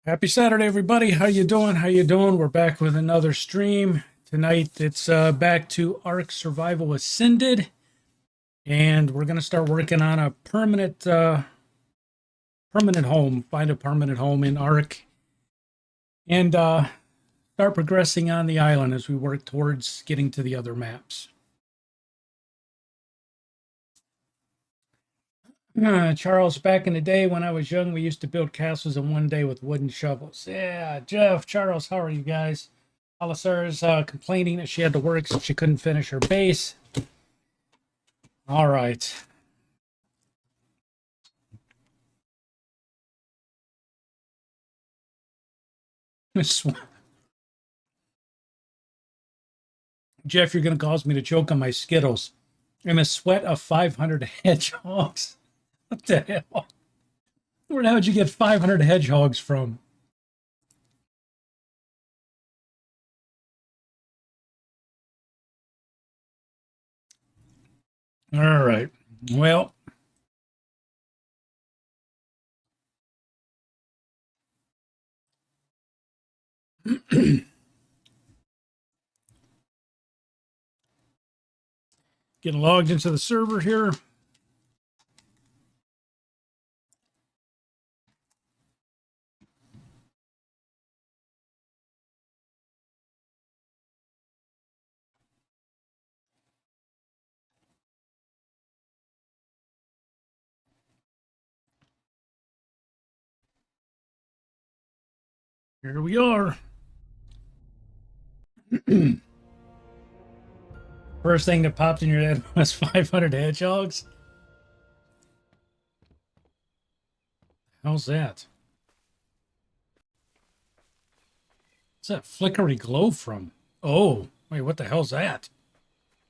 Happy Saturday, everybody. How you doing? How you doing? We're back with another stream. Tonight, it's back to ARK Survival Ascended. And we're going to start working on a permanent home. Find a permanent home in ARK. And start progressing on the island as we work towards getting to the other maps. Charles, back in the day when I was young, we used to build castles in one day with wooden shovels. Yeah, Jeff, Charles, how are you guys? Alisara's complaining that she had to work so she couldn't finish her base. All right. Jeff, you're going to cause me to choke on my Skittles. I'm a sweat of 500 hedgehogs. What the hell? Where the hell did you get 500 hedgehogs from? All right. Well, getting logged into the server here. Here we are. First thing that popped in your head was 500 hedgehogs. How's that? What's that flickery glow from? Oh, wait, what the hell's that?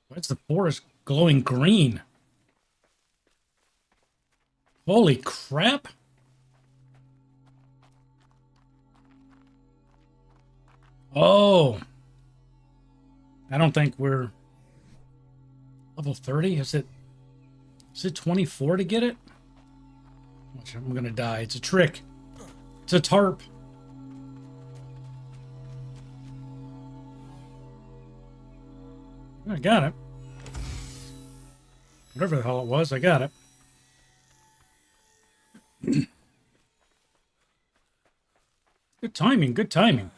Why's the forest glowing green? Holy crap. Oh. I don't think we're level 30. Is it 24 to get it? I'm gonna die. It's a trick. It's a tarp. I got it. Whatever the hell it was, I got it. Good timing, good timing.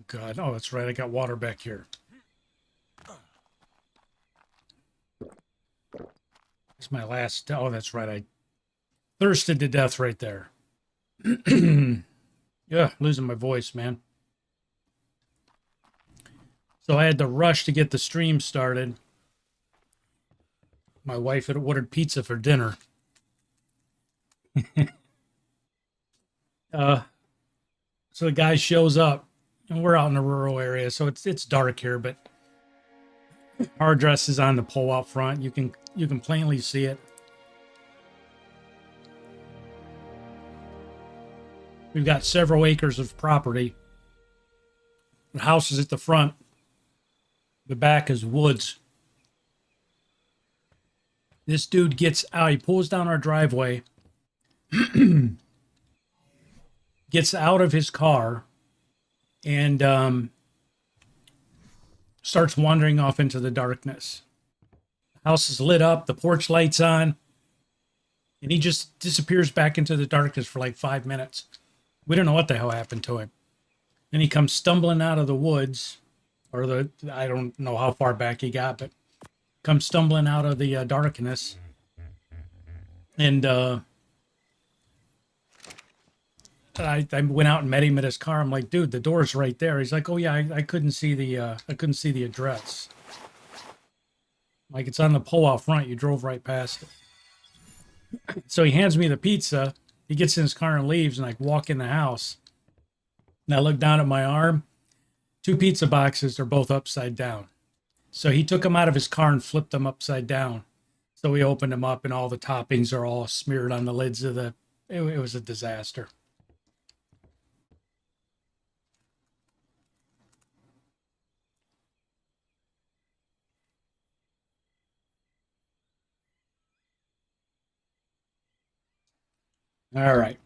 God, oh, that's right. I got water back here. It's my last. Oh, that's right. I thirsted to death right there. Yeah, losing my voice, man. So I had to rush to get the stream started. My wife had ordered pizza for dinner. So the guy shows up, and we're out in a rural area, so it's dark here, but our address is on the pole out front. You can plainly see it. We've got several acres of property. The house is at the front. The back is woods. This dude gets out. He pulls down our driveway, gets out of his car, and starts wandering off into the darkness. The house is lit up. The porch light's on. And he just disappears back into the darkness for like 5 minutes. We don't know what the hell happened to him. Then he comes stumbling out of the woods, or I don't know how far back he got, but comes stumbling out of the darkness. And I went out and met him at his car. I'm like, dude, the door's right there. He's like, oh yeah, I couldn't see the address. Like, it's on the pole out front. You drove right past it. So he hands me the pizza. He gets in his car and leaves, and I walk in the house. And I look down at my arm. 2 pizza boxes are both upside down. So he took them out of his car and flipped them upside down. So we opened them up, and all the toppings are all smeared on the lids of the. It was a disaster. All right.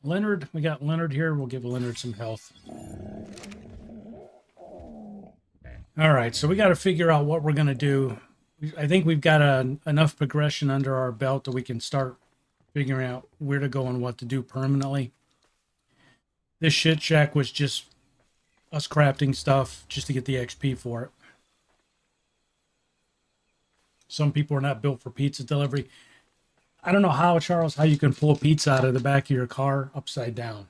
Leonard, we got Leonard here. We'll give Leonard some health. All right, so we got to figure out what we're going to do. I think we've got enough progression under our belt that we can start figuring out where to go and what to do permanently. This shit shack was just us crafting stuff just to get the XP for it. Some people are not built for pizza delivery. I don't know how, Charles, how you can pull a pizza out of the back of your car upside down.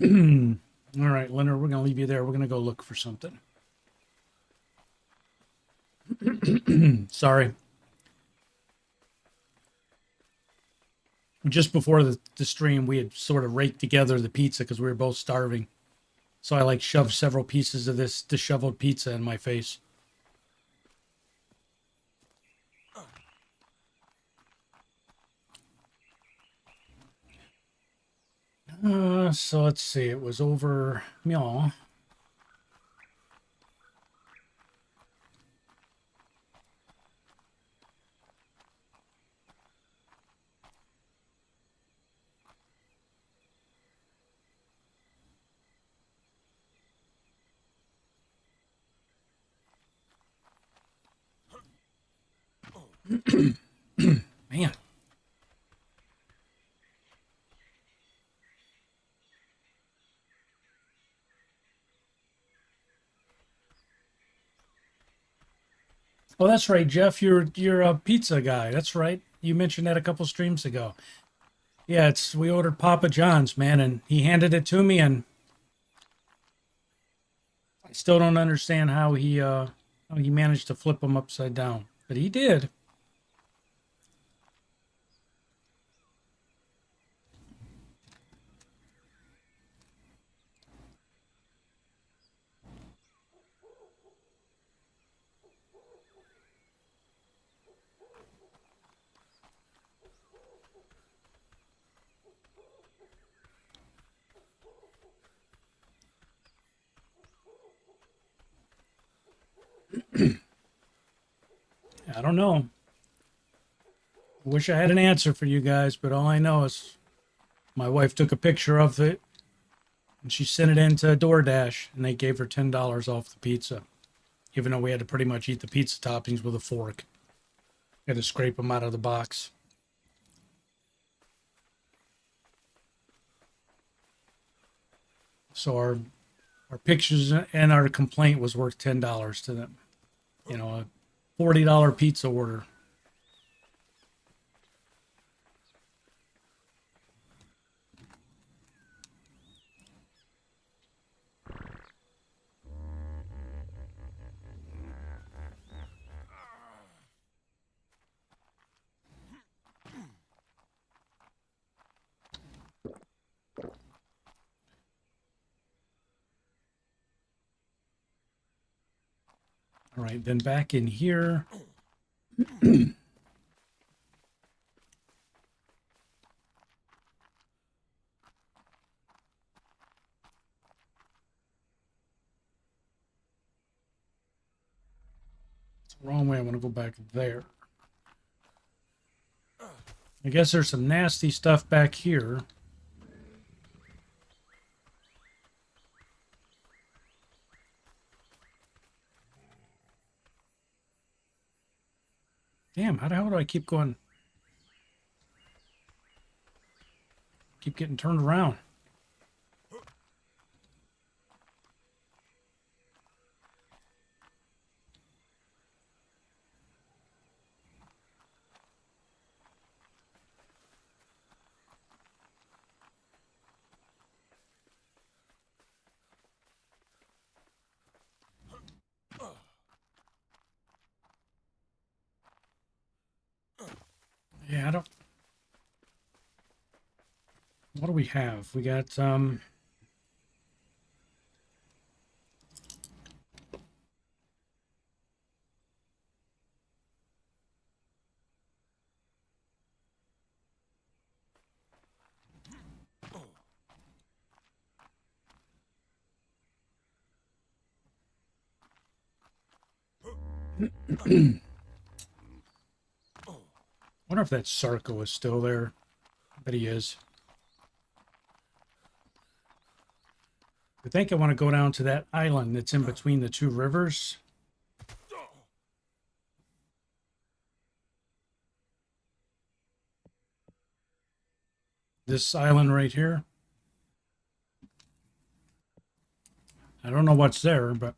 All right, Leonard, we're going to leave you there. We're going to go look for something. Sorry. Just before the stream, we had sort of raked together the pizza because we were both starving. So I like shoved several pieces of this disheveled pizza in my face. So let's see. It was over. Yeah. Man. Oh, that's right, Jeff. You're a pizza guy. That's right. You mentioned that a couple streams ago. Yeah, it's we ordered Papa John's, man, and he handed it to me, and I still don't understand how he managed to flip them upside down, but he did. I don't know. I wish I had an answer for you guys, but all I know is my wife took a picture of it and she sent it into DoorDash, and they gave her $10 off the pizza, even though we had to pretty much eat the pizza toppings with a fork. Had to scrape them out of the box. So our pictures and our complaint was worth $10 to them. You know, a $40 pizza order. All right, then back in here. It's the wrong way. I want to go back there. I guess there's some nasty stuff back here. Damn, how the hell do I keep going? Keep getting turned around. Yeah, I don't. What do we have? We got Wonder if that Sarko is still there. But he is. I think I want to go down to that island that's in between the two rivers. This island right here. I don't know what's there, but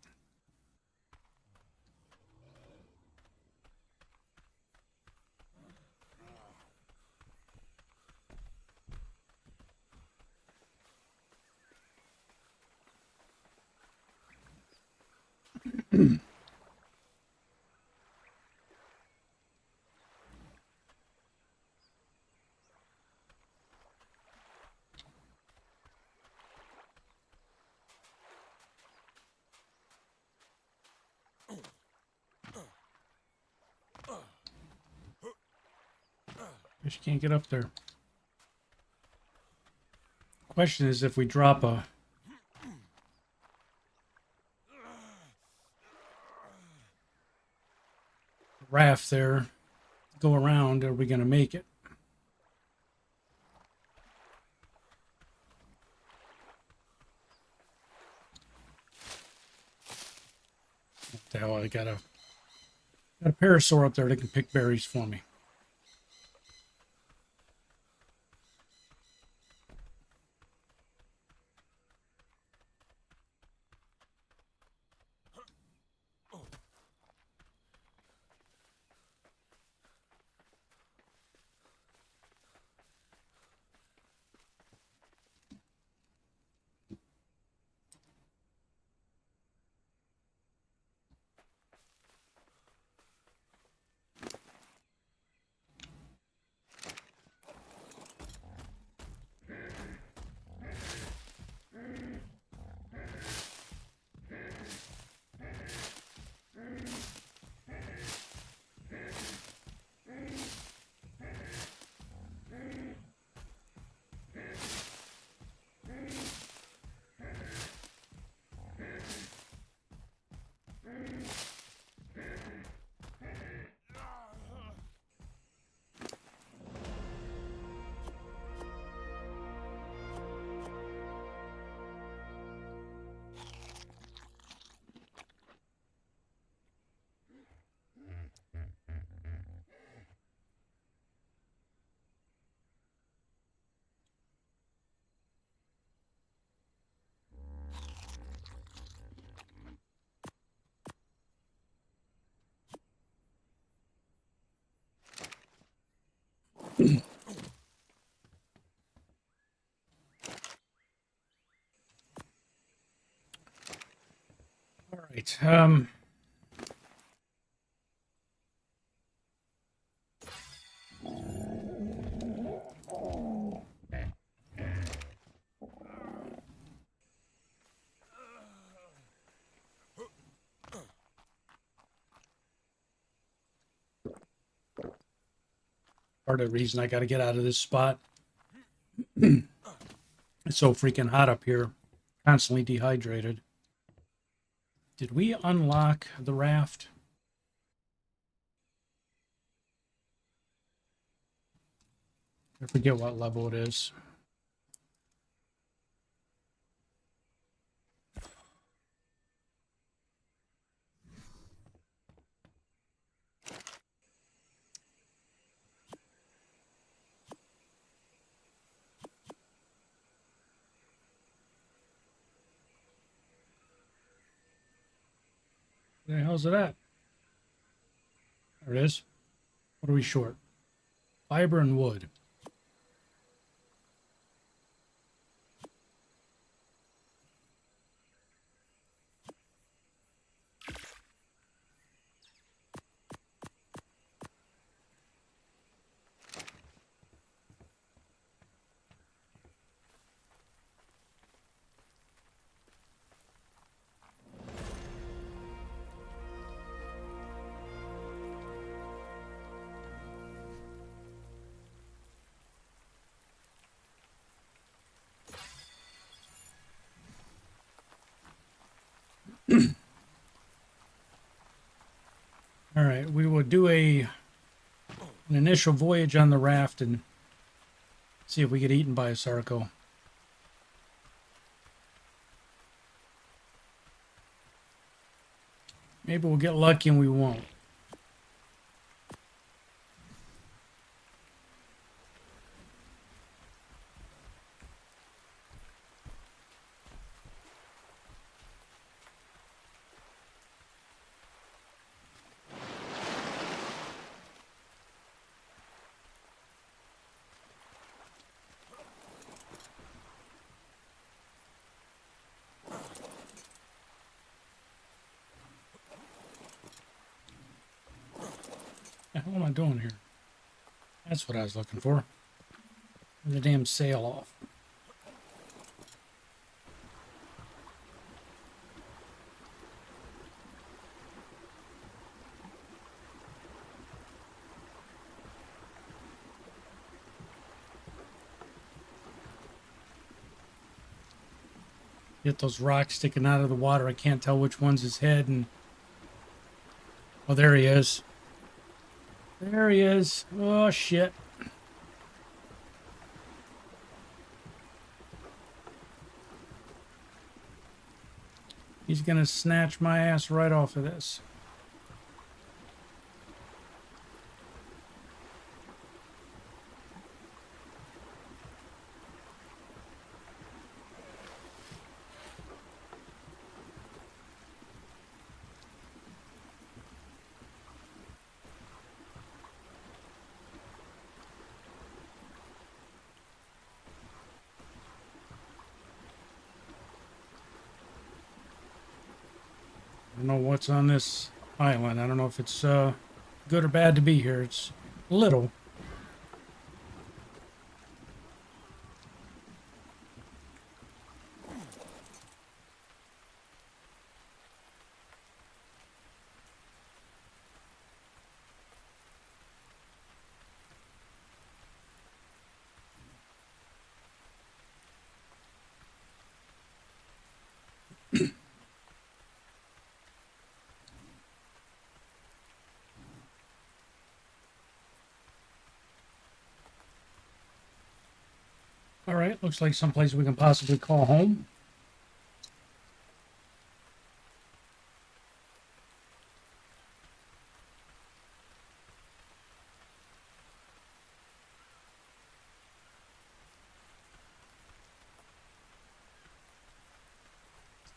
guess you can't get up there. Question is if we drop a raft there, go around, are we going to make it? What the hell, I got a parasaur up there that can pick berries for me. All right. Part of the reason I got to get out of this spot. It's so freaking hot up here. Constantly dehydrated. Did we unlock the raft? I forget what level it is. Where the hell's it at? There it is. What are we short? Fiber and wood. do an initial voyage on the raft and see if we get eaten by a Sarco. Maybe we'll get lucky and we won't. What am I doing here? That's what I was looking for. The damn sail off. Get those rocks sticking out of the water. I can't tell which one's his head. And oh, there he is. There he is. Oh, shit. He's going to snatch my ass right off of this. I don't know what's on this island. I don't know if it's good or bad to be here. It's little. All right, looks like someplace we can possibly call home.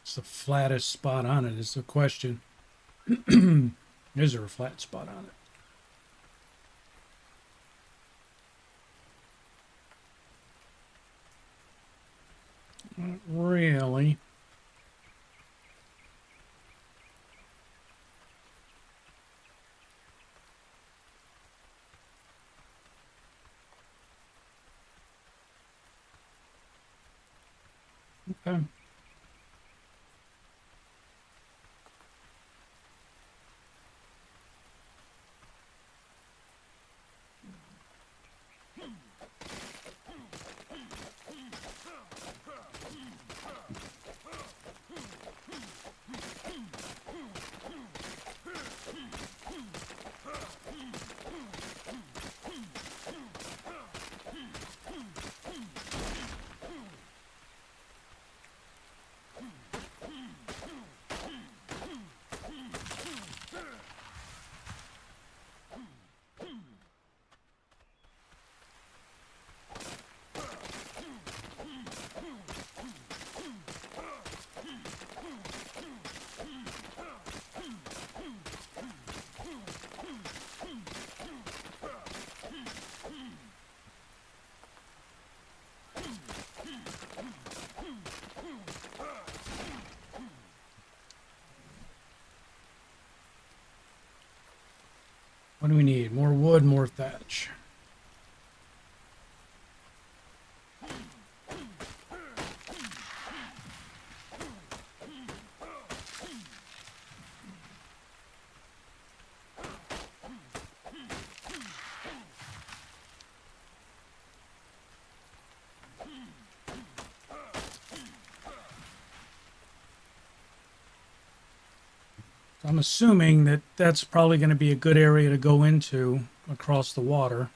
It's the flattest spot on it is the question. Is there a flat spot on it? Not really. Okay. What do we need? More wood, more thatch. I'm assuming that that's probably going to be a good area to go into across the water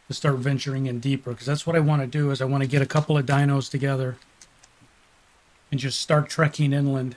to start venturing in deeper, because that's what I want to do. Is I want to get a couple of dinos together and just start trekking inland.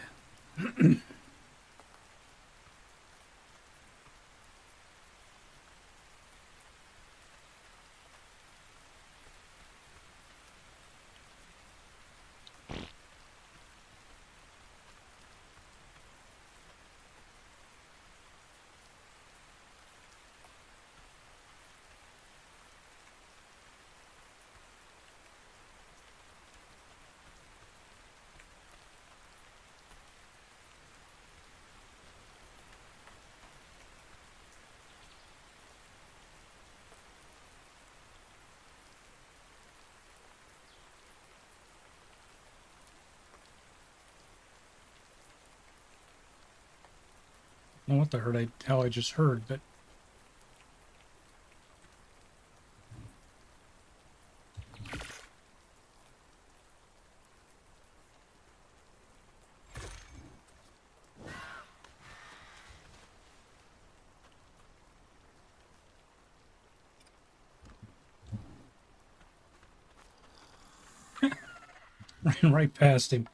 I don't know what the hell I just heard, but ran right past him.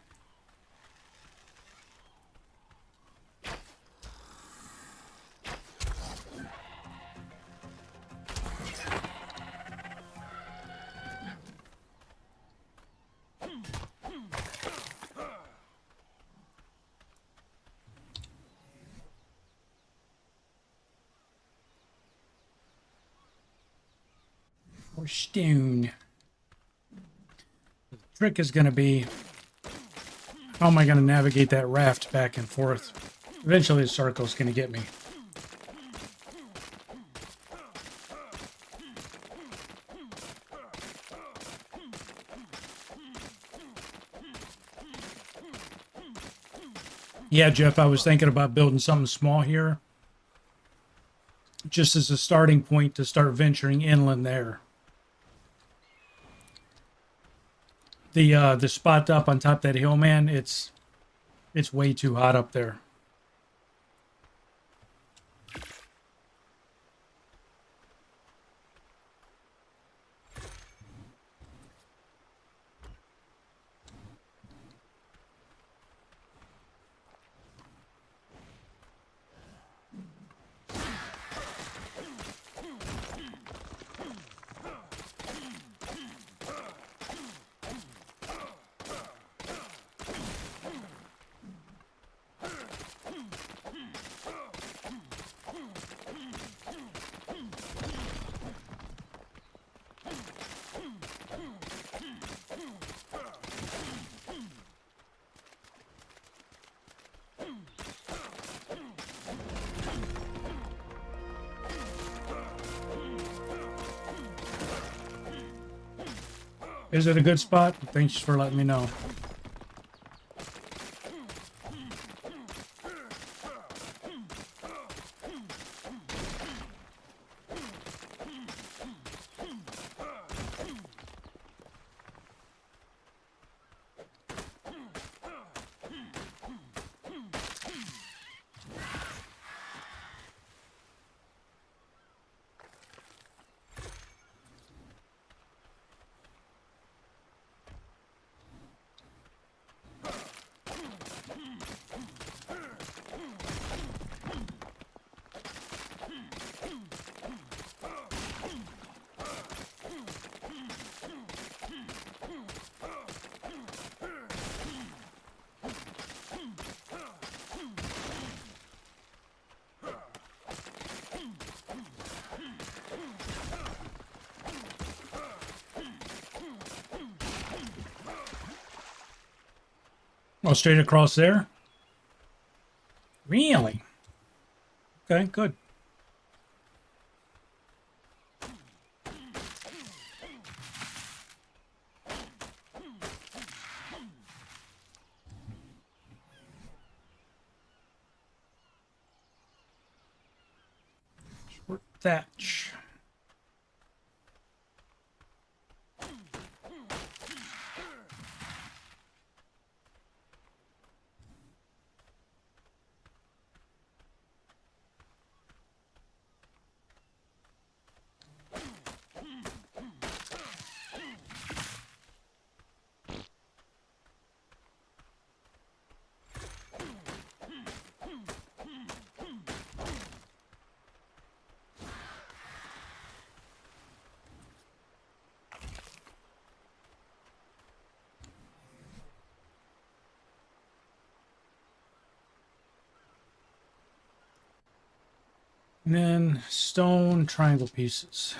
Or stone. The trick is going to be, how am I going to navigate that raft back and forth? Eventually the circle's going to get me. Yeah, Jeff, I was thinking about building something small here, just as a starting point to start venturing inland there. The spot up on top of that hill, man, it's way too hot up there. Is it a good spot? Thanks for letting me know. Oh, straight across there? Really? Okay, good. Short thatch. And then stone triangle pieces.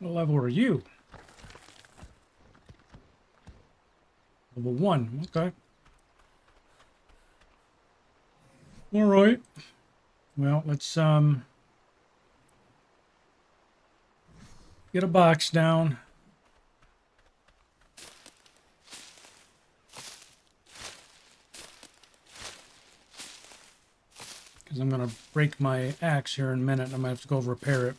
What level are you? Level 1. Okay. All right. Well, let's get a box down. Because I'm going to break my axe here in a minute and I'm going to have to go repair it.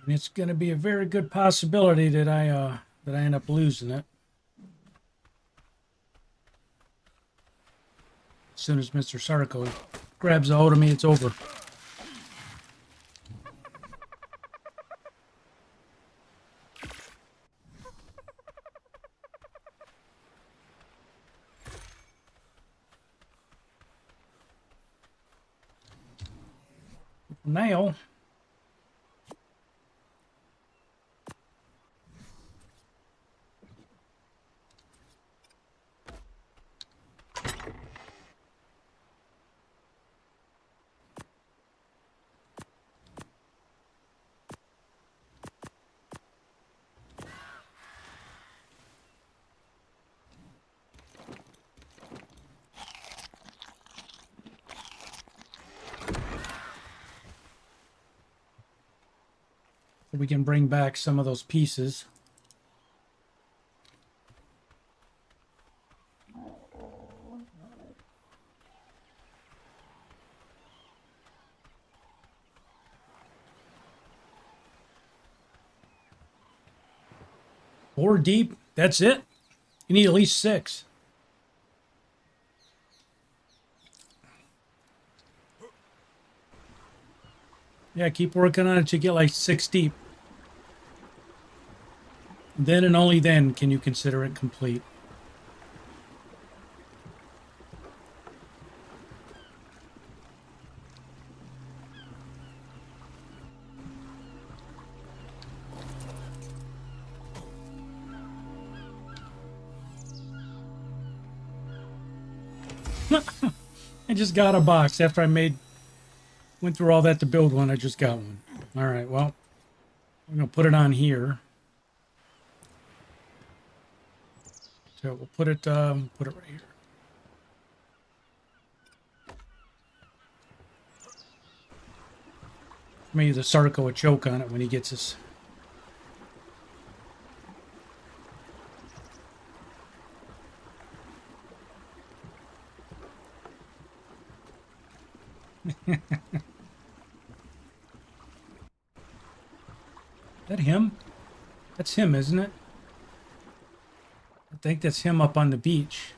And it's going to be a very good possibility that I end up losing it. As soon as Mr. Sarko grabs a hold of me, it's over. Now, we can bring back some of those pieces. Four deep, that's it? You need at least 6. Yeah, keep working on it to get like 6 deep. Then and only then can you consider it complete. I just got a box after I went through all that to build one. I just got one. All right, well, I'm going to put it on here. So we'll put it right here. Maybe the Sarko will choke on it when he gets his. That him? That's him, isn't it? I think that's him up on the beach.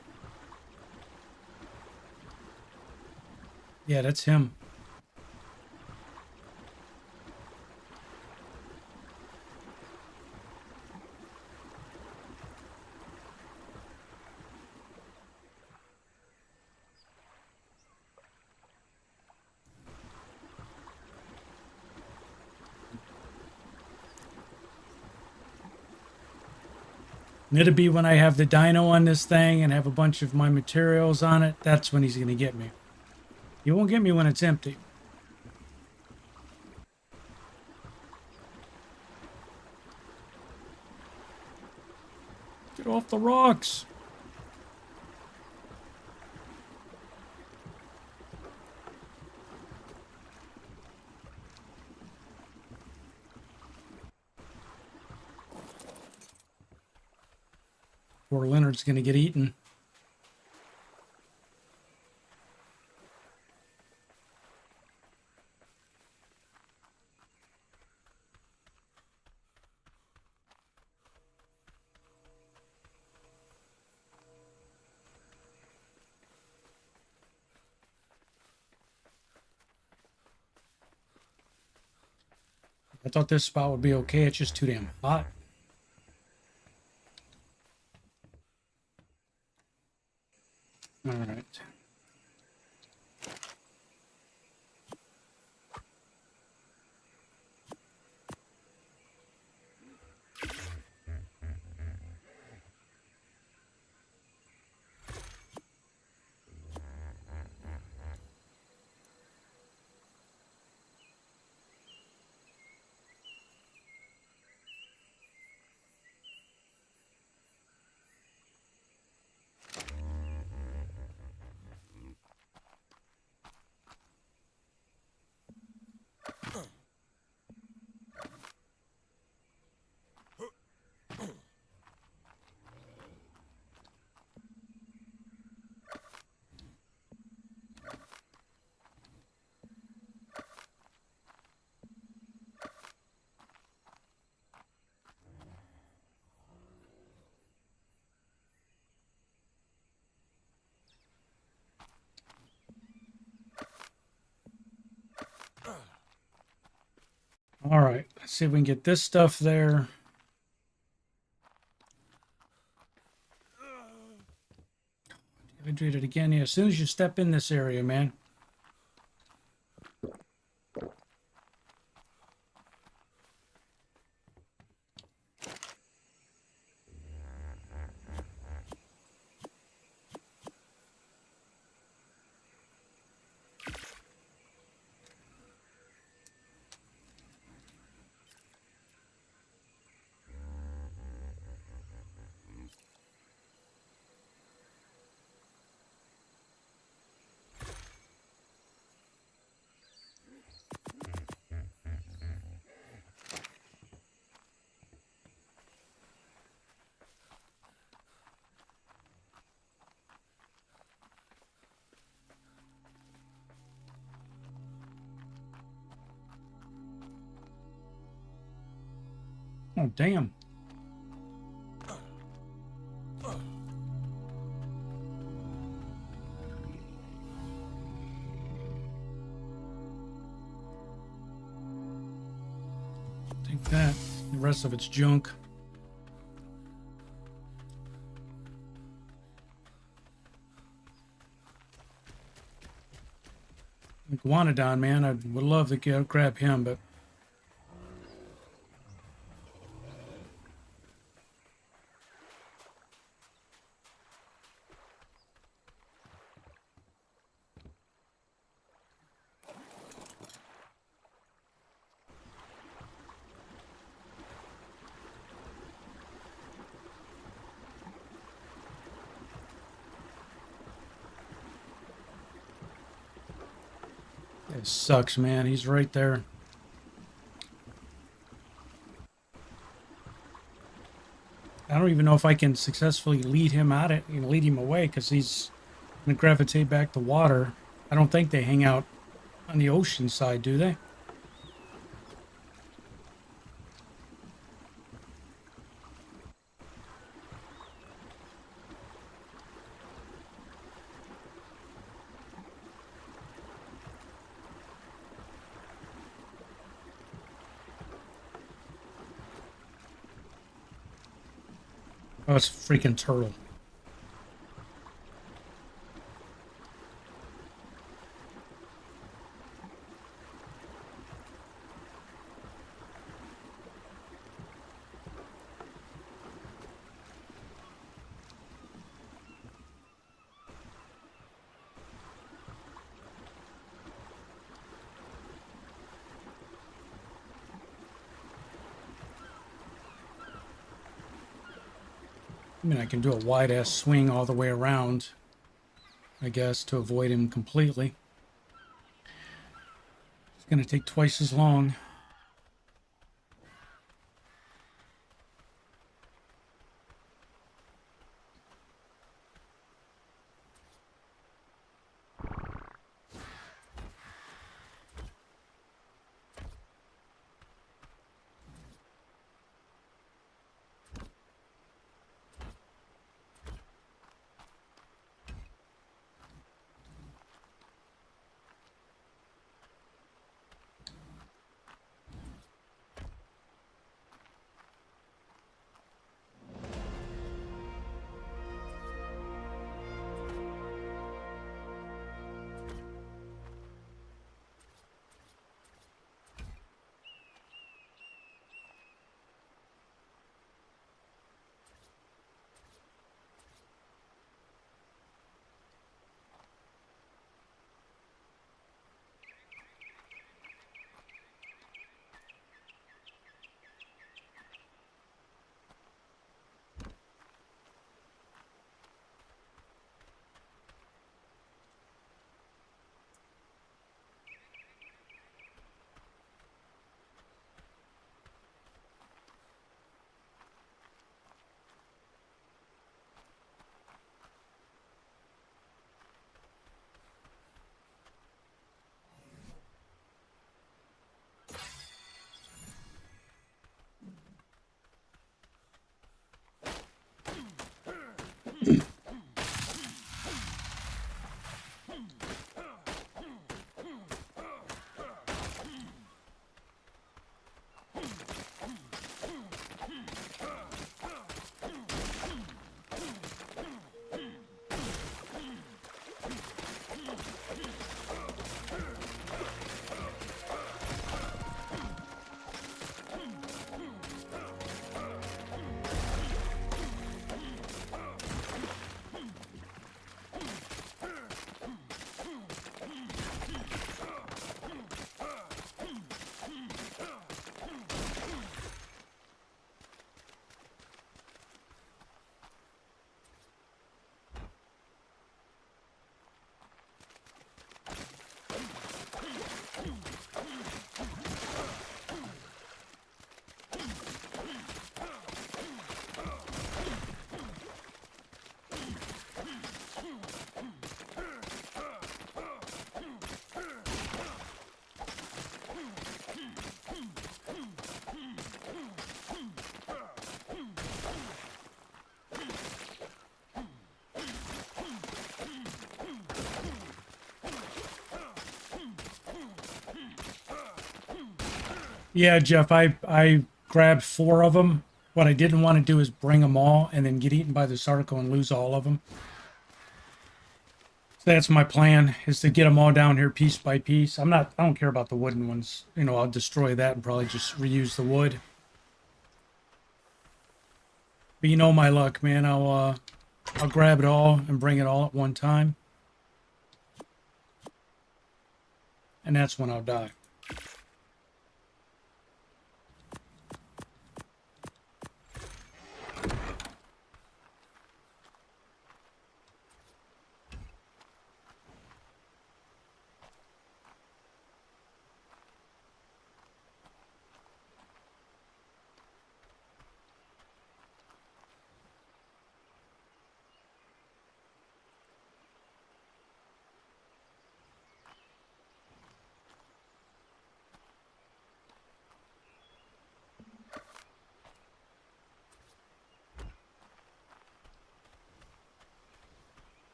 Yeah, that's him. It'll be when I have the dyno on this thing and have a bunch of my materials on it. That's when he's going to get me. He won't get me when it's empty. Get off the rocks. Poor Leonard's going to get eaten. I thought this spot would be okay. It's just too damn hot. All right. All right, let's see if we can get this stuff there. Hydrate it again. Yeah, as soon as you step in this area, man. Oh, damn. Take that. The rest of it's junk. Iguanodon, man. I would love to grab him, but it sucks, man. He's right there. I don't even know if I can successfully lead him out it, lead him away, because he's going to gravitate back to water. I don't think they hang out on the ocean side, do they? Oh, it's a freaking turtle. I mean, I can do a wide-ass swing all the way around, I guess, to avoid him completely. It's going to take twice as long. Yeah, Jeff, I grabbed 4 of them. What I didn't want to do is bring them all and then get eaten by the Sarco and lose all of them. So that's my plan, is to get them all down here piece by piece. I don't care about the wooden ones. You know, I'll destroy that and probably just reuse the wood. But you know my luck, man. I'll grab it all and bring it all at one time. And that's when I'll die.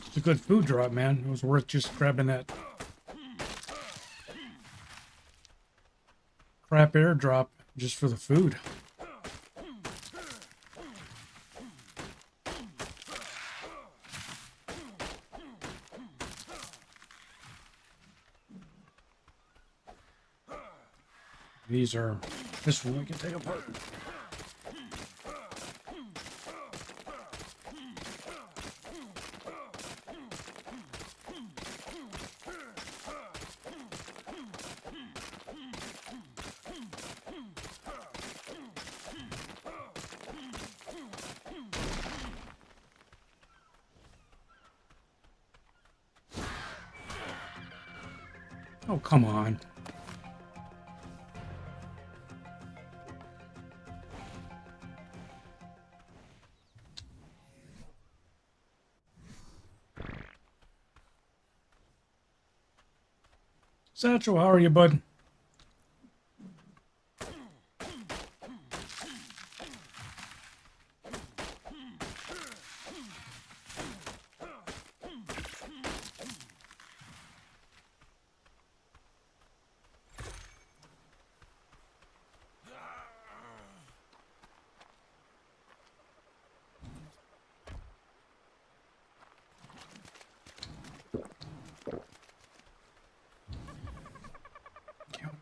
It's a good food drop, man. It was worth just grabbing that crap airdrop just for the food. These are, this one we can take apart. Oh, come on. Satchel, how are you, bud?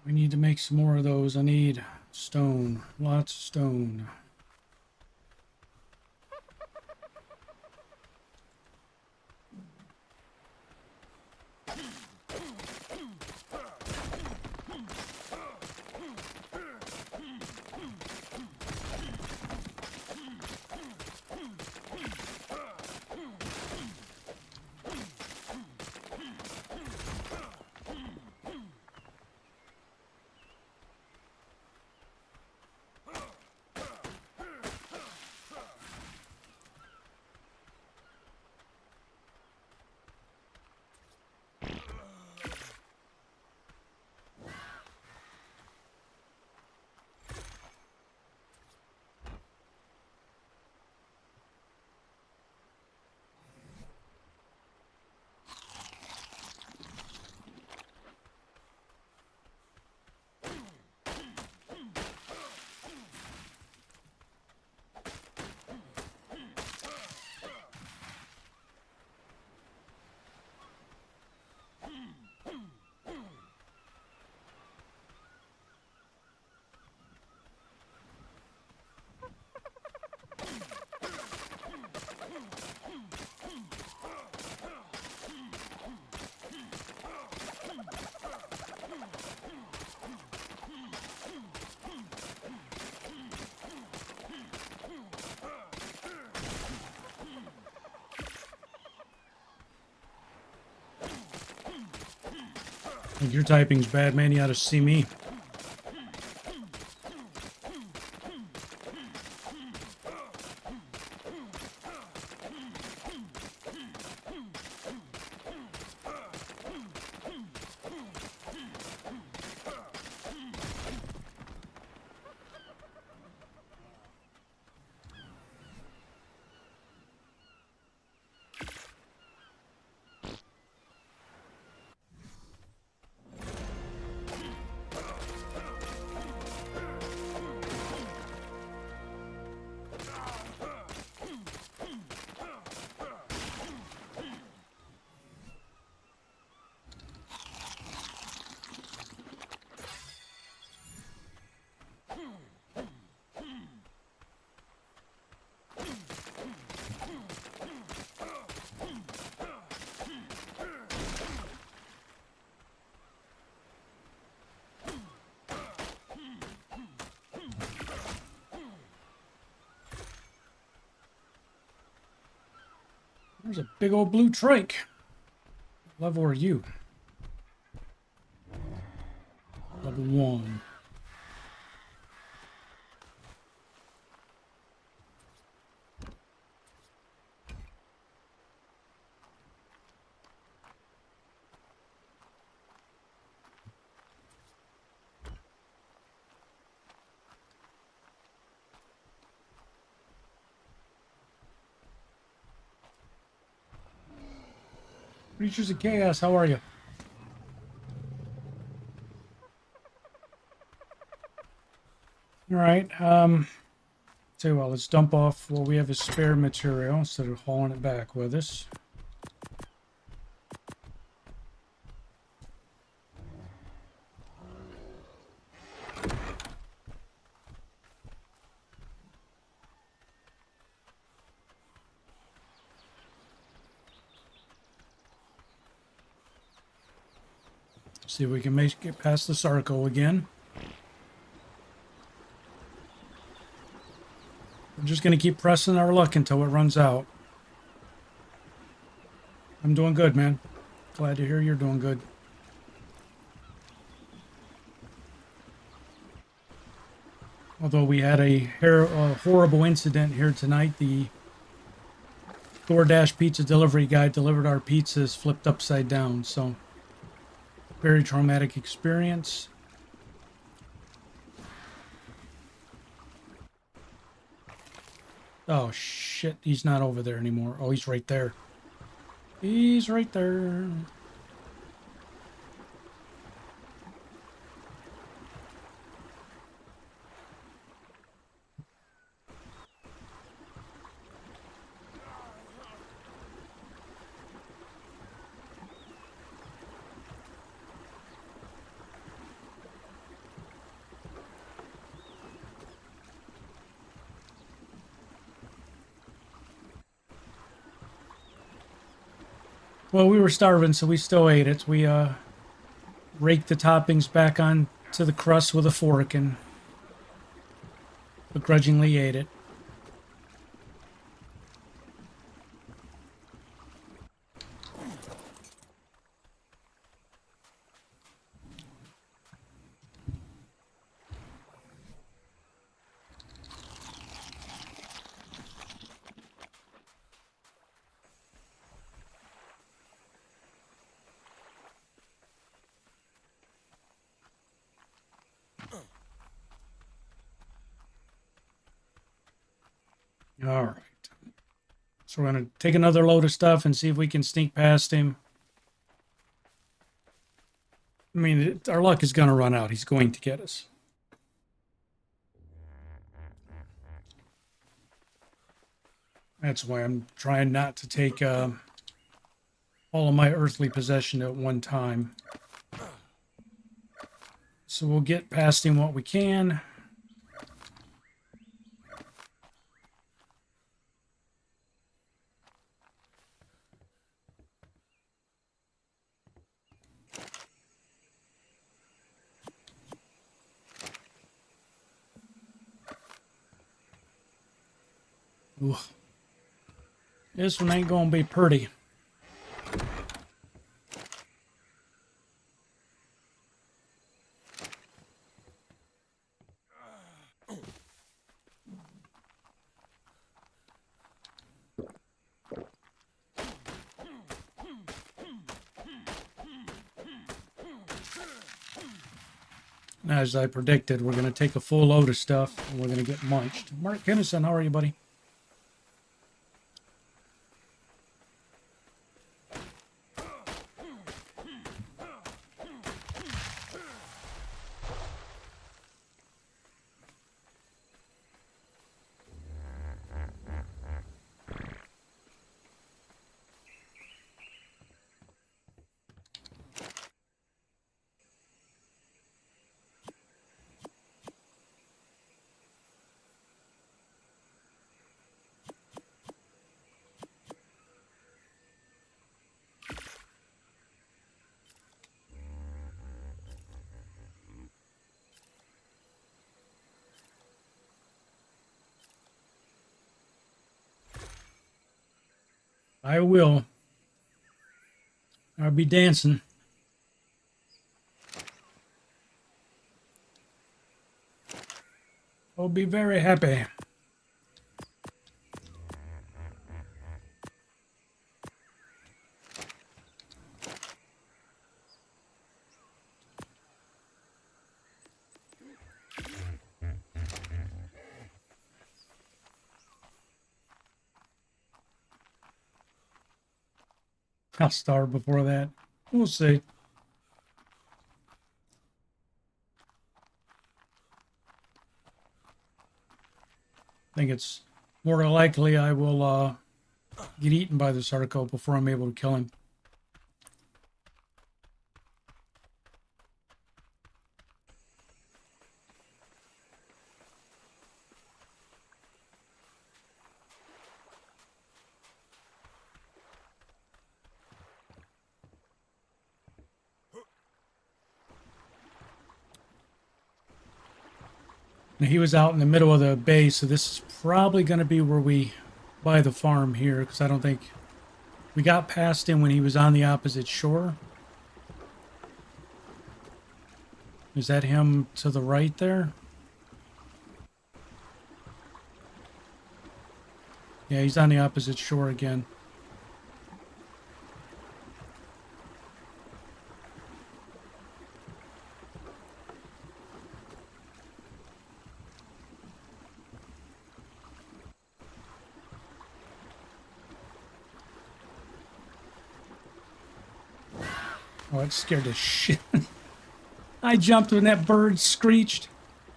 We need to make some more of those. I need stone. Lots of stone. Like your typing's bad, man. You ought to see me. There's a big old blue trike. What level are you? Level 1. Creatures of Chaos, how are you? All right. Tell you what, let's dump off what we have as spare material instead of hauling it back with us. See if we can get past the Sarco again. We're just going to keep pressing our luck until it runs out. I'm doing good, man. Glad to hear you're doing good. Although we had a horrible incident here tonight. The DoorDash pizza delivery guy delivered our pizzas flipped upside down. So, very traumatic experience. Oh, shit. He's not over there anymore. Oh, he's right there. He's right there. Well, we were starving, so we still ate it. We raked the toppings back on to the crust with a fork and begrudgingly ate it. All right. So we're going to take another load of stuff and see if we can sneak past him. I mean, our luck is going to run out. He's going to get us. That's why I'm trying not to take all of my earthly possession at one time. So we'll get past him what we can. Ooh. This one ain't gonna be pretty. As I predicted, we're going to take a full load of stuff and we're going to get munched. Mark Kenison, how are you, buddy? I will. I'll be dancing. I'll be very happy. I'll starve before that. We'll see. I think it's more likely I will get eaten by the Sarco before I'm able to kill him. Now, he was out in the middle of the bay, so this is probably going to be where we buy the farm here, because I don't think we got past him when he was on the opposite shore. Is that him to the right there? Yeah, he's on the opposite shore again. Oh, it scared the shit. I jumped when that bird screeched.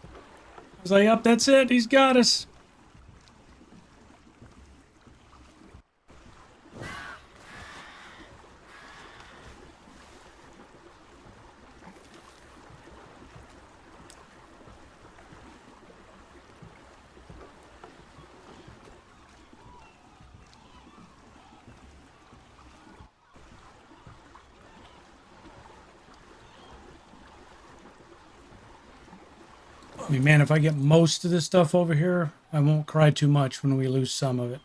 I was like, "Up, that's it. He's got us." I mean, man, if I get most of this stuff over here, I won't cry too much when we lose some of it.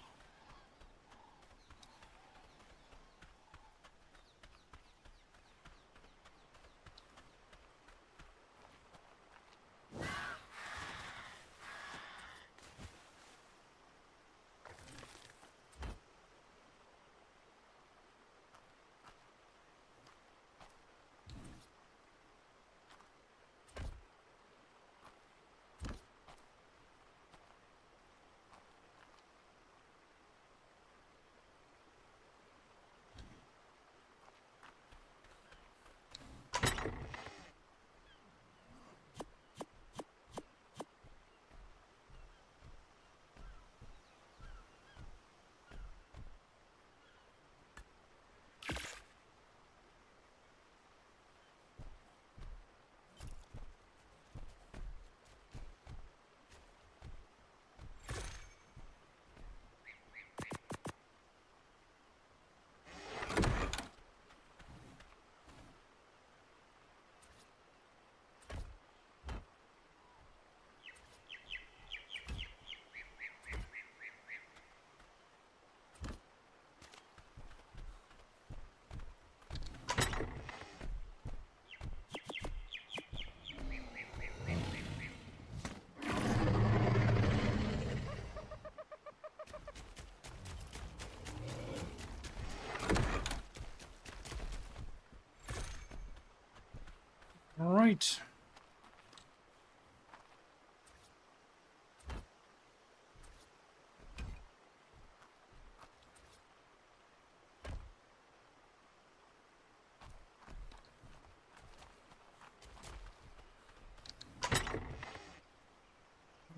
All right.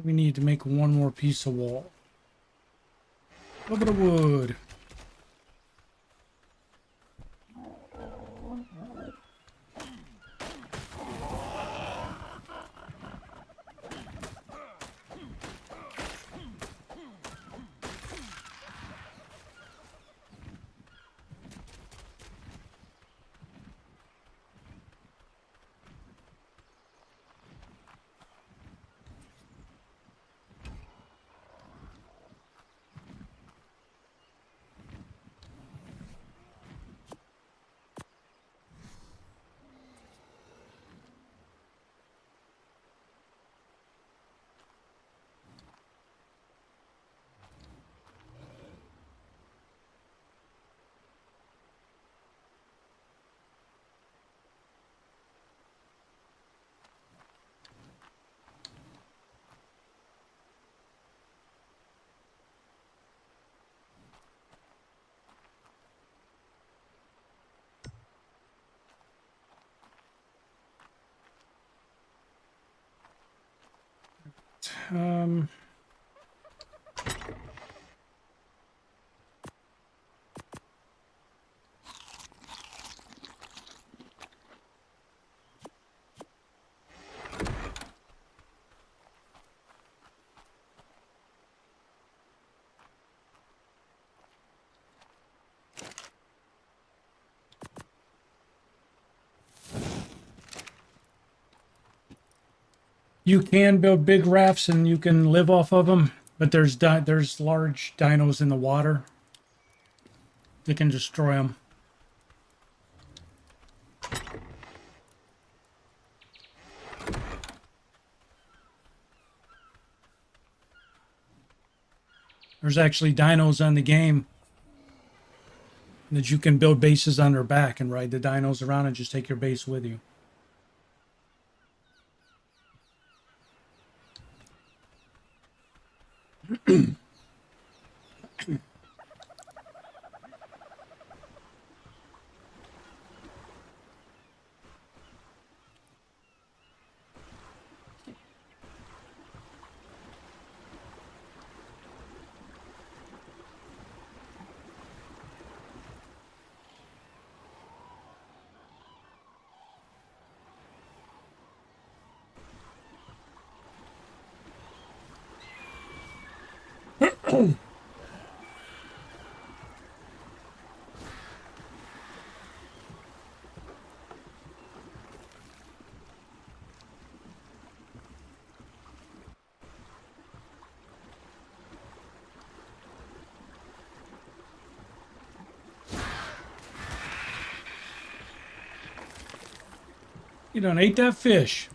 We need to make one more piece of wall. A little bit of wood. Um, you can build big rafts and you can live off of them, but there's large dinos in the water that can destroy them. There's actually dinos on the game that you can build bases on their back and ride the dinos around and just take your base with you. You done ate that fish.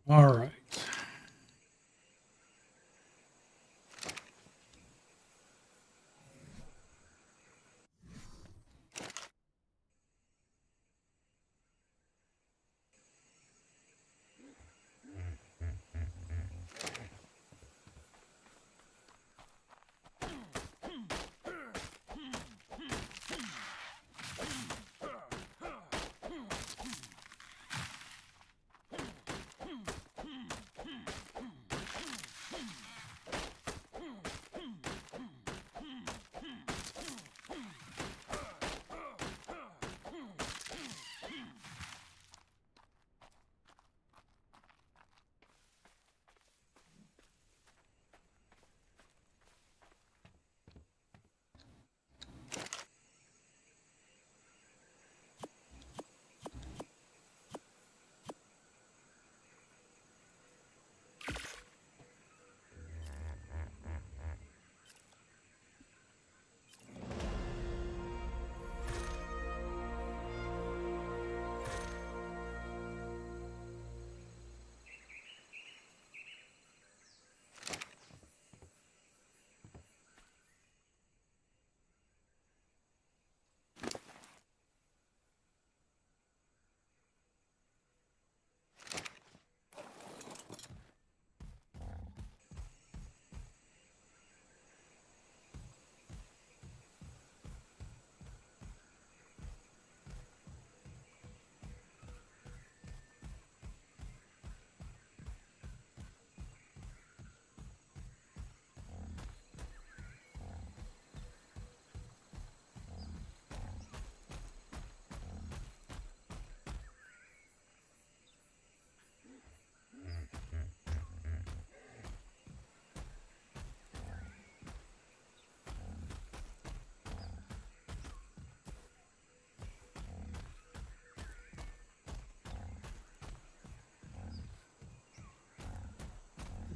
All right.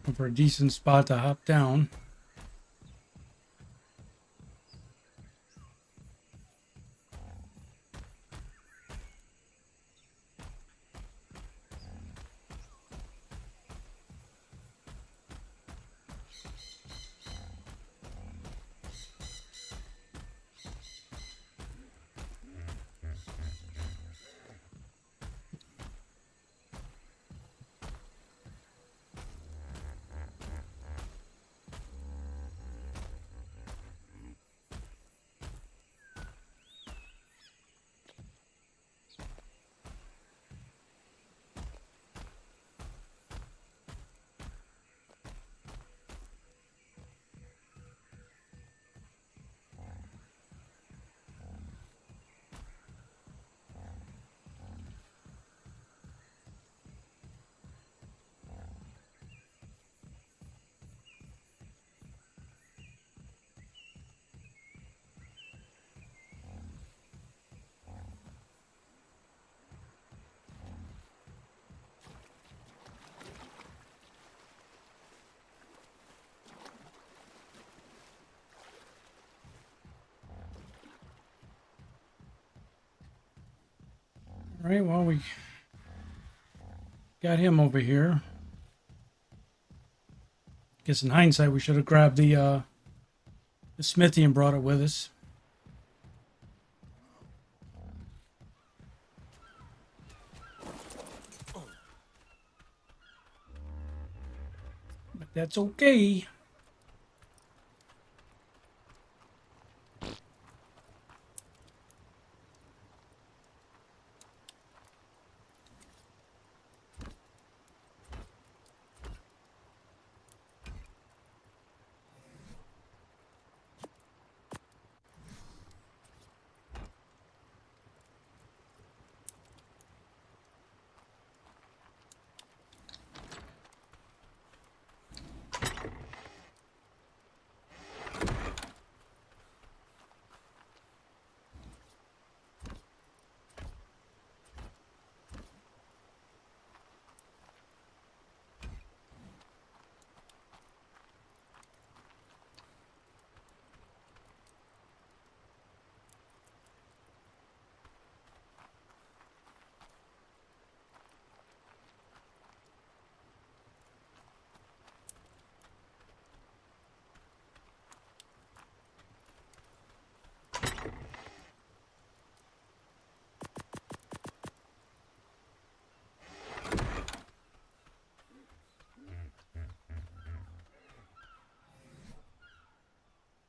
Looking for a decent spot to hop down. Alright, well, we got him over here. Guess in hindsight, we should have grabbed the smithy and brought it with us. But that's okay.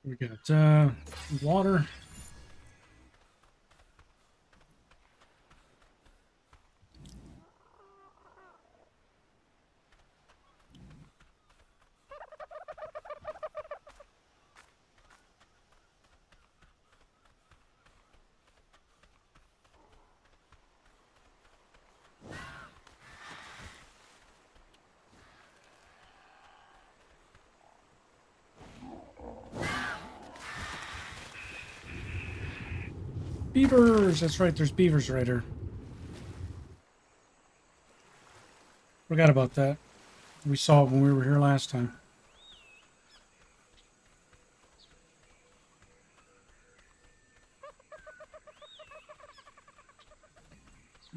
We got water. Beavers! That's right, there's beavers right here. Forgot about that. We saw it when we were here last time.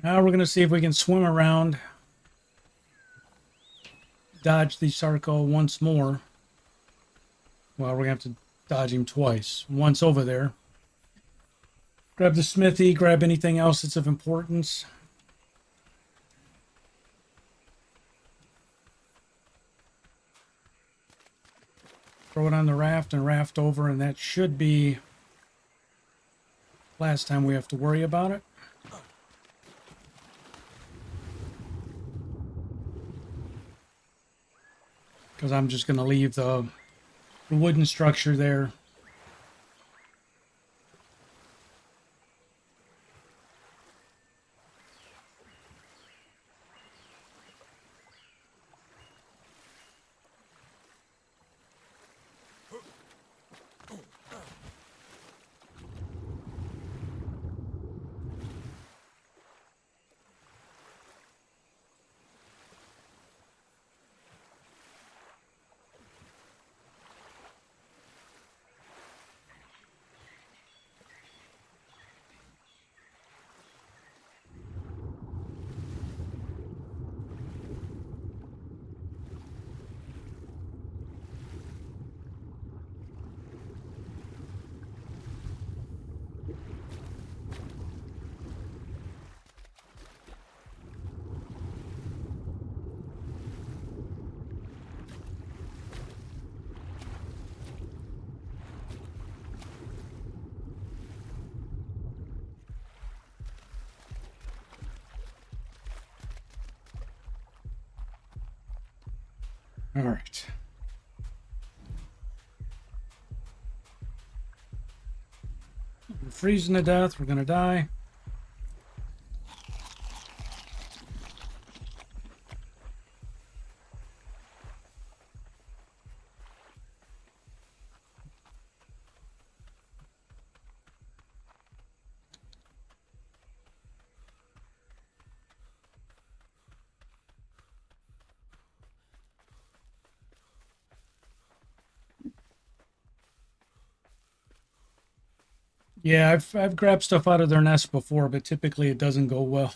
Now we're going to see if we can swim around, dodge the Sarco once more. Well, we're going to have to dodge him twice. Once over there. Grab the smithy, grab anything else that's of importance. Throw it on the raft and raft over, and that should be last time we have to worry about it. Because I'm just going to leave the wooden structure there. All right. We're freezing to death. We're going to die. Yeah, I've grabbed stuff out of their nest before, but typically it doesn't go well.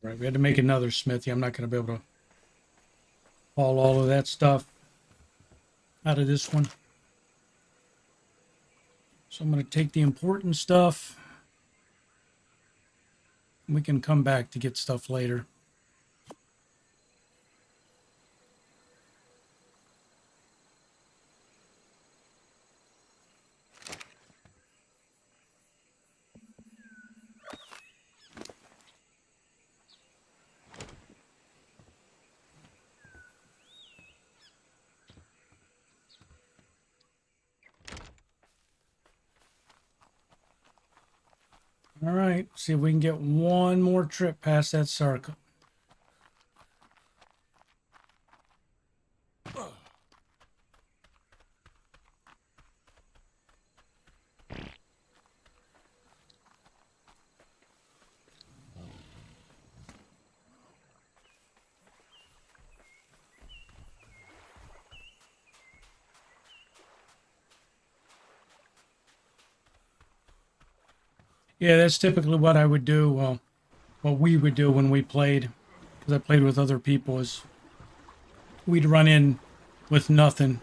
Right, we had to make another smithy. I'm not going to be able to haul all of that stuff out of this one. So I'm going to take the important stuff. We can come back to get stuff later. All right, see if we can get one more trip past that circle. Yeah, that's typically what I would do. Well, what we would do when we played, because I played with other people, is we'd run in with nothing,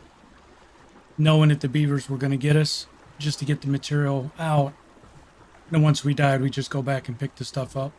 knowing that the beavers were going to get us, just to get the material out. And then once we died, we just go back and pick the stuff up.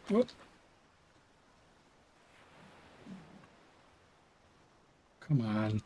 Whoop. Come on.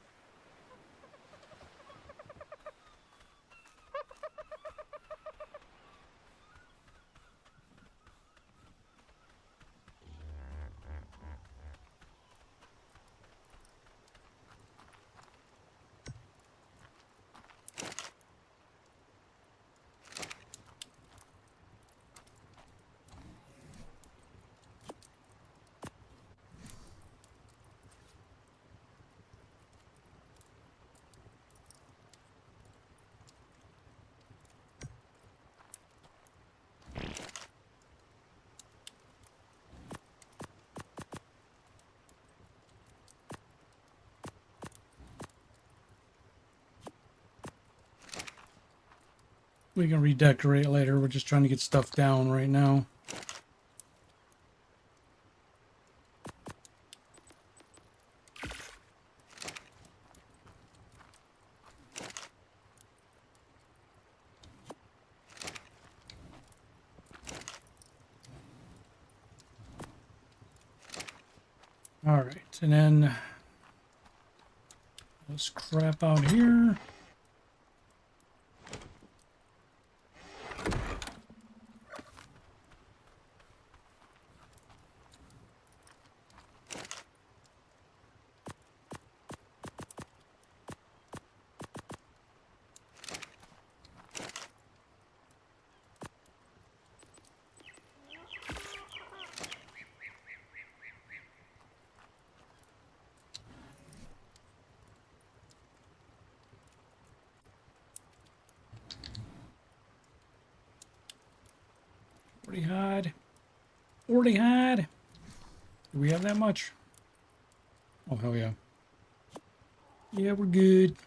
We can redecorate later. We're just trying to get stuff down right now. All right, and then let's crap out here. Forty hide. 40 hide. Do we have that much? Oh, hell yeah. Yeah, we're good.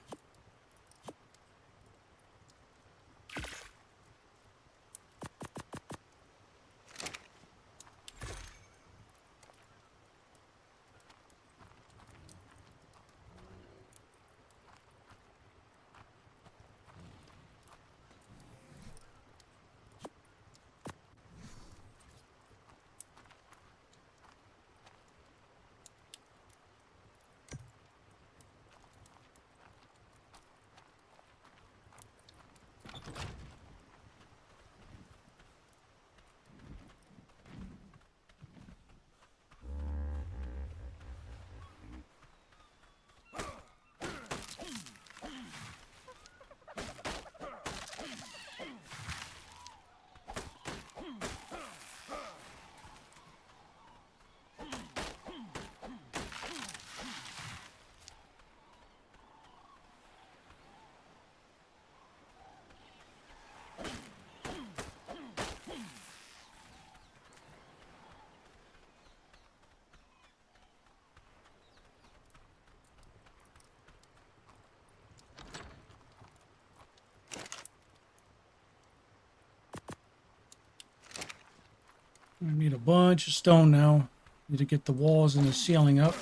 I need a bunch of stone now. Need to get the walls and the ceiling up.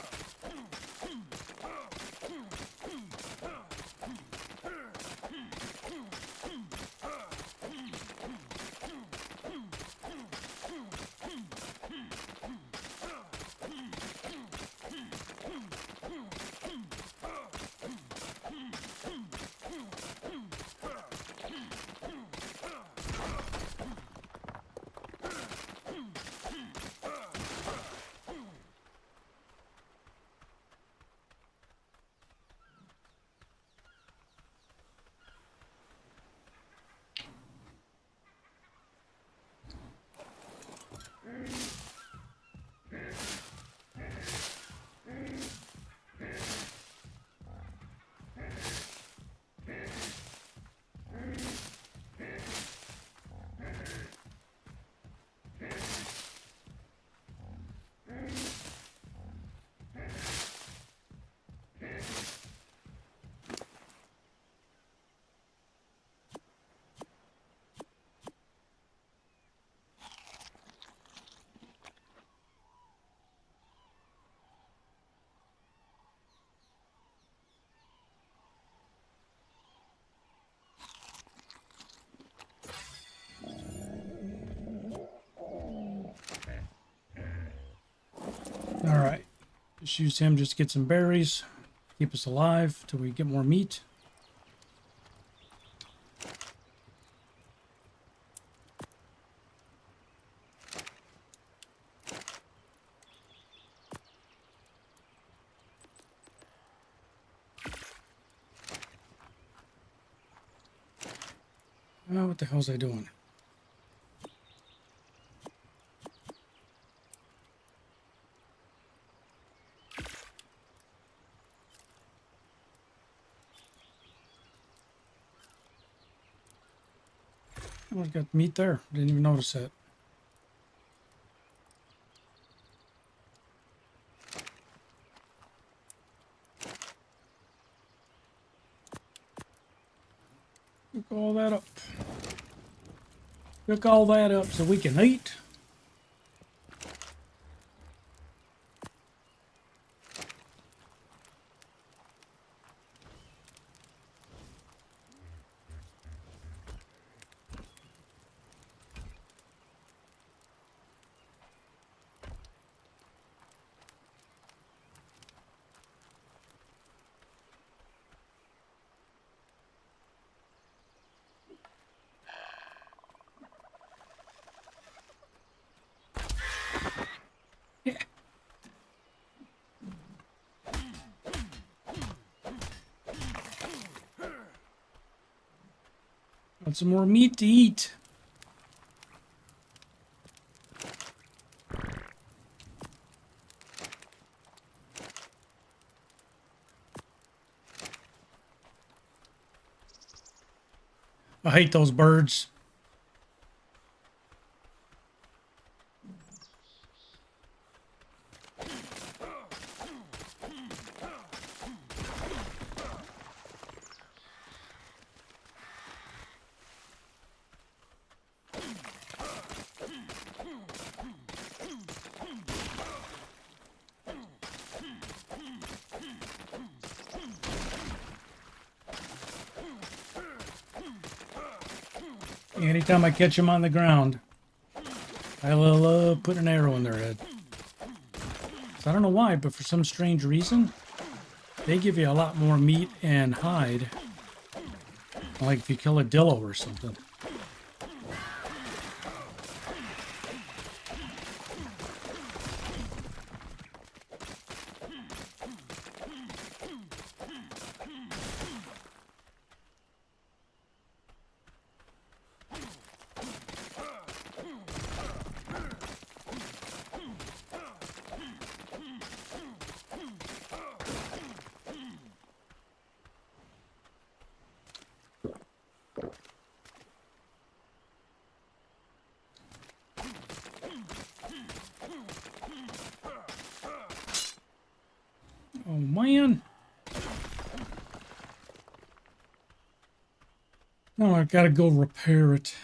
All right. Just use him just to get some berries. Keep us alive till we get more meat. Oh, what the hell was I doing? Oh, I got meat there. Didn't even notice that. Look all that up. Cook all that up so we can eat. Yeah. Want some more meat to eat. I hate those birds. Anytime I catch them on the ground, I love putting an arrow in their head. So I don't know why, but for some strange reason, they give you a lot more meat and hide. Like if you kill a dillo or something. Oh man. Oh, I gotta go repair it.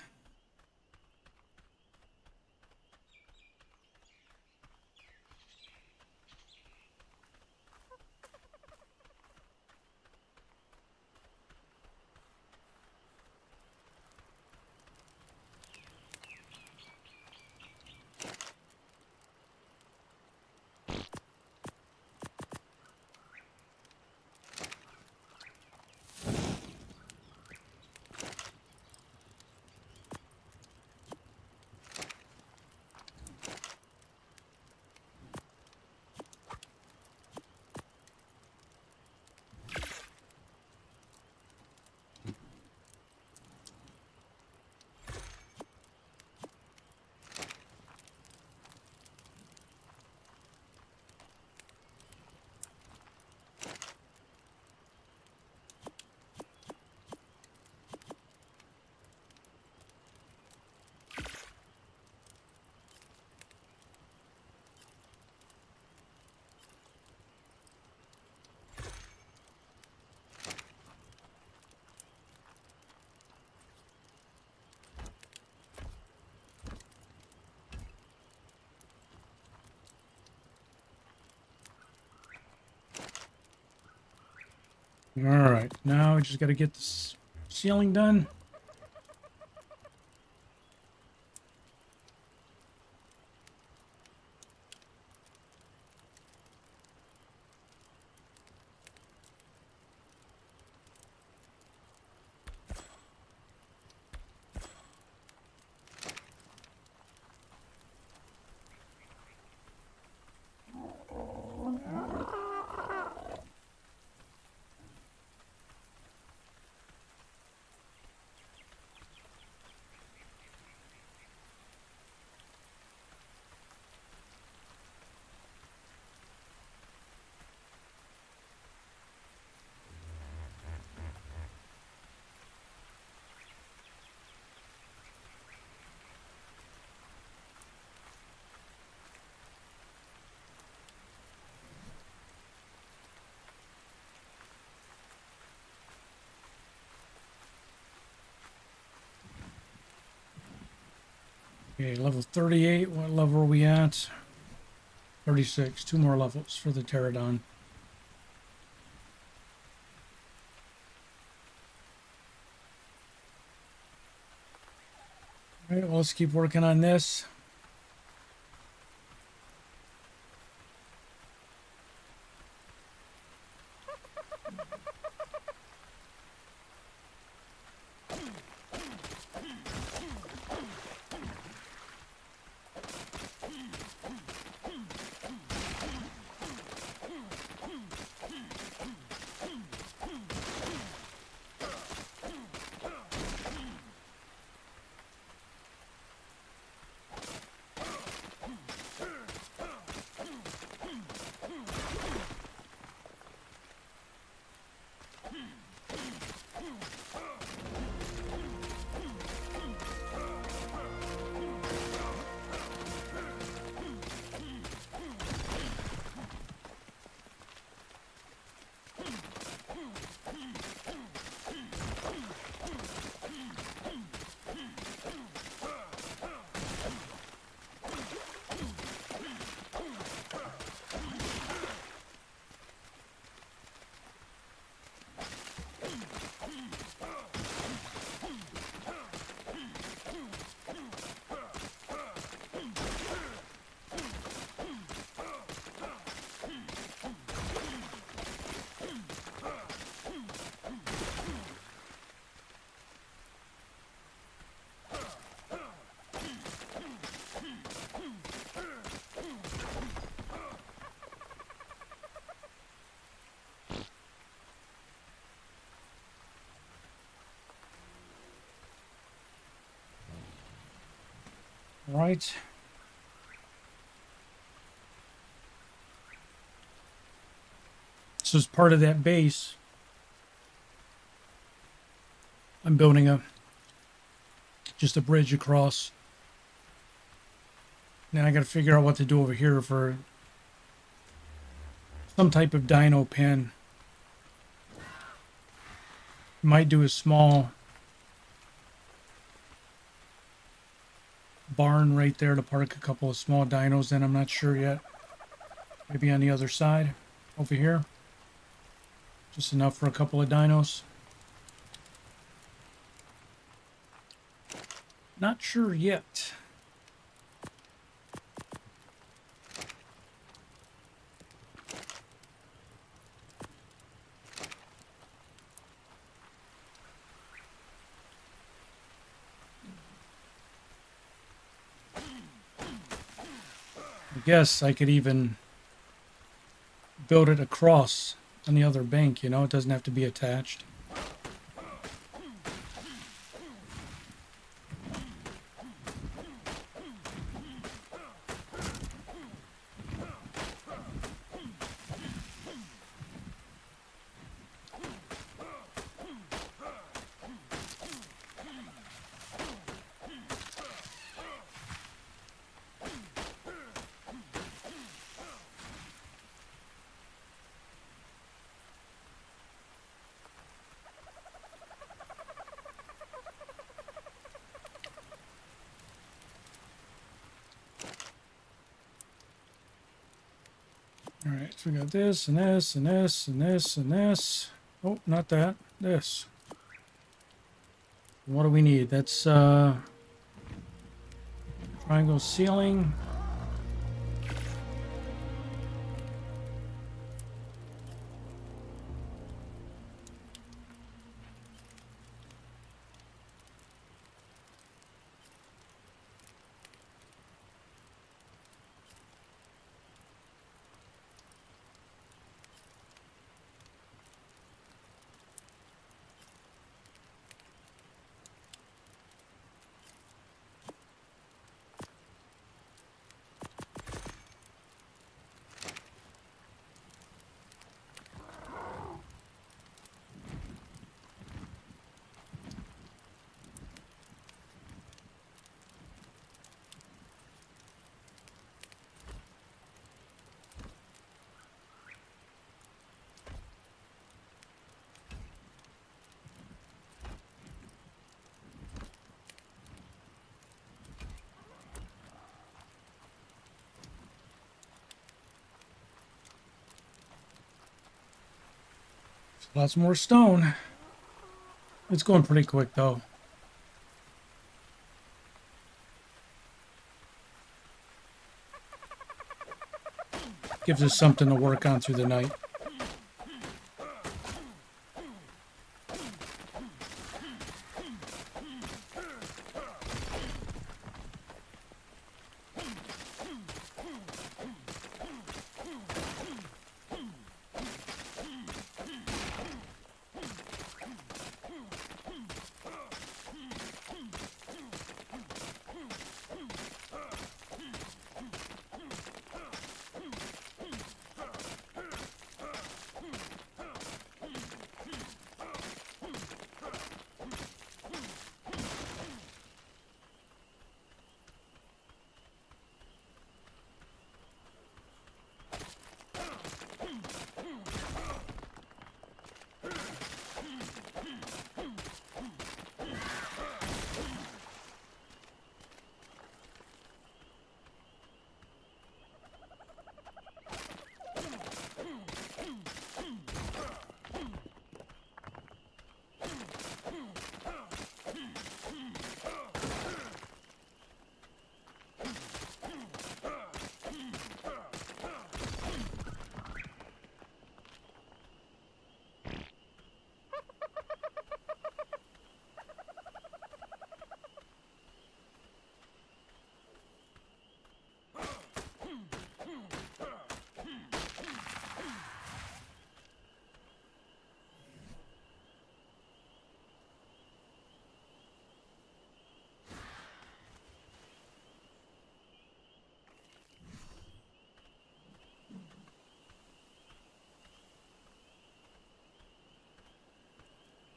All right, now we just got to get this ceiling done. Okay, level 38. What level are we at? 36. 2 more levels for the pterodon. All right, well, let's keep working on this. All right. So as part of that base, I'm building just a bridge across. Now I got to figure out what to do over here for some type of dino pen. Might do a small barn right there to park a couple of small dinos in. I'm not sure yet. Maybe on the other side over here. Just enough for a couple of dinos. Not sure yet. I guess I could even build it across on the other bank, you know, it doesn't have to be attached. All right, so we got this and this and this and this and this. Oh, not that. This. What do we need? That's triangle ceiling. Lots more stone. It's going pretty quick, though. Gives us something to work on through the night.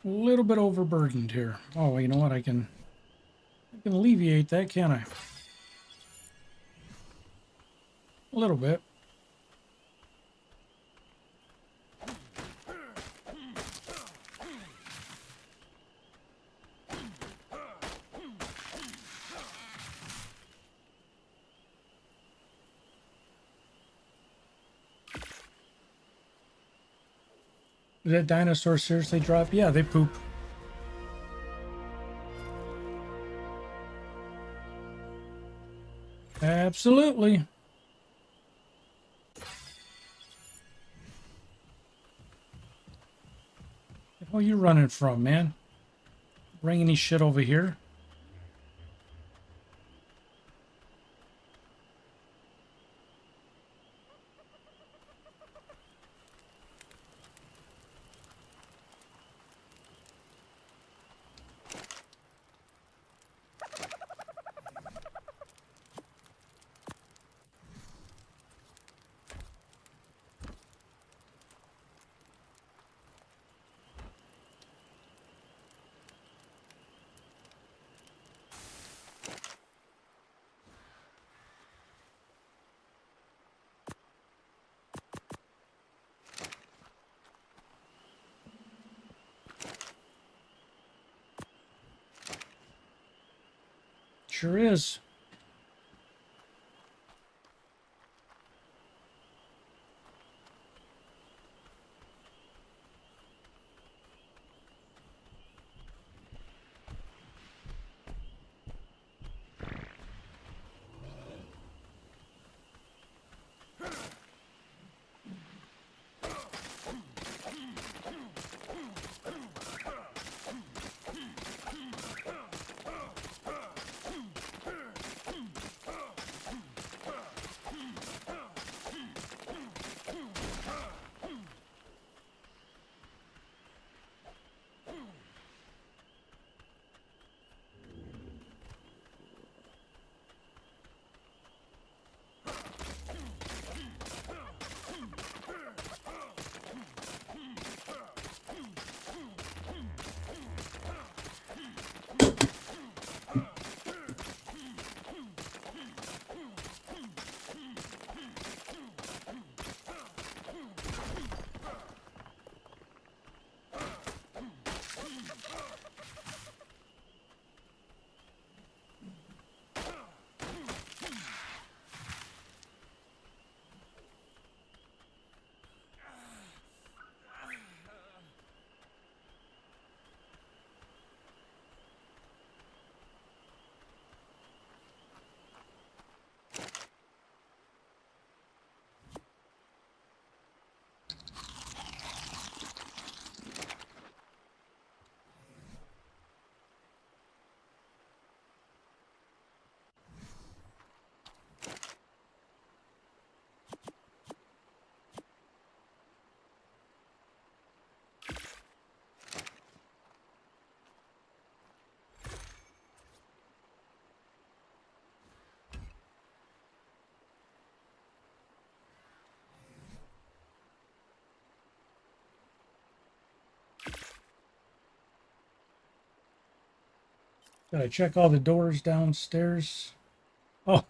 A little bit overburdened here. Oh, you know what? I can alleviate that, can't I? A little bit. Did that dinosaur seriously drop? Yeah, they poop. Absolutely. What are you running from, man? Bring any shit over here? Sure is. Did I check all the doors downstairs? Oh,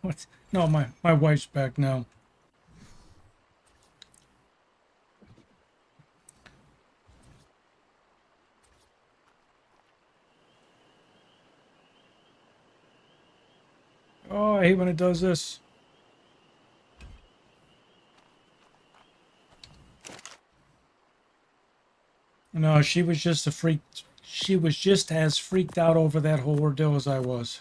no, my wife's back now. Oh, I hate when it does this. No, she was just a freak. She was just as freaked out over that whole ordeal as I was.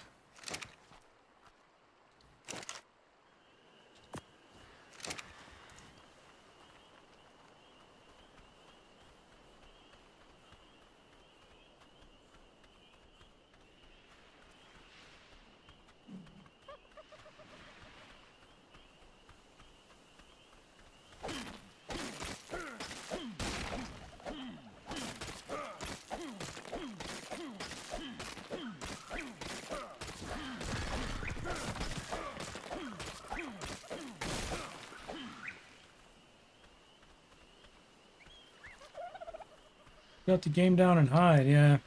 Shut the game down and hide, yeah.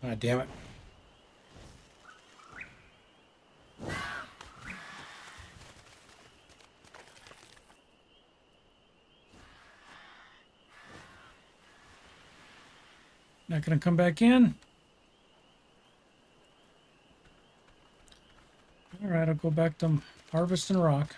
Ah, damn it. Not gonna come back in? Alright, I'll go back to harvesting rock.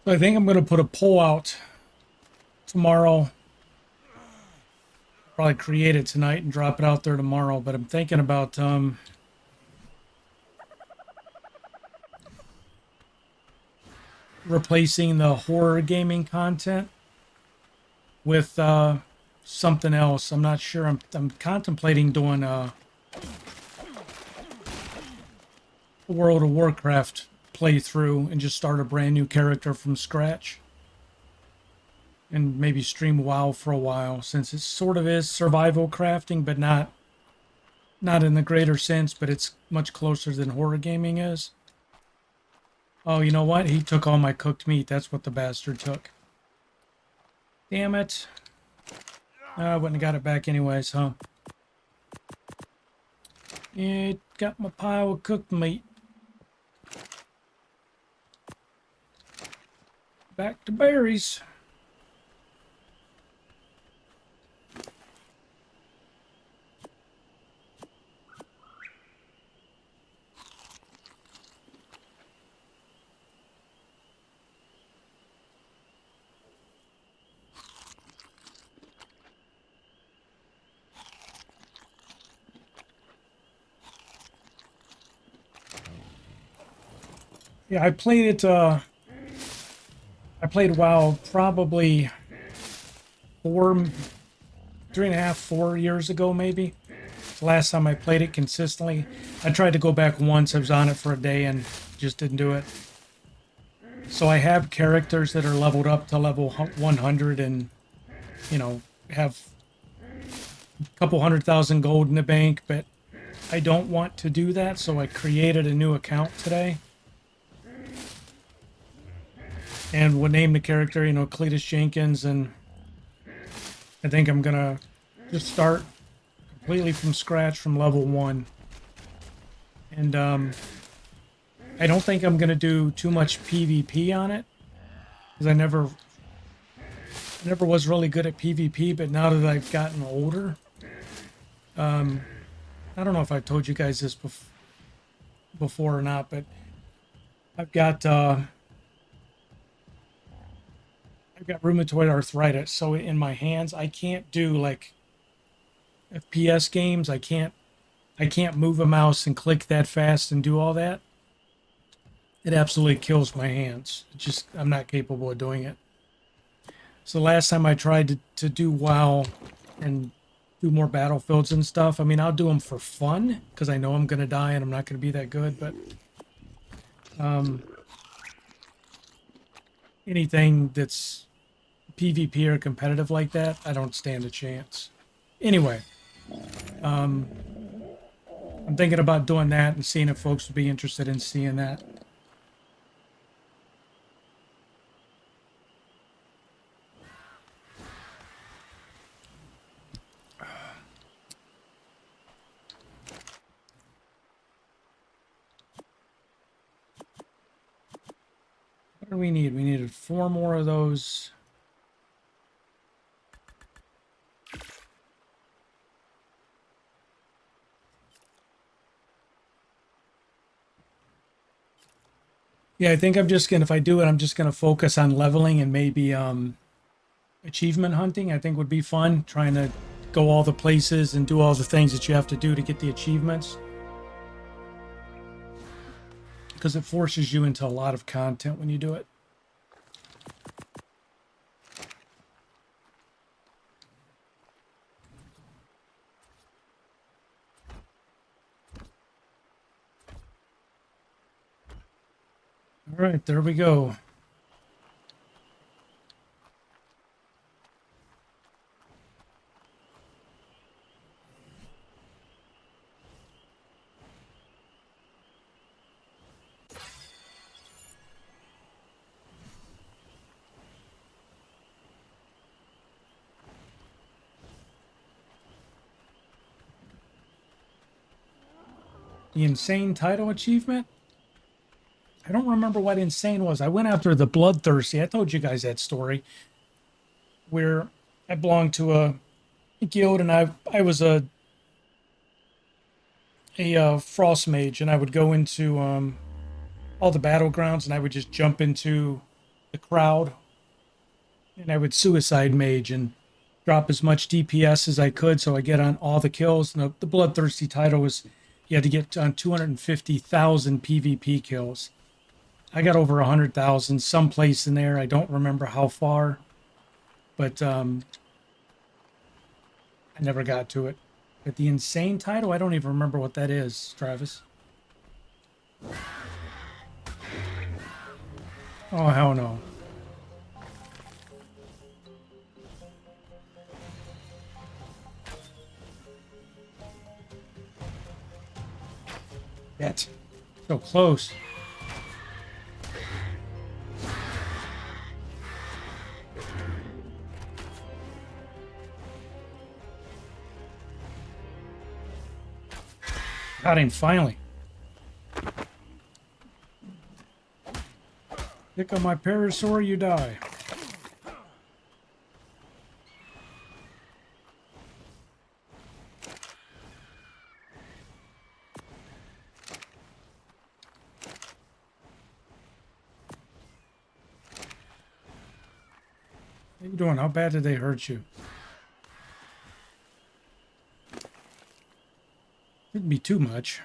So I think I'm going to put a poll out tomorrow. Probably create it tonight and drop it out there tomorrow. But I'm thinking about replacing the horror gaming content with something else. I'm not sure. I'm contemplating doing a World of Warcraft playthrough and just start a brand new character from scratch and maybe stream WoW for a while, since it sort of is survival crafting, but not in the greater sense, but it's much closer than horror gaming is. Oh, you know what? He took all my cooked meat. That's what the bastard took. Damn it. I wouldn't have got it back anyways, huh? It got my pile of cooked meat. Back to berries. Yeah, I played it, I played WoW probably 3.5, 4 years ago, maybe. The last time I played it consistently. I tried to go back once. I was on it for a day and just didn't do it. So I have characters that are leveled up to level 100 and, you know, have a couple 100,000 gold in the bank, but I don't want to do that, so I created a new account today. And we'll name the character, you know, Cletus Jenkins, and I think I'm gonna just start completely from scratch from level 1. And I don't think I'm gonna do too much PvP on it, because I never was really good at PvP, but now that I've gotten older, I don't know if I've told you guys this before or not, but I've got rheumatoid arthritis, so in my hands I can't do like FPS games. I can't move a mouse and click that fast and do all that. It absolutely kills my hands. I'm not capable of doing it. So last time I tried to do WoW and do more battlefields and stuff, I mean, I'll do them for fun because I know I'm going to die and I'm not going to be that good, but anything that's PvP or competitive like that, I don't stand a chance. Anyway, I'm thinking about doing that and seeing if folks would be interested in seeing that. What do we need? We needed 4 more of those. Yeah, I think I'm just gonna, if I do it, I'm just gonna focus on leveling and maybe achievement hunting. I think would be fun, trying to go all the places and do all the things that you have to do to get the achievements. Because it forces you into a lot of content when you do it. All right, there we go. The insane title achievement? I don't remember what insane was. I went after the bloodthirsty. I told you guys that story where I belonged to a guild and I was a frost mage, and I would go into all the battlegrounds and I would just jump into the crowd and I would suicide mage and drop as much DPS as I could so I get on all the kills. And the bloodthirsty title was you had to get on 250,000 PvP kills. I got over 100,000 someplace in there. I don't remember how far, but I never got to it. But the insane title, I don't even remember what that is, Travis. Oh, hell no. Yet. So close. Got him finally. Pick up my parasaur, you die. What are you doing? How bad did they hurt you? Shouldn't be too much.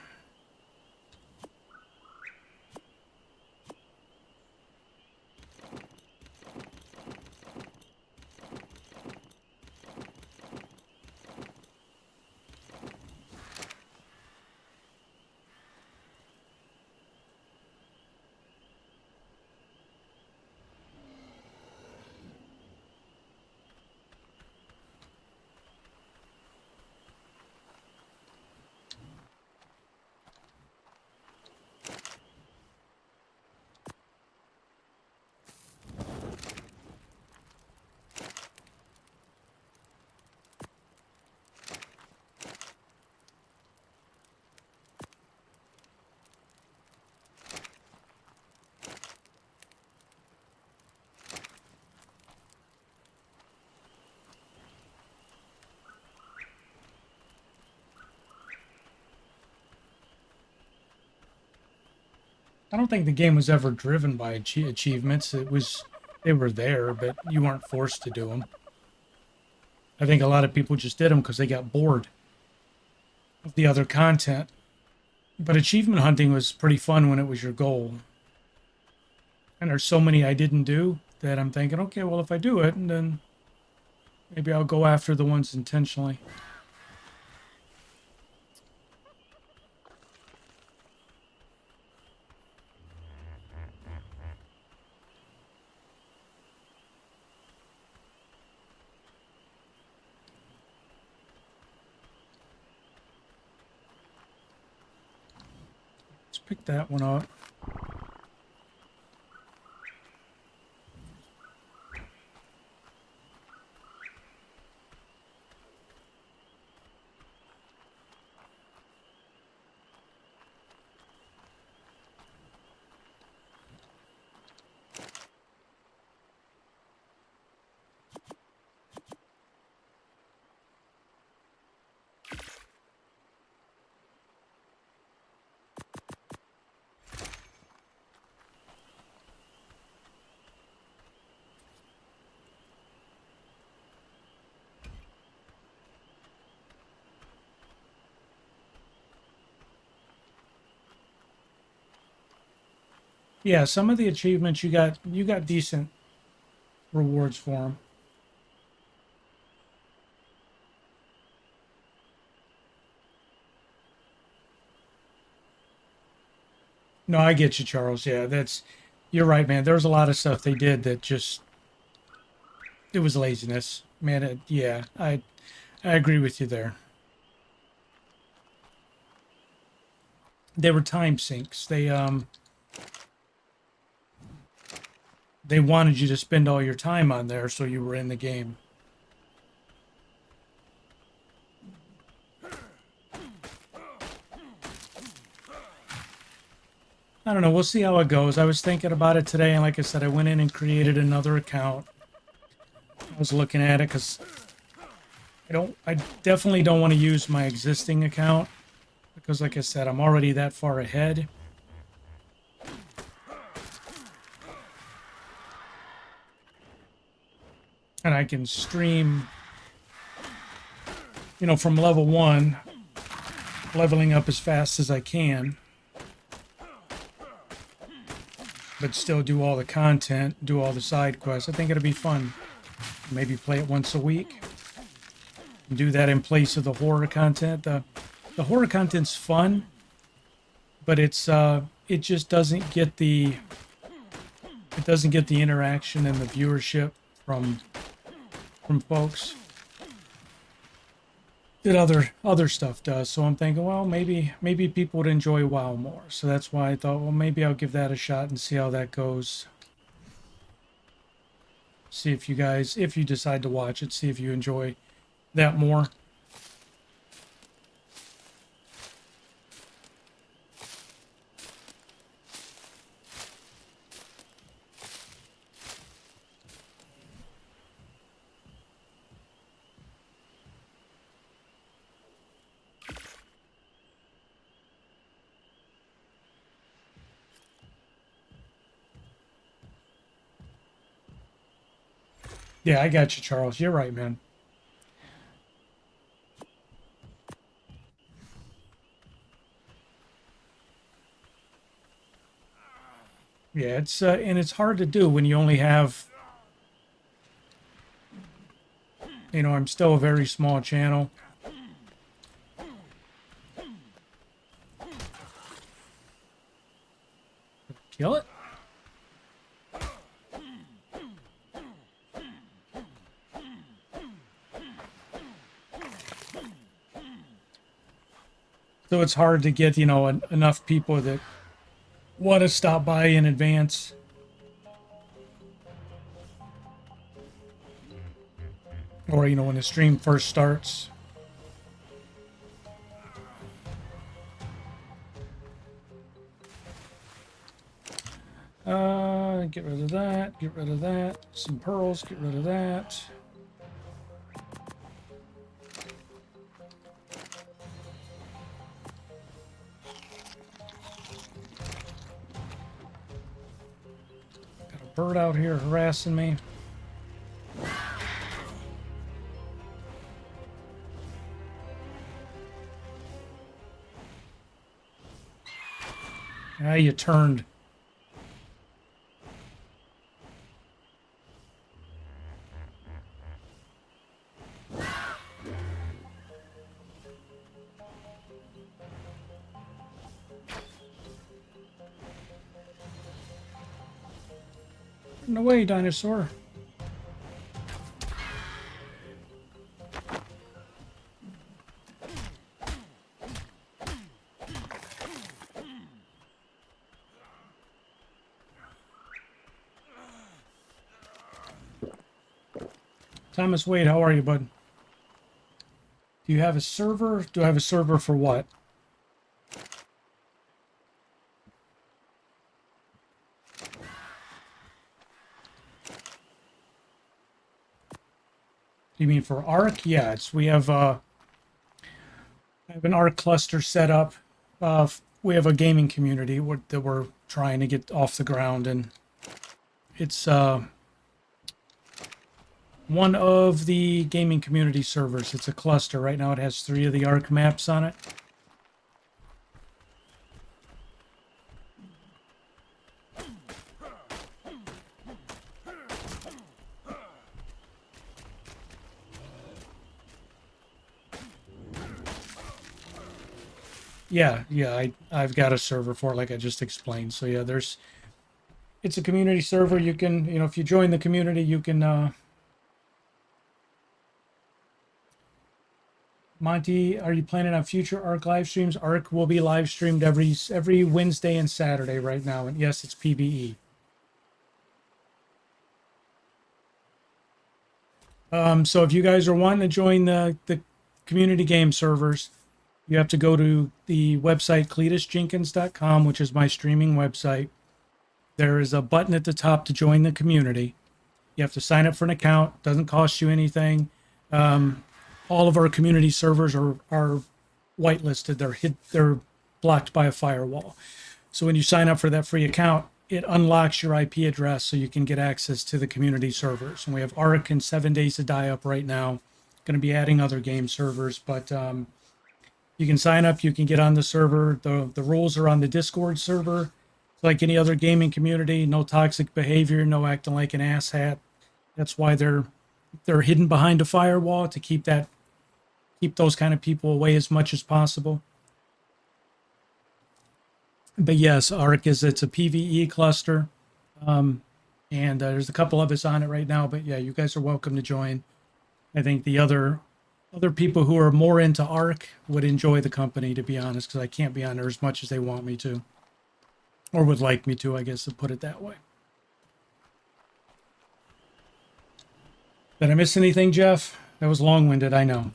I don't think the game was ever driven by achievements. They were there, but you weren't forced to do them. I think a lot of people just did them because they got bored of the other content. But achievement hunting was pretty fun when it was your goal. And there's so many I didn't do that I'm thinking, okay, well, if I do it, then maybe I'll go after the ones intentionally. Let's pick that one up. Yeah, some of the achievements you got decent rewards for them. No, I get you, Charles. Yeah, you're right, man. There was a lot of stuff they did that just it was laziness, man. Yeah, I agree with you there. They were time sinks. They wanted you to spend all your time on there so you were in the game. I don't know. We'll see how it goes. I was thinking about it today, and like I said, I went in and created another account. I was looking at it because I definitely don't want to use my existing account because, like I said, I'm already that far ahead. And I can stream, from level 1, leveling up as fast as I can. But still do all the content, do all the side quests. I think it'll be fun. Maybe play it once a week. And do that in place of the horror content. The horror content's fun, but it just doesn't get the interaction and the viewership from folks that other stuff does. So I'm thinking, well, maybe people would enjoy WoW more. So that's why I thought, well, maybe I'll give that a shot and see how that goes. See if you guys, if you decide to watch it, see if you enjoy that more. Yeah, I got you, Charles. You're right, man. Yeah, and it's hard to do when you only have, I'm still a very small channel. Kill it. So it's hard to get, enough people that want to stop by in advance. Or, when the stream first starts. Get rid of that, get rid of that. Some pearls, get rid of that. bird out here harassing me. Ah, you turned. Run away, dinosaur. Thomas Wade, how are you, bud? Do you have a server? Do I have a server for what? You mean for ARK? Yeah, we have I have an ARK cluster set up. We have a gaming community that we're trying to get off the ground, and it's one of the gaming community servers. It's a cluster. Right now it has 3 of the ARK maps on it. Yeah, I've got a server for it, like I just explained. So yeah, it's a community server. You can, if you join the community, you can Monty, are you planning on future ARK live streams? ARK will be live streamed every Wednesday and Saturday right now. And yes, it's PvE. So if you guys are wanting to join the community game servers, you have to go to the website cletusjenkins.com, which is my streaming website. There is a button at the top to join the community. You have to sign up for an account. Doesn't cost you anything. All of our community servers are whitelisted. They're blocked by a firewall. So when you sign up for that free account, it unlocks your IP address so you can get access to the community servers. And we have ARK and 7 Days to Die up right now. Going to be adding other game servers, but you can sign up. You can get on the server. The rules are on the Discord server. It's like any other gaming community. No toxic behavior. No acting like an asshat. That's why they're hidden behind a firewall to keep those kind of people away as much as possible. But yes, ARK it's a PvE cluster, and there's a couple of us on it right now. But yeah, you guys are welcome to join. I think the other people who are more into ARK would enjoy the company, to be honest, because I can't be on there as much as they want me to, or would like me to, I guess, to put it that way. Did I miss anything, Jeff? That was long-winded, I know.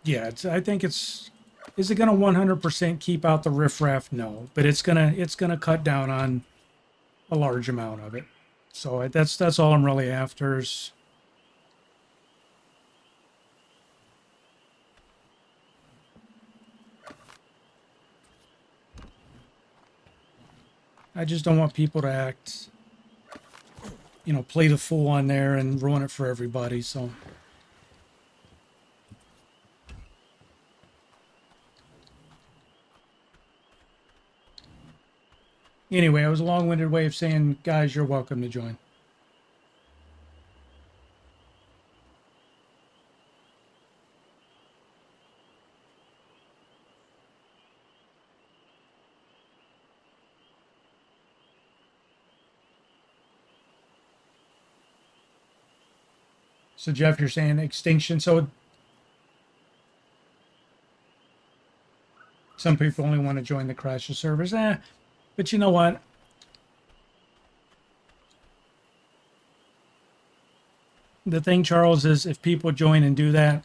Yeah, I think is it going to 100% keep out the riffraff? No, but it's gonna cut down on a large amount of it. So that's all I'm really after is I just don't want people to act, play the fool on there and ruin it for everybody. So. Anyway, it was a long-winded way of saying, guys, you're welcome to join. So, Jeff, you're saying extinction. So, some people only want to join the crash of service. But you know what? The thing, Charles, is if people join and do that,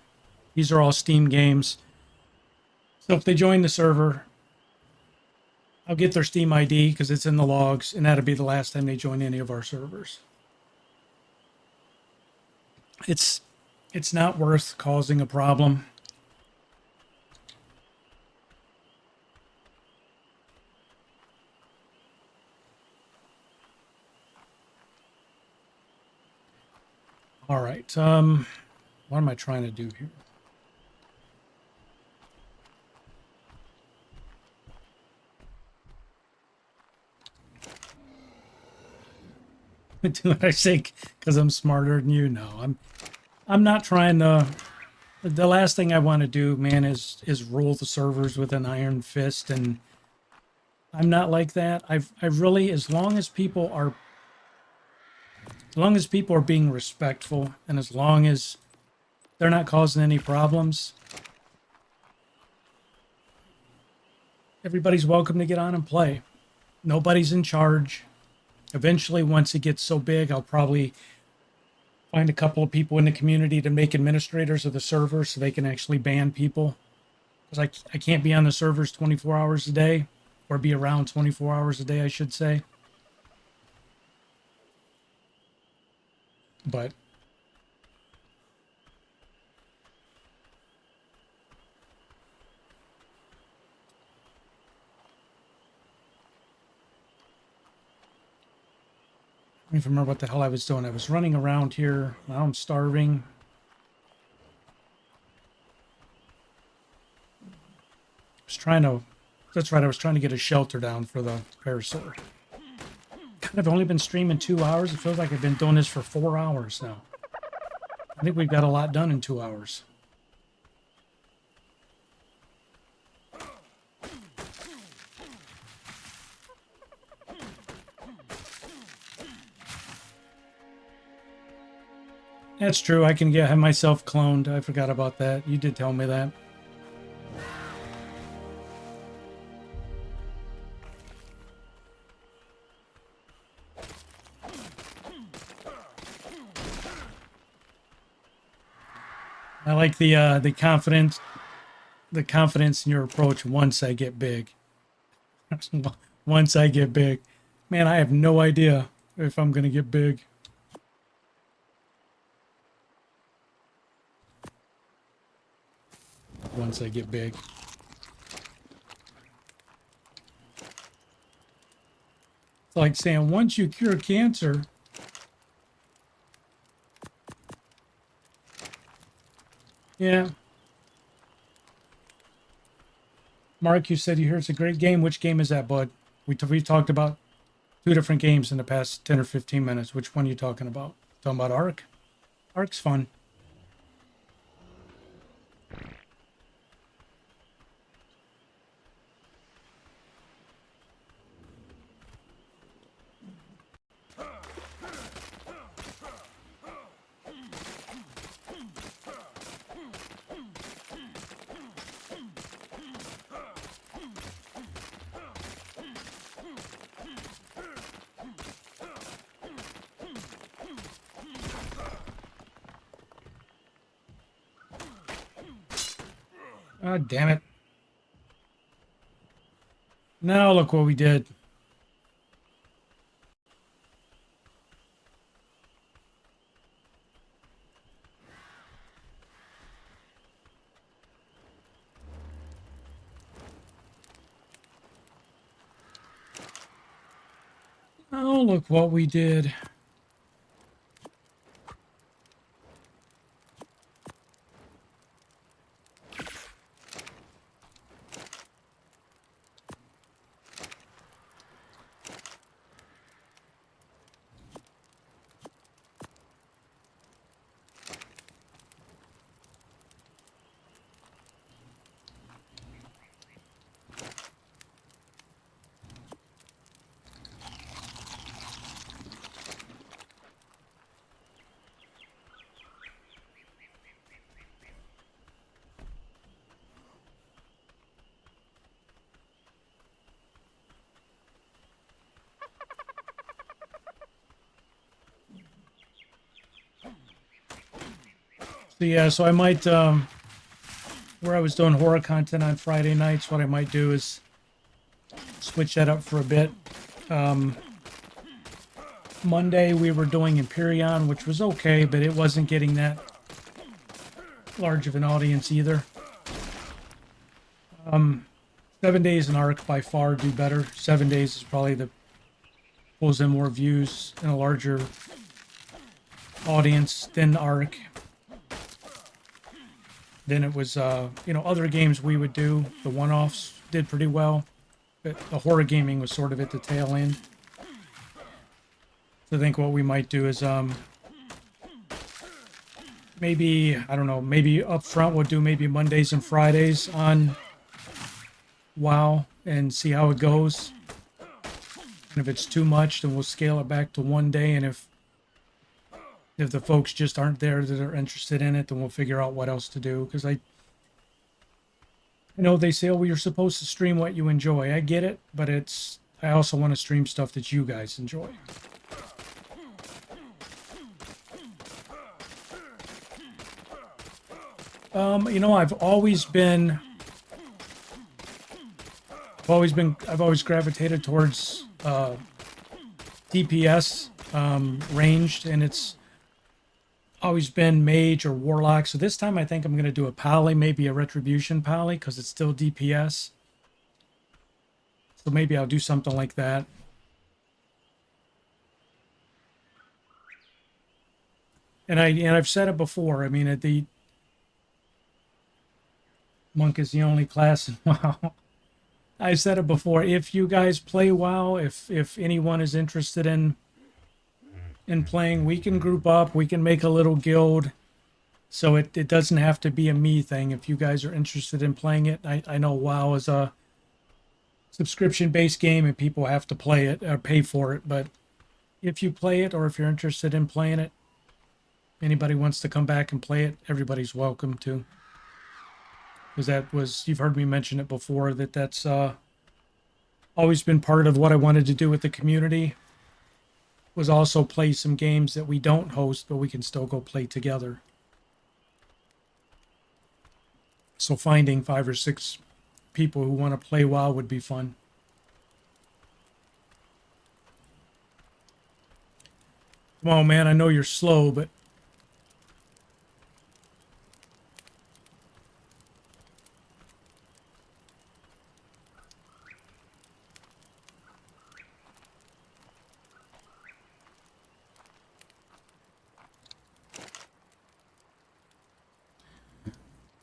these are all Steam games. So if they join the server, I'll get their Steam ID because it's in the logs, and that'll be the last time they join any of our servers. It's not worth causing a problem. All right. What am I trying to do here? Do what I say because I'm smarter than you? No, I'm not trying to. The last thing I want to do, man, is rule the servers with an iron fist, and I'm not like that. I really, as long as people are being respectful, and as long as they're not causing any problems, everybody's welcome to get on and play. Nobody's in charge. Eventually, once it gets so big, I'll probably find a couple of people in the community to make administrators of the server so they can actually ban people. Because I can't be on the servers 24 hours a day, or be around 24 hours a day, I should say. But I don't even remember what the hell I was doing. I was running around here. Now I'm starving. That's right, I was trying to get a shelter down for the parasaur. God, I've only been streaming 2 hours. It feels like I've been doing this for 4 hours now. I think we've got a lot done in 2 hours. That's true. I can have myself cloned. I forgot about that. You did tell me that. I like the confidence in your approach. Once I get big, once I get big, man, I have no idea if I'm gonna get big. Once I get big. It's like saying once you cure cancer. Yeah. Mark, you said you hear it's a great game. Which game is that, bud? We talked about 2 different games in the past 10 or 15 minutes. Which one are you talking about? Talking about ARK? ARK's fun. God damn it. Now look what we did. Oh, look what we did. So yeah, so I might, where I was doing horror content on Friday nights, what I might do is switch that up for a bit. Monday we were doing Empyrean, which was okay, but it wasn't getting that large of an audience either. 7 days and ARK by far do better. 7 days is probably the pulls in more views and a larger audience than ARK. Then it was, you know, other games we would do. The one-offs did pretty well. But the horror gaming was sort of at the tail end. So I think what we might do is, maybe, I don't know, maybe up front we'll do maybe Mondays and Fridays on WoW and see how it goes. And if it's too much, then we'll scale it back to one day. And if the folks just aren't there that are interested in it, then we'll figure out what else to do. Because I know they say, oh, well, you're supposed to stream what you enjoy. I get it, but I also want to stream stuff that you guys enjoy. You know, I've always gravitated towards DPS ranged, and it's always been mage or warlock. So this time I think I'm going to do a pally, maybe a retribution pally, because it's still DPS. So maybe I'll do something like that. And I've said it before. I mean, the monk is the only class in WoW. I said it before. If you guys play WoW, if anyone is interested in playing, we can group up. We can make a little guild. So it doesn't have to be a me thing. If you guys are interested in playing it, I know WoW is a subscription-based game and people have to play it or pay for it. But if you play it or if you're interested in playing it, anybody wants to come back and play it, everybody's welcome to. Because you've heard me mention it before, that's always been part of what I wanted to do with the community, was also play some games that we don't host, but we can still go play together. So finding 5 or 6 people who want to play WoW would be fun. Come on, man, I know you're slow, but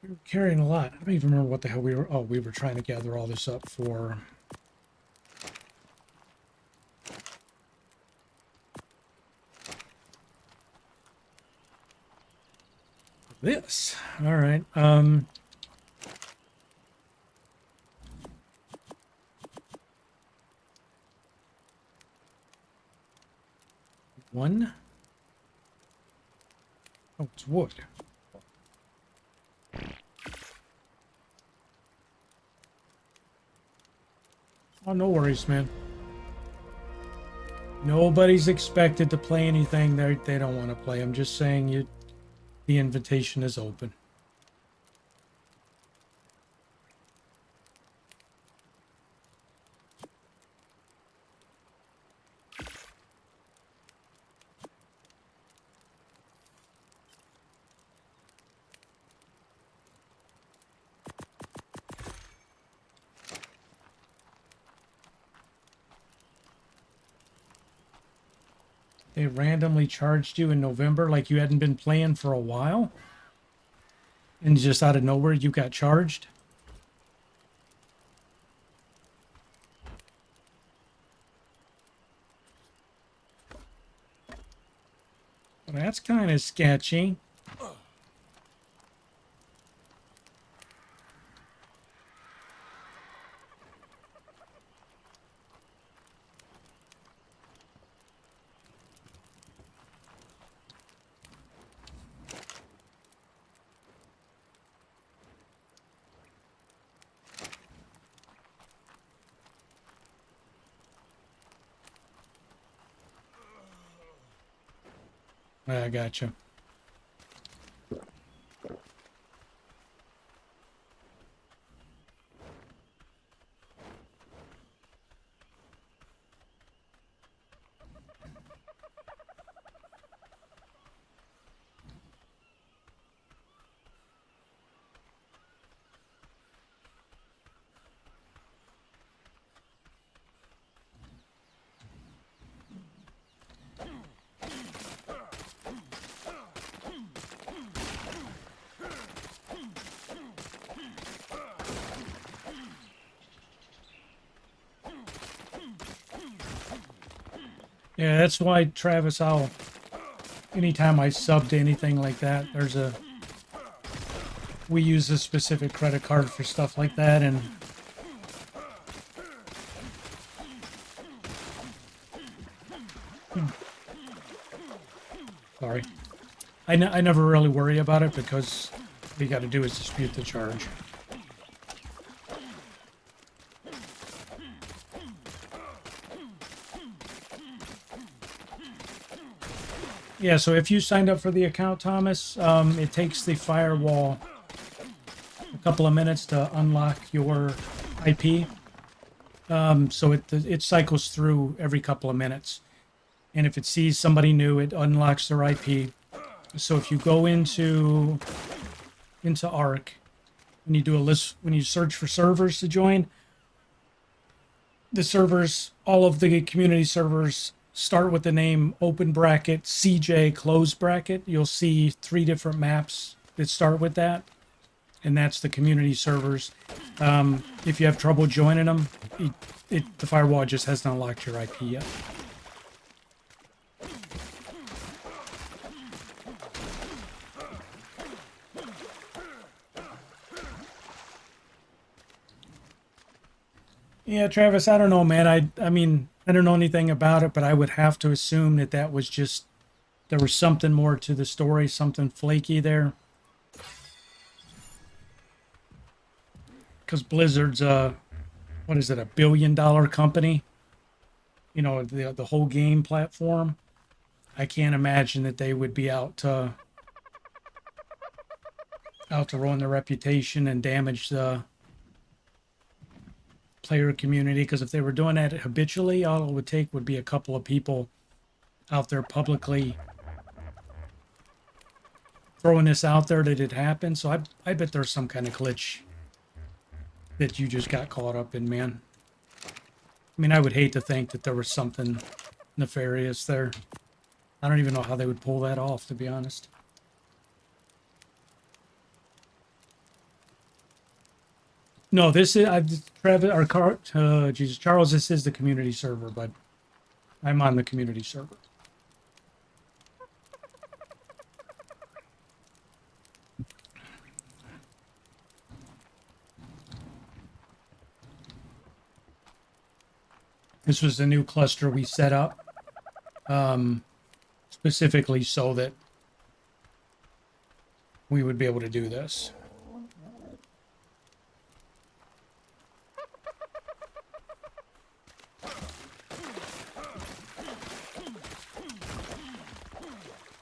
we were carrying a lot. I don't even remember what the hell we were. Oh, we were trying to gather all this up for this. All right. One. Oh, it's wood. Oh, no worries, man. Nobody's expected to play anything they don't want to play. I'm just saying the invitation is open. They randomly charged you in November like you hadn't been playing for a while? And just out of nowhere you got charged? Well, that's kind of sketchy. I gotcha. Yeah, that's why, Travis, anytime I sub to anything like that, we use a specific credit card for stuff like that, and sorry. I never really worry about it because all you got to do is dispute the charge. Yeah, so if you signed up for the account, Thomas, it takes the firewall a couple of minutes to unlock your IP. So it cycles through every couple of minutes. And if it sees somebody new, it unlocks their IP. So if you go into ARK and you do a list, when you search for servers to join, the servers, all of the community servers start with the name open bracket CJ close bracket. You'll see 3 different maps that start with that, and that's the community servers. If you have trouble joining them, the firewall just hasn't unlocked your IP yet. Yeah, Travis, I don't know, man. I mean, I don't know anything about it, but I would have to assume that was just, there was something more to the story, something flaky there. Because Blizzard's what is it, $1 billion company? You know, the whole game platform. I can't imagine that they would be out to ruin their reputation and damage the player community, because if they were doing that habitually, all it would take would be a couple of people out there publicly throwing this out there that it happened. So I bet there's some kind of glitch that you just got caught up in, man. I mean, I would hate to think that there was something nefarious there. I don't even know how they would pull that off, to be honest. No, this is Travis or Jesus Charles. This is the community server, but I'm on the community server. This was the new cluster we set up, specifically so that we would be able to do this.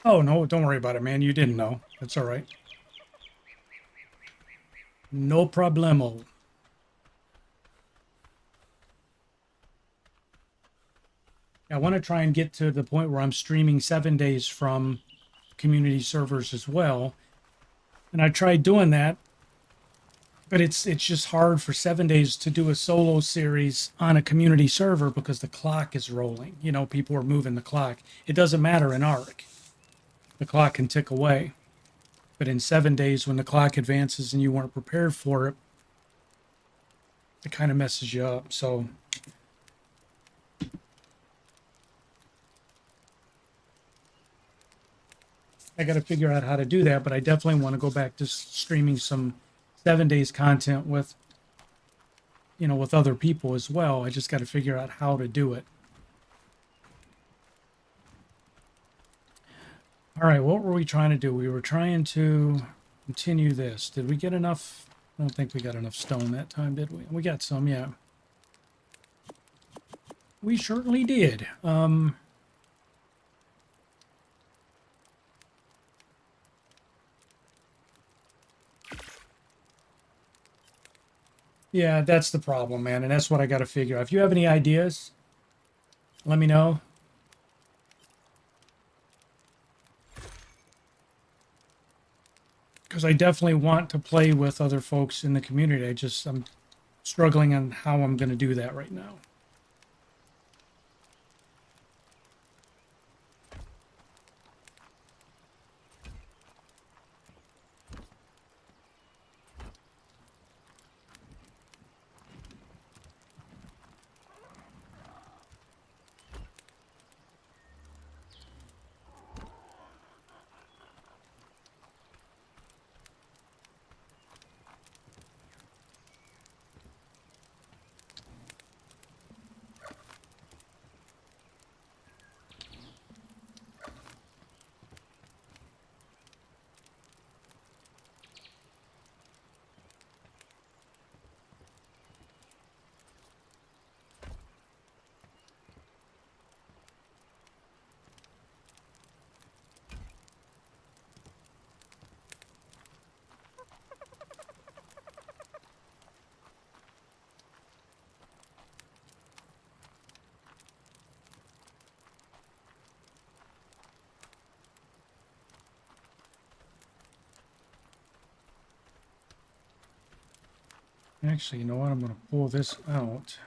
Oh, no, don't worry about it, man. You didn't know. That's all right. No problemo. I want to try and get to the point where I'm streaming 7 days from community servers as well. And I tried doing that, but it's just hard for 7 days to do a solo series on a community server because the clock is rolling. You know, people are moving the clock. It doesn't matter in ARK. The clock can tick away. But in 7 days, when the clock advances and you weren't prepared for it, it kind of messes you up. So I got to figure out how to do that, but I definitely want to go back to streaming some 7 days content with, you know, with other people as well. I just got to figure out how to do it. All right, what were we trying to do? We were trying to continue this. Did we get enough? I don't think we got enough stone that time, did we? We got some, yeah. We certainly did. Yeah, that's the problem, man, and that's what I got to figure out. If you have any ideas, let me know. Because I definitely want to play with other folks in the community. I'm struggling on how I'm going to do that right now. Actually, you know what? I'm going to pull this out.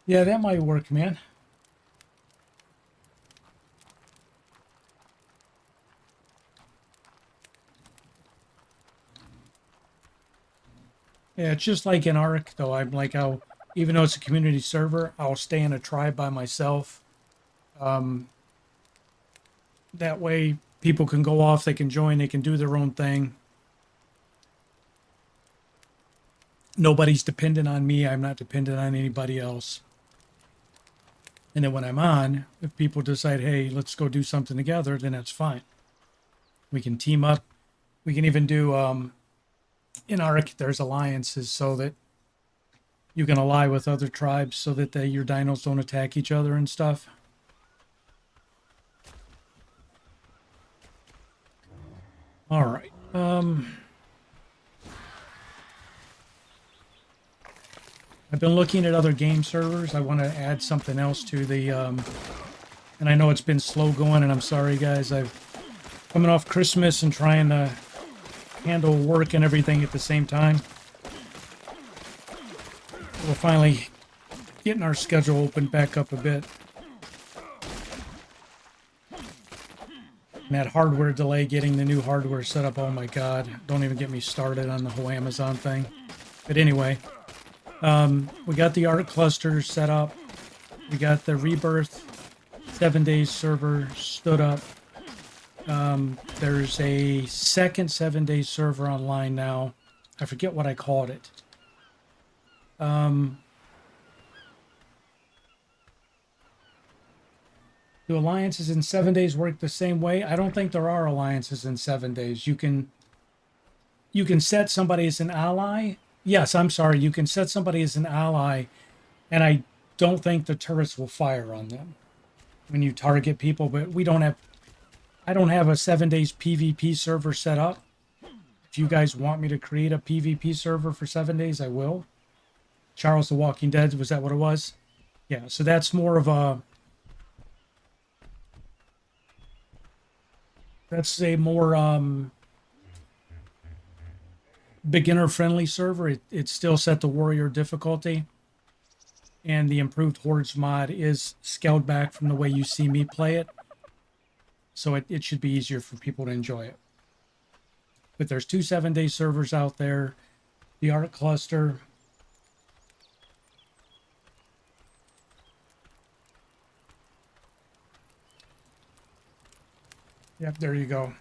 Yeah, that might work, man. Yeah, it's just like in ARK, though. I'm like, even though it's a community server, I'll stay in a tribe by myself. That way, people can go off, they can join, they can do their own thing. Nobody's dependent on me. I'm not dependent on anybody else. And then when I'm on, if people decide, hey, let's go do something together, then that's fine. We can team up. We can even do, in ARK, there's alliances so that you can ally with other tribes so that your dinos don't attack each other and stuff. All right. I've been looking at other game servers. I want to add something else to the, and I know it's been slow going, and I'm sorry, guys. I've coming off Christmas and trying to handle work and everything at the same time. We're finally getting our schedule opened back up a bit. And that hardware delay, getting the new hardware set up, oh my God. Don't even get me started on the whole Amazon thing. But anyway, we got the ARK clusters set up. We got the Rebirth 7 days server stood up. There's a second 7 day server online now. I forget what I called it. Do alliances in 7 days work the same way? I don't think there are alliances in 7 days. You can set somebody as an ally. Yes, I'm sorry. You can set somebody as an ally, and I don't think the turrets will fire on them when you target people, but I don't have a 7 days PvP server set up. If you guys want me to create a PvP server for 7 days, I will. Charles the Walking Dead, was that what it was? Yeah, so that's more of a... That's a more beginner-friendly server. It's still set to warrior difficulty. And the improved Hordes mod is scaled back from the way you see me play it. So it should be easier for people to enjoy it. But there's 2 7 day servers out there. The ARK cluster. Yep, there you go.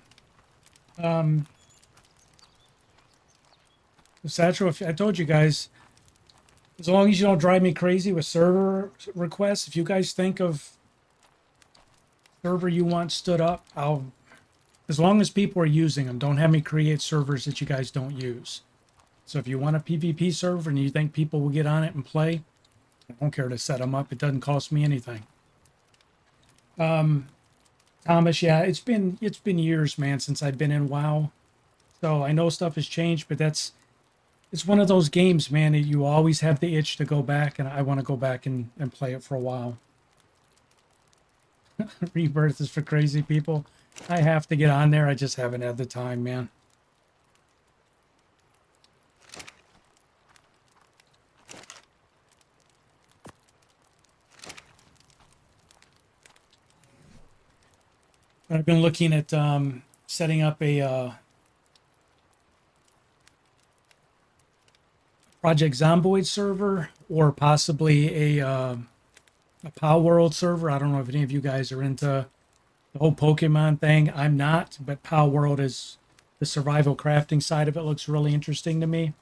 Satchel, if I told you guys, as long as you don't drive me crazy with server requests, if you guys think of server you want stood up, as long as people are using them, don't have me create servers that you guys don't use. So if you want a PvP server and you think people will get on it and play, I don't care to set them up. It doesn't cost me anything. Thomas, yeah, it's been years, man, since I've been in WoW. So I know stuff has changed, but it's one of those games, man, that you always have the itch to go back, and I want to go back and play it for a while. Rebirth is for crazy people. I have to get on there. I just haven't had the time, man. I've been looking at setting up a Project Zomboid server, or possibly a Pow World server. I don't know if any of you guys are into the whole Pokemon thing. I'm not, but Pow World is the survival crafting side of it looks really interesting to me.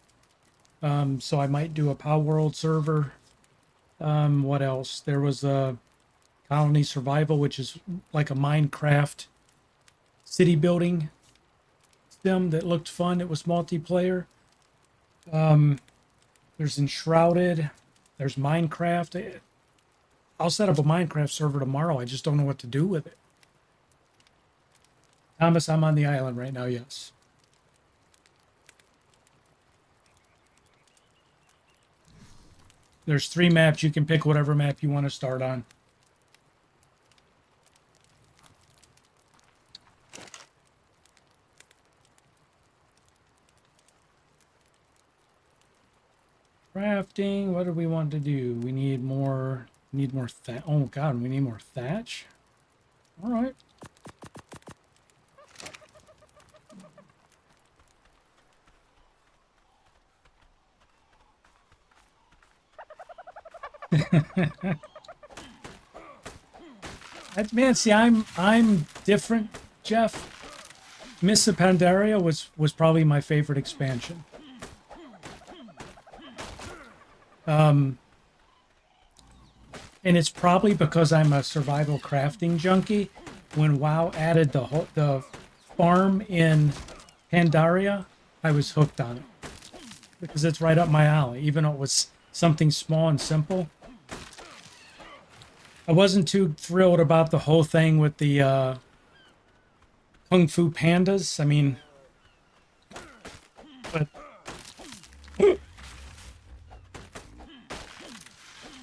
So I might do a Pow World server. What else? There was a Colony Survival, which is like a Minecraft city building sim that looked fun. It was multiplayer. There's Enshrouded. There's Minecraft. I'll set up a Minecraft server tomorrow. I just don't know what to do with it. Thomas, I'm on the island right now, yes. There's 3 maps. You can pick whatever map you want to start on. Crafting. What do we want to do? We need more. Need more thatch. Oh God, we need more thatch. All right. Man, see, I'm different, Jeff. Mists of Pandaria was probably my favorite expansion. And it's probably because I'm a survival crafting junkie. When WoW added the farm in Pandaria, I was hooked on it because it's right up my alley. Even though it was something small and simple, I wasn't too thrilled about the whole thing with the Kung Fu Pandas. I mean, but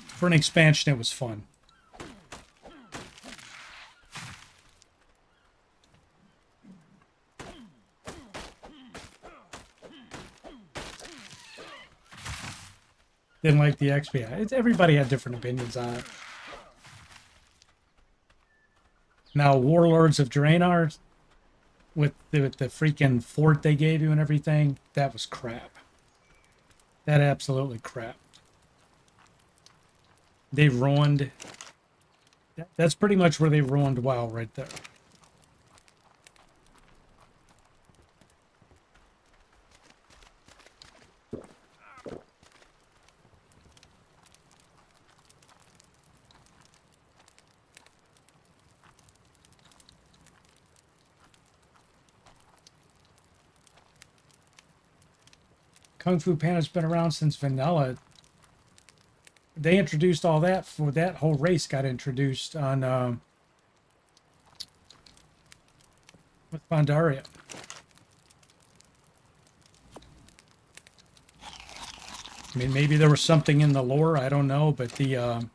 for an expansion, it was fun. Didn't like the XP. Everybody had different opinions on it. Now, Warlords of Draenor, with the freaking fort they gave you and everything, that was crap. That absolutely crap. They ruined. That's pretty much where they ruined WoW right there. Kung Fu Panda's been around since vanilla. They introduced all that for that whole race got introduced on with Pandaria. I mean, maybe there was something in the lore, I don't know, but the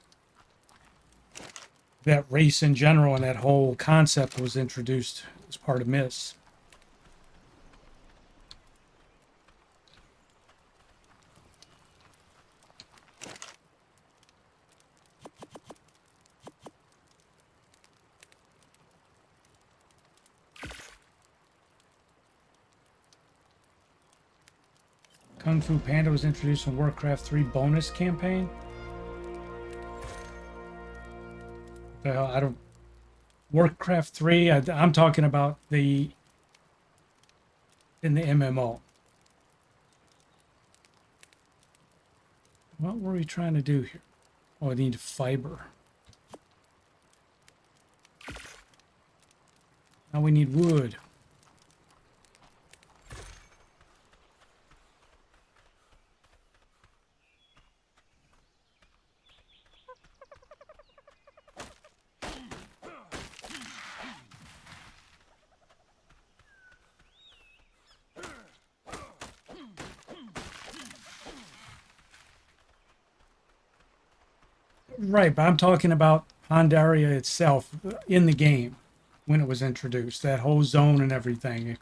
that race in general and that whole concept was introduced as part of Myths. Kung Fu Panda was introduced in Warcraft 3 bonus campaign. Well, I don't. Warcraft 3. I'm talking about in the MMO. What were we trying to do here? Oh, I need fiber. Now we need wood. Right, but I'm talking about Pandaria itself in the game when it was introduced, that whole zone and everything.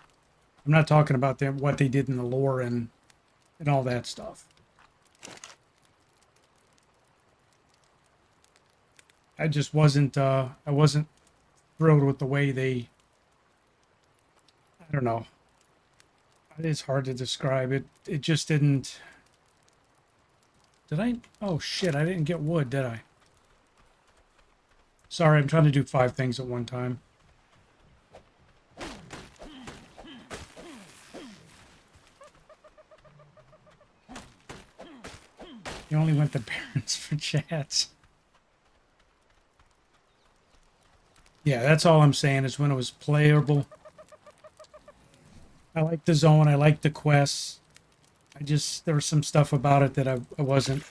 I'm not talking about what they did in the lore and all that stuff. I just wasn't I wasn't thrilled with the way they, I don't know. It's hard to describe it. It just didn't. Did I? Oh shit, I didn't get wood, did I? Sorry, I'm trying to do 5 things at one time. You only went to Barons for chats. Yeah, that's all I'm saying is when it was playable. I like the zone, I like the quests. There was some stuff about it that I wasn't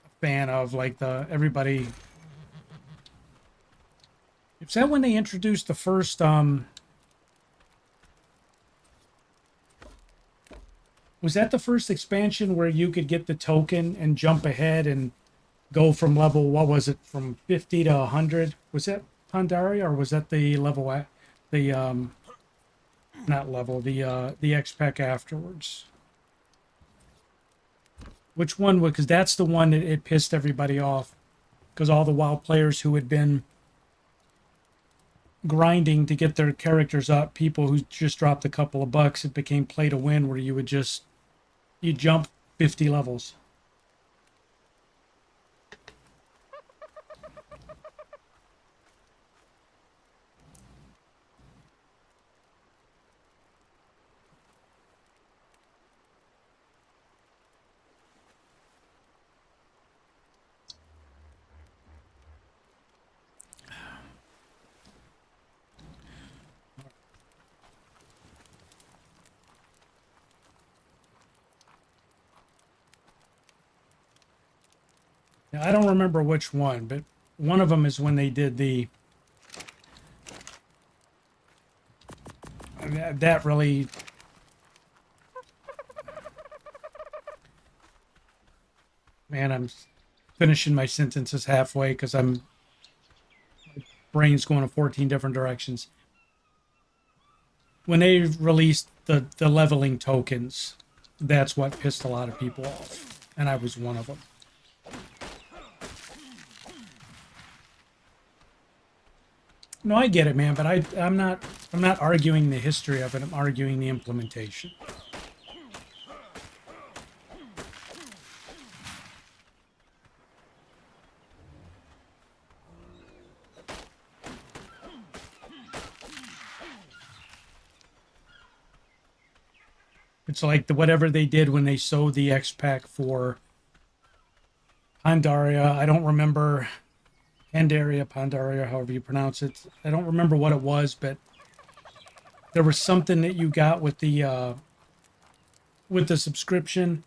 a fan of, like everybody. Is that when they introduced the first Was that the first expansion where you could get the token and jump ahead and go from level, what was it, from 50 to 100? Was that Pandaria, or was that the level at the not level, the X pack afterwards? Which one? Because that's the one that it pissed everybody off, because all the WoW players who had been grinding to get their characters up, people who just dropped a couple of bucks, it became play to win, where you would just you jump 50 levels. Now, I don't remember which one, but one of them is when they did the that really man, I'm finishing my sentences halfway because my brain's going in 14 different directions. When they released the leveling tokens, that's what pissed a lot of people off, and I was one of them. No, I get it, man, but I'm not arguing the history of it. I'm arguing the implementation. It's like whatever they did when they sold the X pack for Pandaria. I don't remember Pandaria, however you pronounce it. I don't remember what it was, but there was something that you got with the subscription,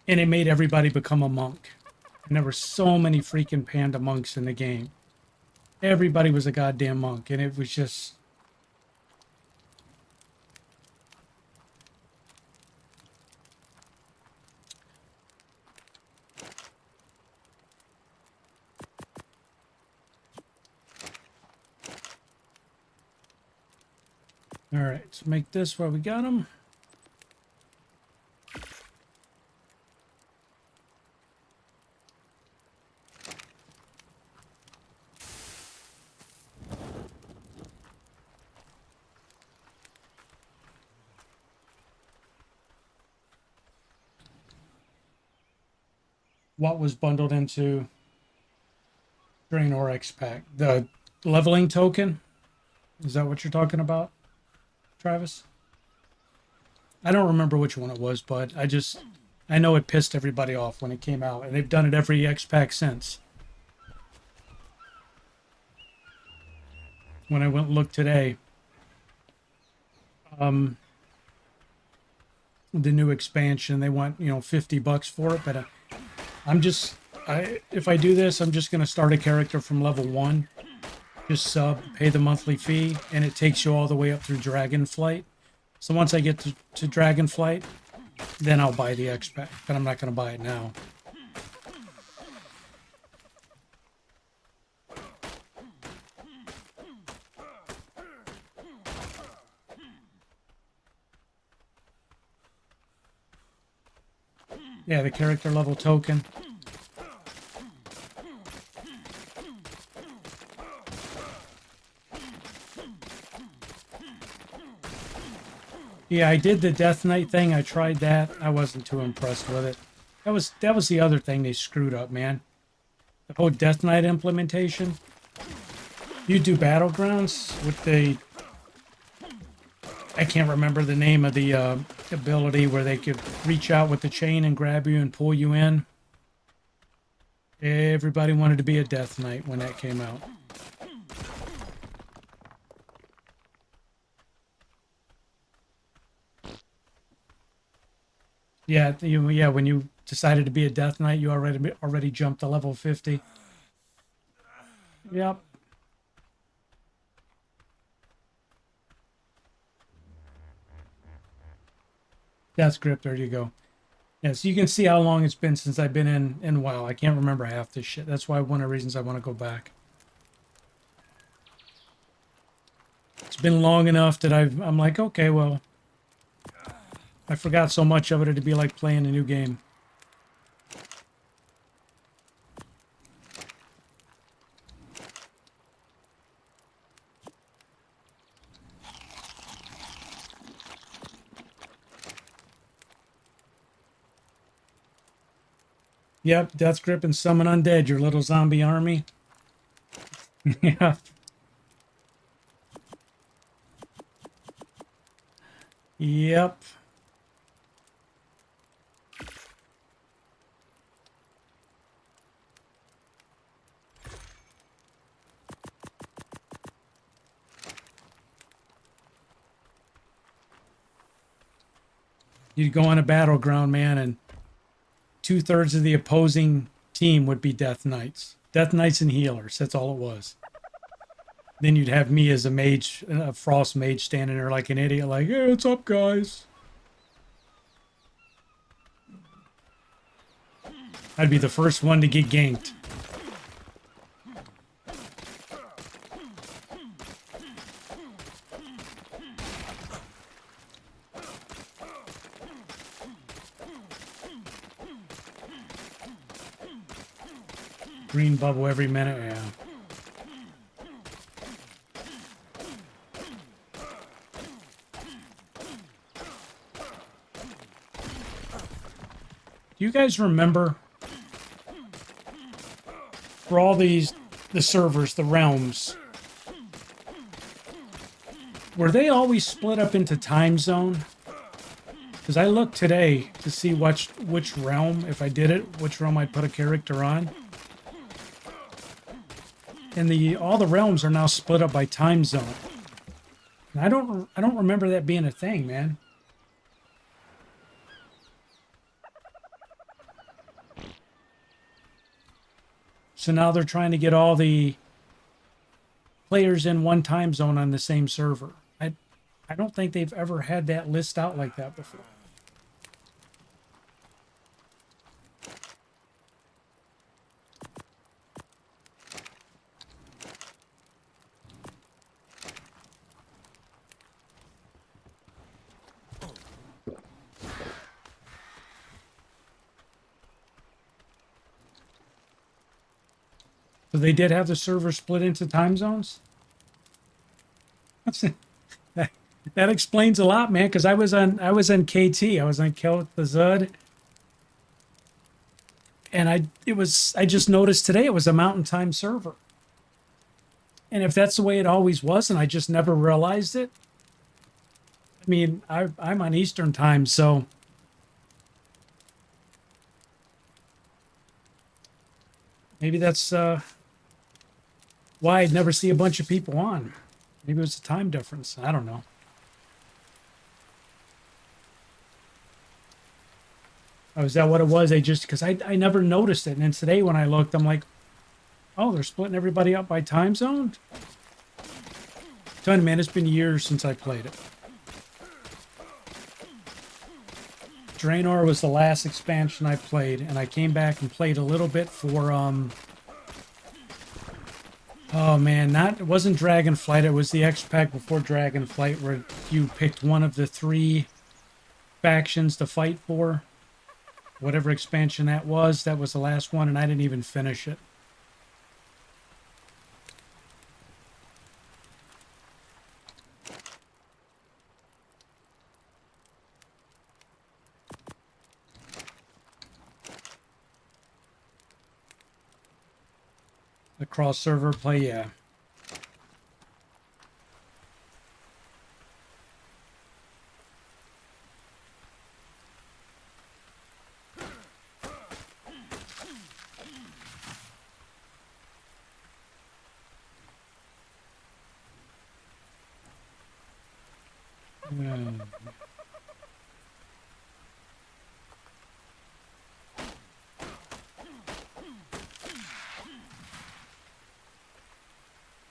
and it made everybody become a monk. And there were so many freaking panda monks in the game. Everybody was a goddamn monk, and it was just. All right, let's make this while we got them. What was bundled into Draenor X pack? The leveling token? Is that what you're talking about, Travis? I don't remember which one it was, but I know it pissed everybody off when it came out, and they've done it every X pack since. When I went and looked today, the new expansion, they want, $50 for it, but if I do this, I'm just going to start a character from level 1, just sub, pay the monthly fee, and it takes you all the way up through Dragonflight. So once I get to Dragonflight, then I'll buy the X pack, but I'm not going to buy it now. Yeah, the character level token. Yeah, I did the Death Knight thing. I tried that. I wasn't too impressed with it. That was the other thing they screwed up, man. The whole Death Knight implementation. You do Battlegrounds with the... I can't remember the name of the ability where they could reach out with the chain and grab you and pull you in. Everybody wanted to be a Death Knight when that came out. Yeah, when you decided to be a Death Knight, you already jumped to level 50. Yep. Death Grip, there you go. Yeah, so you can see how long it's been since I've been in WoW. I can't remember half this shit. That's why one of the reasons I want to go back. It's been long enough that I'm like, okay, well, I forgot so much of it, it'd be like playing a new game. Yep, Death Grip and Summon Undead, your little zombie army. Yeah. Yep. You'd go on a battleground, man, and 2/3 of the opposing team would be Death Knights. Death Knights and healers, that's all it was. Then you'd have me as a mage, a frost mage, standing there like an idiot, like, hey, what's up, guys? I'd be the first one to get ganked. Green bubble every minute, yeah. Do you guys remember for all the servers, the realms, were they always split up into time zone? Because I looked today to see which realm, if I did it, which realm I'd put a character on. And all the realms are now split up by time zone. And I don't remember that being a thing, man. So now they're trying to get all the players in one time zone on the same server. I don't think they've ever had that list out like that before. So they did have the server split into time zones? That explains a lot, man, because I was on KT. I was on Kill with the Zud. And I just noticed today it was a Mountain Time server. And if that's the way it always was and I just never realized it, I mean, I'm on Eastern Time, so maybe that's why I'd never see a bunch of people on. Maybe it was a time difference. I don't know. Oh, is that what it was? Because I never noticed it. And then today when I looked, I'm like, oh, they're splitting everybody up by time zone? I'm telling you, man, it's been years since I played it. Draenor was the last expansion I played, and I came back and played a little bit for, oh man, it wasn't Dragonflight, it was the X-Pack before Dragonflight, where you picked one of the 3 factions to fight for. Whatever expansion that was the last one, and I didn't even finish it. The cross-server play, yeah.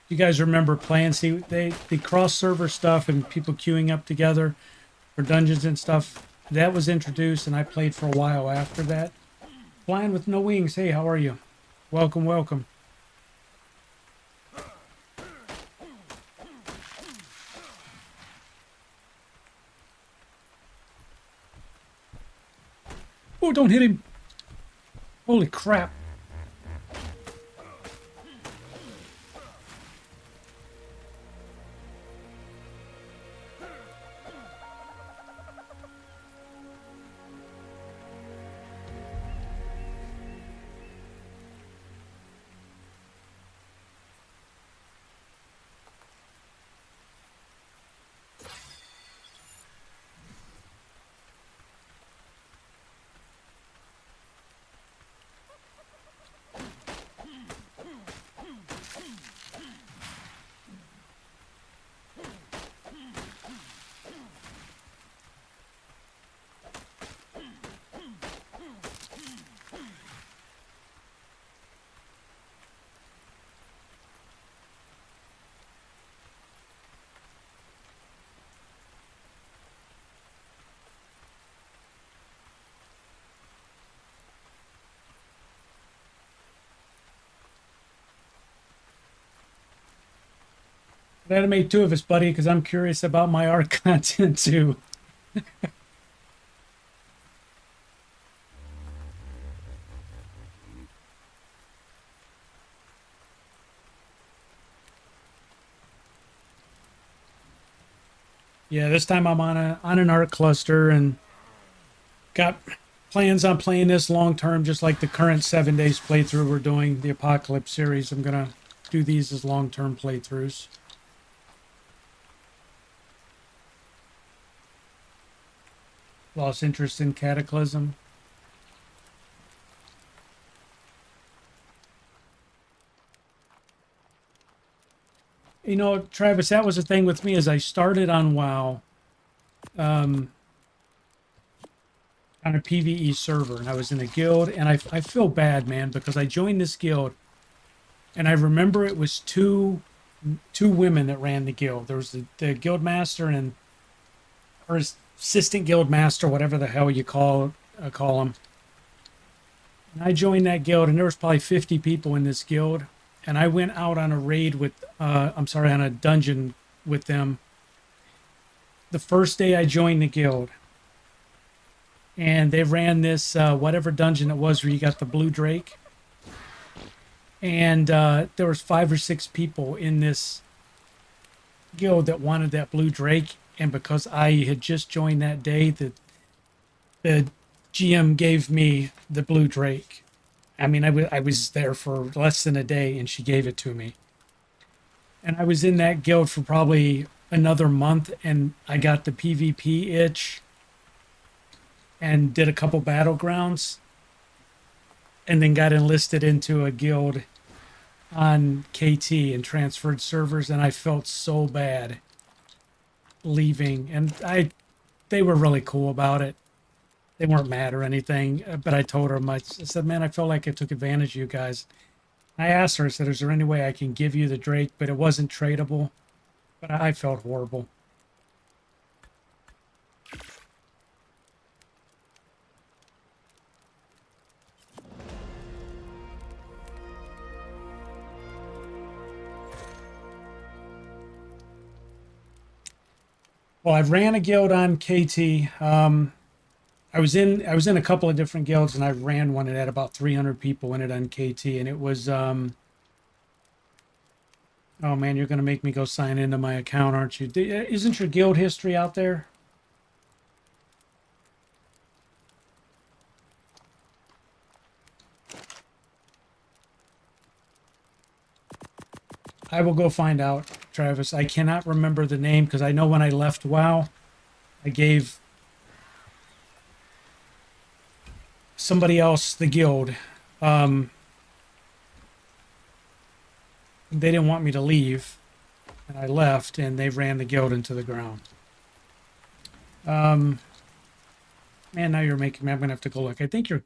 You guys remember playing? See, the cross server stuff and people queuing up together for dungeons and stuff. that was introduced, and I played for a while after that. Flying with No Wings. Hey, how are you? Welcome, welcome. Oh, don't hit him. Holy crap. I had to make two of us, buddy, because I'm curious about my ARK content too. Yeah, this time I'm on an ARK cluster and got plans on playing this long term, just like the current 7 days playthrough we're doing, the Apocalypse series. I'm gonna do these as long term playthroughs. Lost interest in Cataclysm. You know, Travis, that was the thing with me as I started on WoW, on a PvE server, and I was in a guild, and I feel bad, man, because I joined this guild, and I remember it was two women that ran the guild. There was the guild master and or assistant guild master, whatever the hell you call them. And I joined that guild, and there was probably 50 people in this guild. And I went out on a raid with, on a dungeon with them the first day I joined the guild. And they ran this, whatever dungeon it was where you got the blue drake. And there was 5 or 6 people in this guild that wanted that blue drake. And because I had just joined that day, the GM gave me the blue drake. I mean, I was there for less than a day, and she gave it to me. And I was in that guild for probably another month, and I got the PvP itch and did a couple battlegrounds, and then got enlisted into a guild on KT and transferred servers, and I felt so bad leaving. And they were really cool about it. They weren't mad or anything, but I told her, I said, man, I felt like I took advantage of you guys. I asked her, I said, is there any way I can give you the drake? But it wasn't tradable. But I felt horrible. Well, I've ran a guild on KT. I was in a couple of different guilds, and I ran one that had about 300 people in it on KT, and it was oh man, you're gonna make me go sign into my account, aren't you? Isn't your guild history out there? I will go find out, Travis. I cannot remember the name because I know when I left WoW, I gave somebody else the guild. They didn't want me to leave, and I left, and they ran the guild into the ground. Man, now you're making me. I'm gonna have to go look. I think your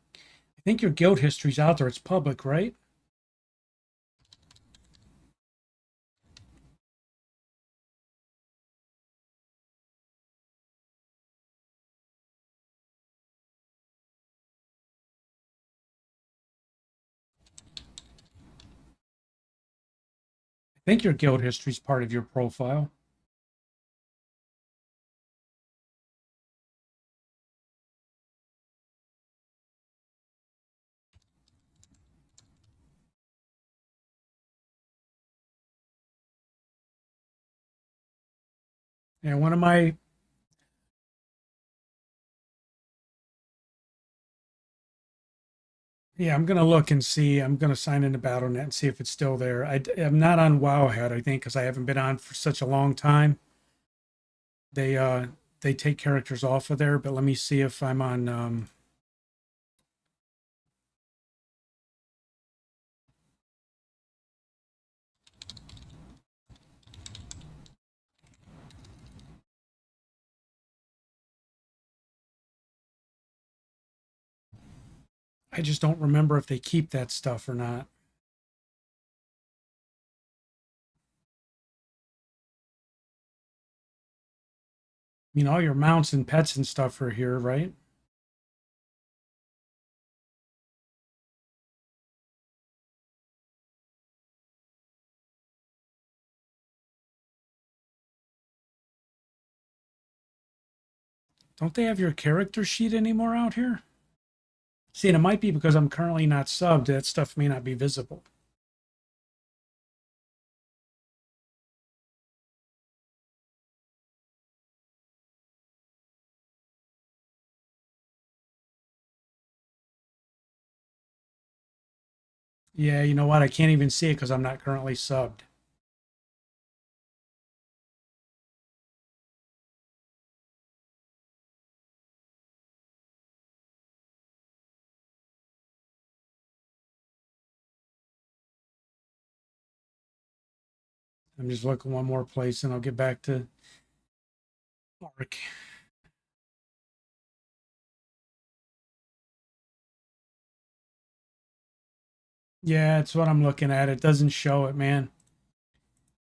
guild history's out there. It's public, right? think your guild history is part of your profile. And one of my Yeah, I'm gonna look and see. I'm gonna sign into BattleNet and see if it's still there. I'm not on Wowhead, I think, because I haven't been on for such a long time. They take characters off of there, but let me see if I'm on. I just don't remember if they keep that stuff or not. I mean, all your mounts and pets and stuff are here, right? Don't they have your character sheet anymore out here? See, and it might be because I'm currently not subbed. That stuff may not be visible. Yeah, you know what? I can't even see it because I'm not currently subbed. I'm just looking one more place and I'll get back to ARK. Yeah, it's what I'm looking at. It doesn't show it, man.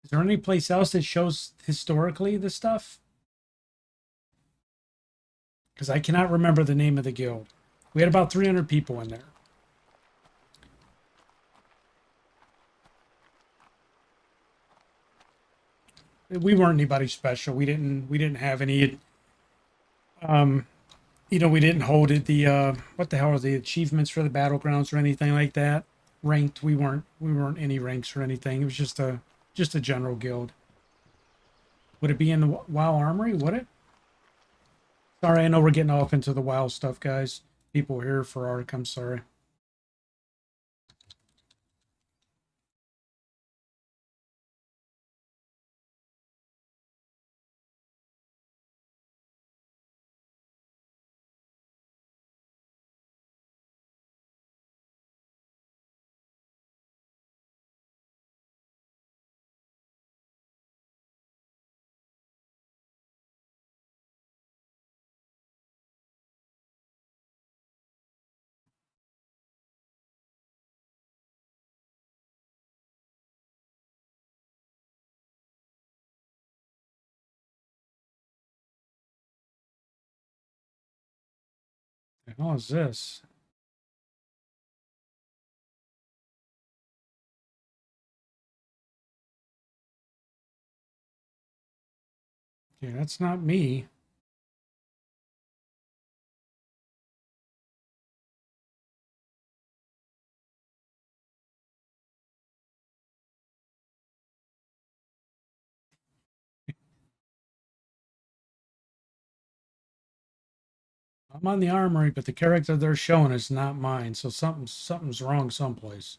Is there any place else that shows historically the stuff? Because I cannot remember the name of the guild. We had about 300 people in there. We weren't anybody special. We didn't have any we didn't hold it the what the hell are the achievements for the battlegrounds or anything like that. Ranked, we weren't any ranks or anything. It was just a general guild. Would it be in the WoW Armory? Would it? Sorry, I know we're getting off into the WoW stuff, guys. People here for ARK, I'm sorry. The hell is this? Yeah, that's not me. I'm on the armory, but the character they're showing is not mine. So something's wrong someplace.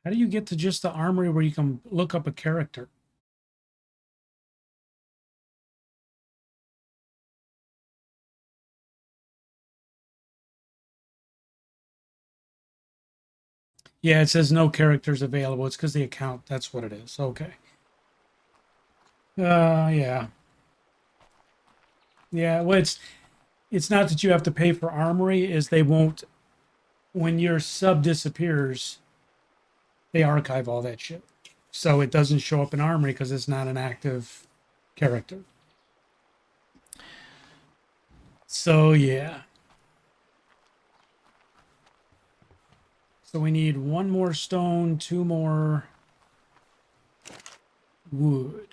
How do you get to just the armory where you can look up a character? Yeah, it says no characters available. It's because the account. That's what it is. Okay. Yeah. Yeah. Well, it's not that you have to pay for armory. Is they won't when your sub disappears. they archive all that shit. So it doesn't show up in Armory because it's not an active character. So yeah. So we need one more stone, two more wood.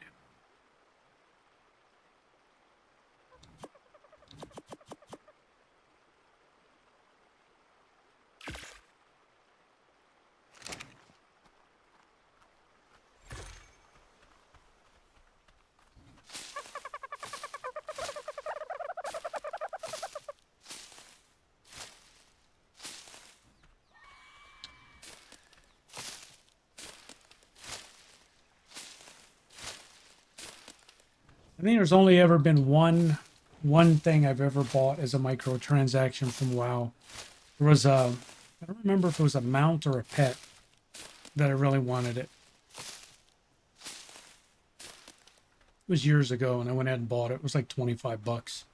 I think there's only ever been one thing I've ever bought as a microtransaction from WoW. There was a, I don't remember if it was a mount or a pet that I really wanted it. It was years ago, and I went ahead and bought it. It was like $25.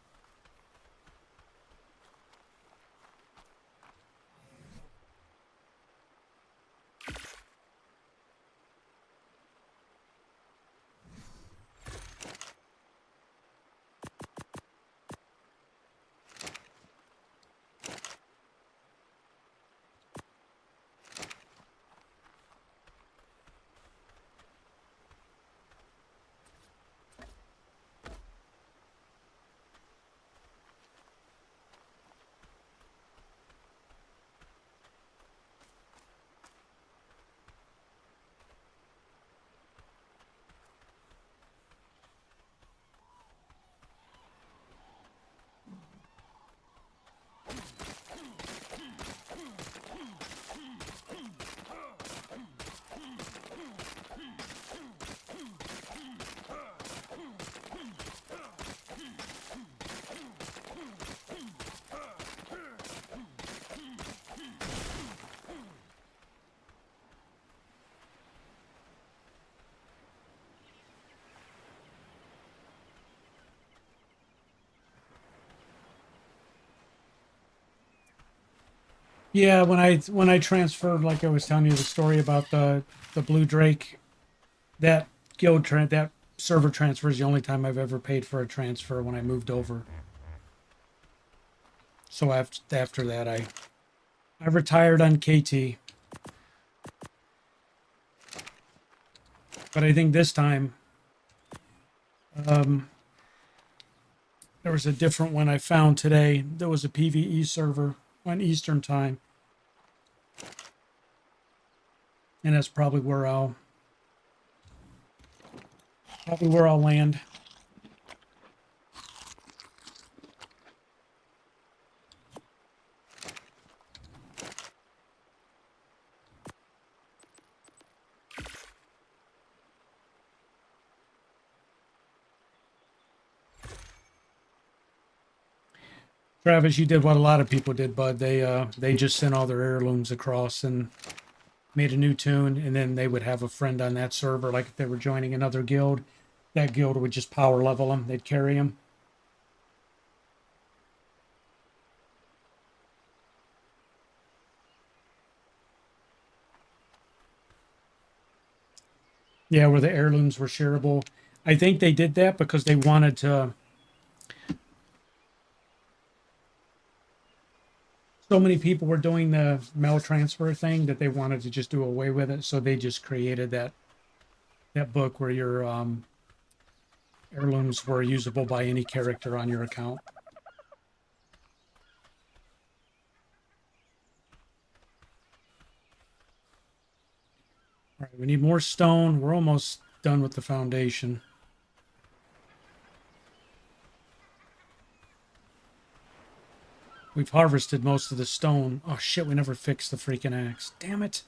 Yeah, when I transferred, like I was telling you the story about the Blue Drake, that that server transfer is the only time I've ever paid for a transfer when I moved over. So after that, I retired on KT, but I think this time, there was a different one I found today. There was a PvE server on Eastern time, and that's probably where I'll land. Travis, you did what a lot of people did, bud. They just sent all their heirlooms across and made a new tune, and then they would have a friend on that server. Like if they were joining another guild, that guild would just power level them. They'd carry them. Yeah, where the heirlooms were shareable. I think they did that because they wanted to. So many people were doing the mail transfer thing that they wanted to just do away with it. So they just created that book where your heirlooms were usable by any character on your account. All right, we need more stone. We're almost done with the foundation. We've harvested most of the stone. Oh shit, we never fixed the freaking axe. Damn it.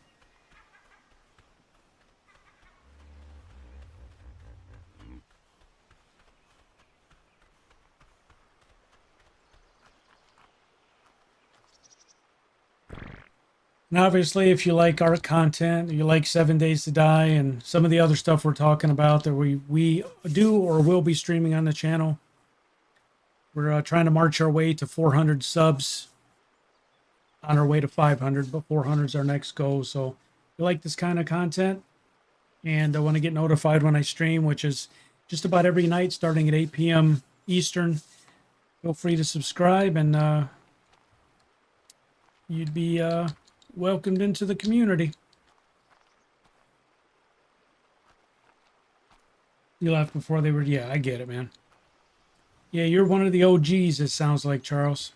And obviously, if you like ARK content, you like 7 Days to Die, and some of the other stuff we're talking about that we do or will be streaming on the channel, we're trying to march our way to 400 subs. On our way to 500, but 400 is our next goal. So you like this kind of content and I want to get notified when I stream, which is just about every night starting at 8 p.m. Eastern, feel free to subscribe and you'd be welcomed into the community. You left before they were, yeah, I get it, man. Yeah, you're one of the OGs, it sounds like, Charles.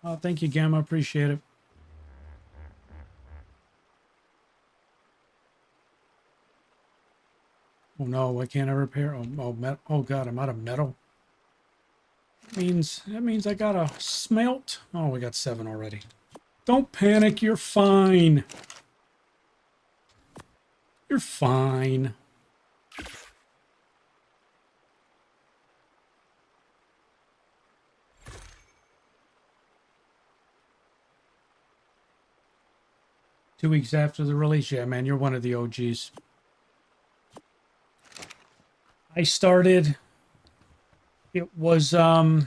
Oh, thank you, Gamma. Appreciate it. Oh no, I can't repair. Oh God, I'm out of metal. That means I got a smelt. Oh, we got 7 already. Don't panic. You're fine. You're fine. Two weeks after the release, yeah, man, you're one of the OGs. I started, it was, I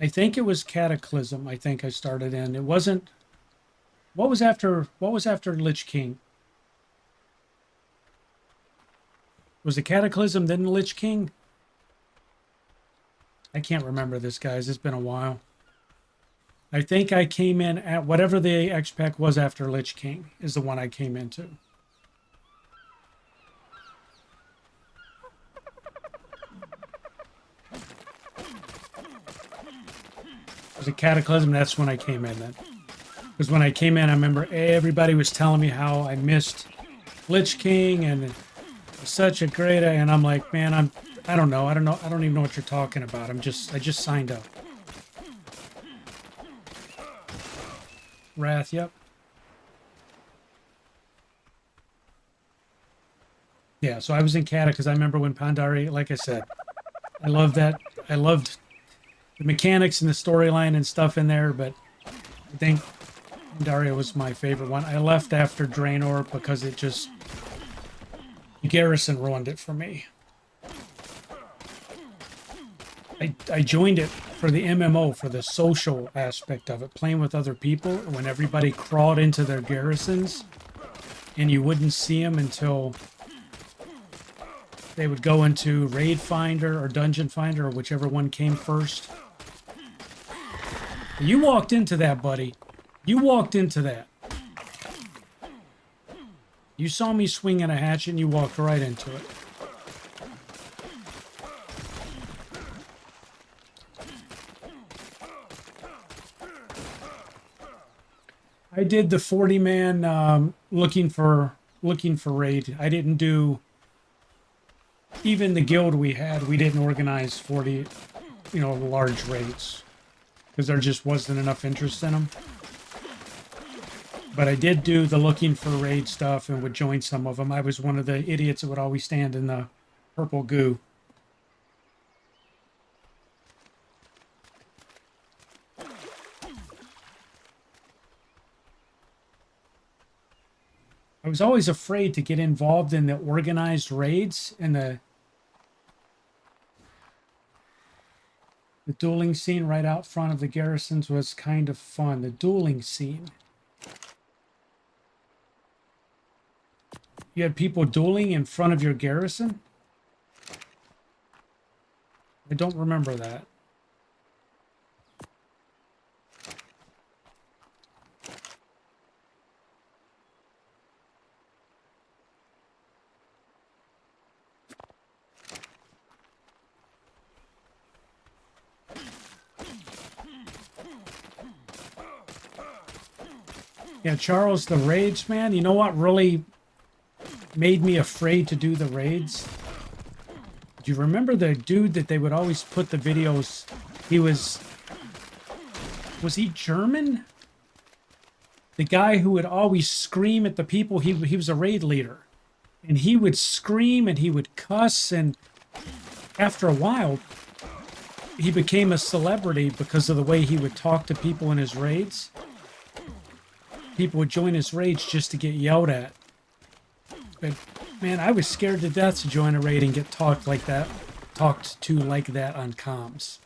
think it was Cataclysm, I think I started in. It wasn't, what was after Lich King? Was it Cataclysm, then Lich King? I can't remember this, guys. It's been a while. I think I came in at whatever the X-Pack was after Lich King is the one I came into. Was it Cataclysm? That's when I came in then. Because when I came in, I remember everybody was telling me how I missed Lich King and it was such a great, and I'm like, man, I don't know. I don't even know what you're talking about. I just signed up. Wrath, yep. Yeah, so I was in Cata because I remember when Pandaria, like I said, I loved that. I loved the mechanics and the storyline and stuff in there, but I think Pandaria was my favorite one. I left after Draenor because it just, the garrison ruined it for me. I joined it for the MMO, for the social aspect of it, playing with other people when everybody crawled into their garrisons and you wouldn't see them until they would go into Raid Finder or Dungeon Finder or whichever one came first. You walked into that, buddy. You walked into that. You saw me swinging a hatchet and you walked right into it. I did the 40-man looking for raid. I didn't do even the guild we had. We didn't organize 40, large raids because there just wasn't enough interest in them. But I did do the looking for raid stuff and would join some of them. I was one of the idiots that would always stand in the purple goo. I was always afraid to get involved in the organized raids and the dueling scene right out front of the garrisons was kind of fun. The dueling scene. You had people dueling in front of your garrison? I don't remember that. Yeah, Charles, the raids, man. You know what really made me afraid to do the raids? Do you remember the dude that they would always put the videos? He was he German? The guy who would always scream at the people. He was a raid leader. And he would scream and he would cuss. And after a while, he became a celebrity because of the way he would talk to people in his raids. People would join his raids just to get yelled at. But man, I was scared to death to join a raid and get talked to like that on comms.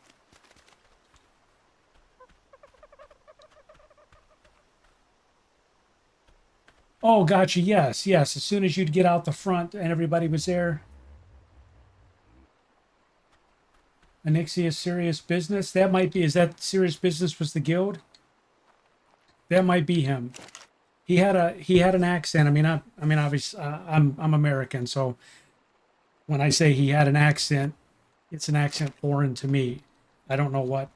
Oh, gotcha. Yes, yes. As soon as you'd get out the front and everybody was there. Anixia Serious Business. That might be. Is that Serious Business was the guild? That might be him. He had an accent. I mean, obviously, I'm American, so when I say he had an accent, it's an accent foreign to me. I don't know what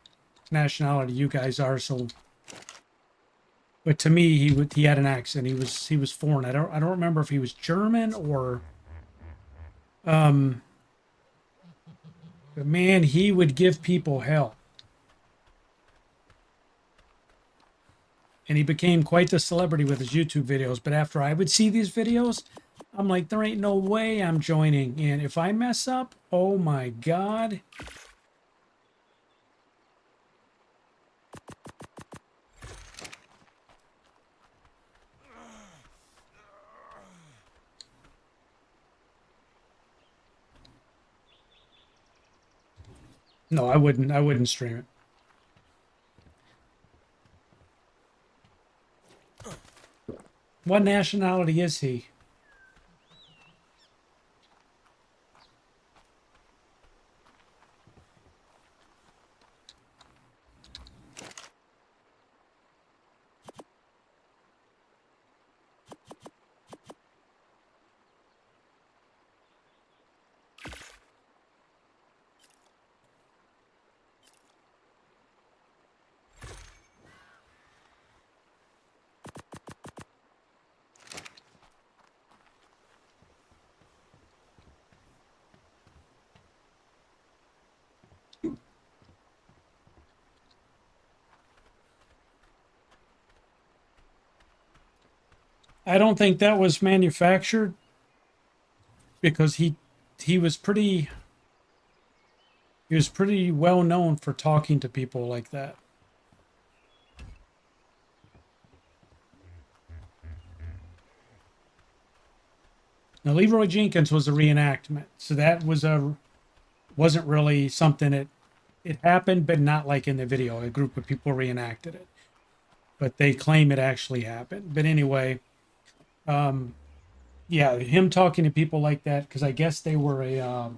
nationality you guys are, so but to me he had an accent. He was foreign. I don't remember if he was German or um but man, he would give people hell. And he became quite the celebrity with his YouTube videos. But after I would see these videos, I'm like, there ain't no way I'm joining. And if I mess up, oh my God. No, I wouldn't stream it. What nationality is he? I don't think that was manufactured because he was pretty he was pretty well known for talking to people like that. Now Leroy Jenkins was a reenactment, so that wasn't really something it happened, but not like in the video. A group of people reenacted it, but they claim it actually happened. But anyway, yeah, him talking to people like that because I guess they were a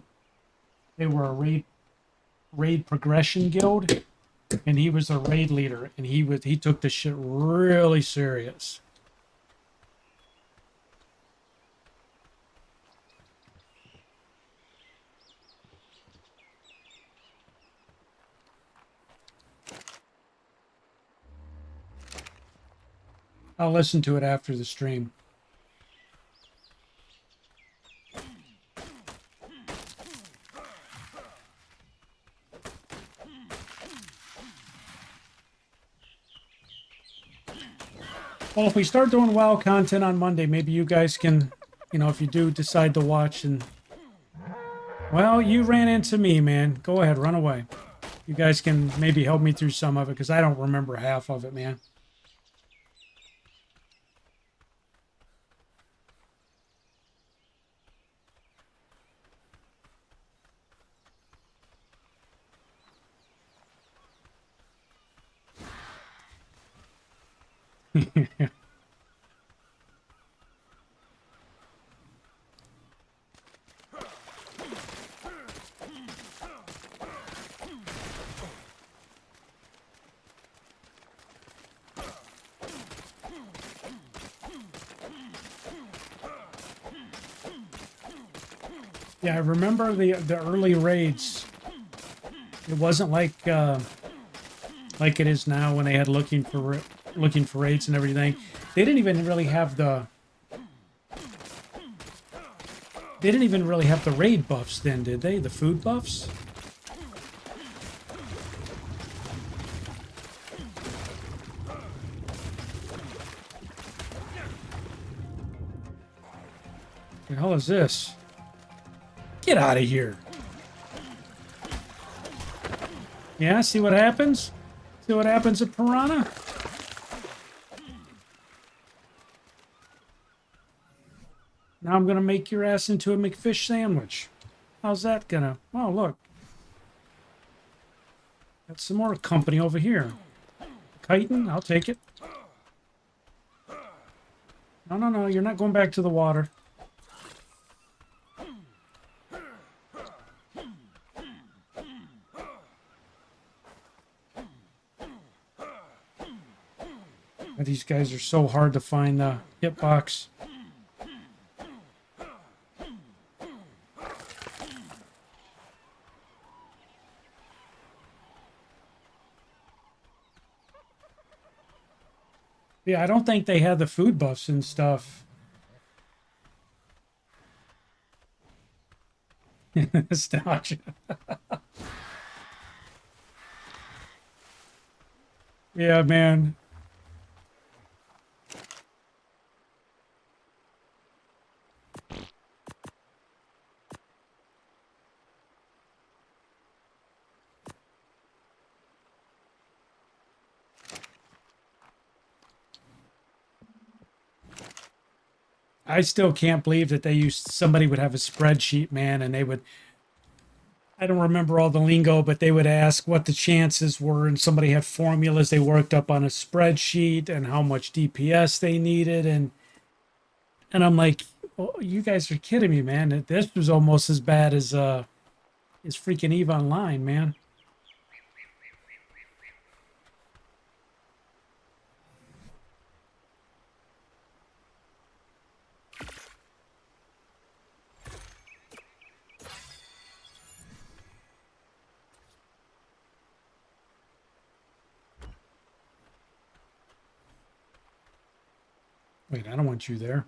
raid progression guild, and he was a raid leader, and he took this shit really serious. I'll listen to it after the stream. Well, if we start doing WoW content on Monday, maybe you guys can, you know, if you do decide to watch and... Well, you ran into me, man. Go ahead, run away. You guys can maybe help me through some of it, because I don't remember half of it, man. Yeah, I remember the early raids. It wasn't like it is now when they had looking for raids and everything. They didn't even really have the raid buffs then, did they? The food buffs? What the hell is this? Get out of here. Yeah, see what happens? See what happens at Piranha? Now I'm gonna make your ass into a McFish sandwich. How's that gonna... Oh, look. Got some more company over here. Chitin, I'll take it. No, no, no. You're not going back to the water. These guys are so hard to find the hitbox. Yeah, I don't think they had the food buffs and stuff. Nostalgia. Yeah, man. I still can't believe that somebody would have a spreadsheet, man, and they would, I don't remember all the lingo, but they would ask what the chances were, and somebody had formulas they worked up on a spreadsheet and how much DPS they needed, and I'm like, oh, you guys are kidding me, man. This was almost as bad as freaking EVE Online, man. Wait, I don't want you there.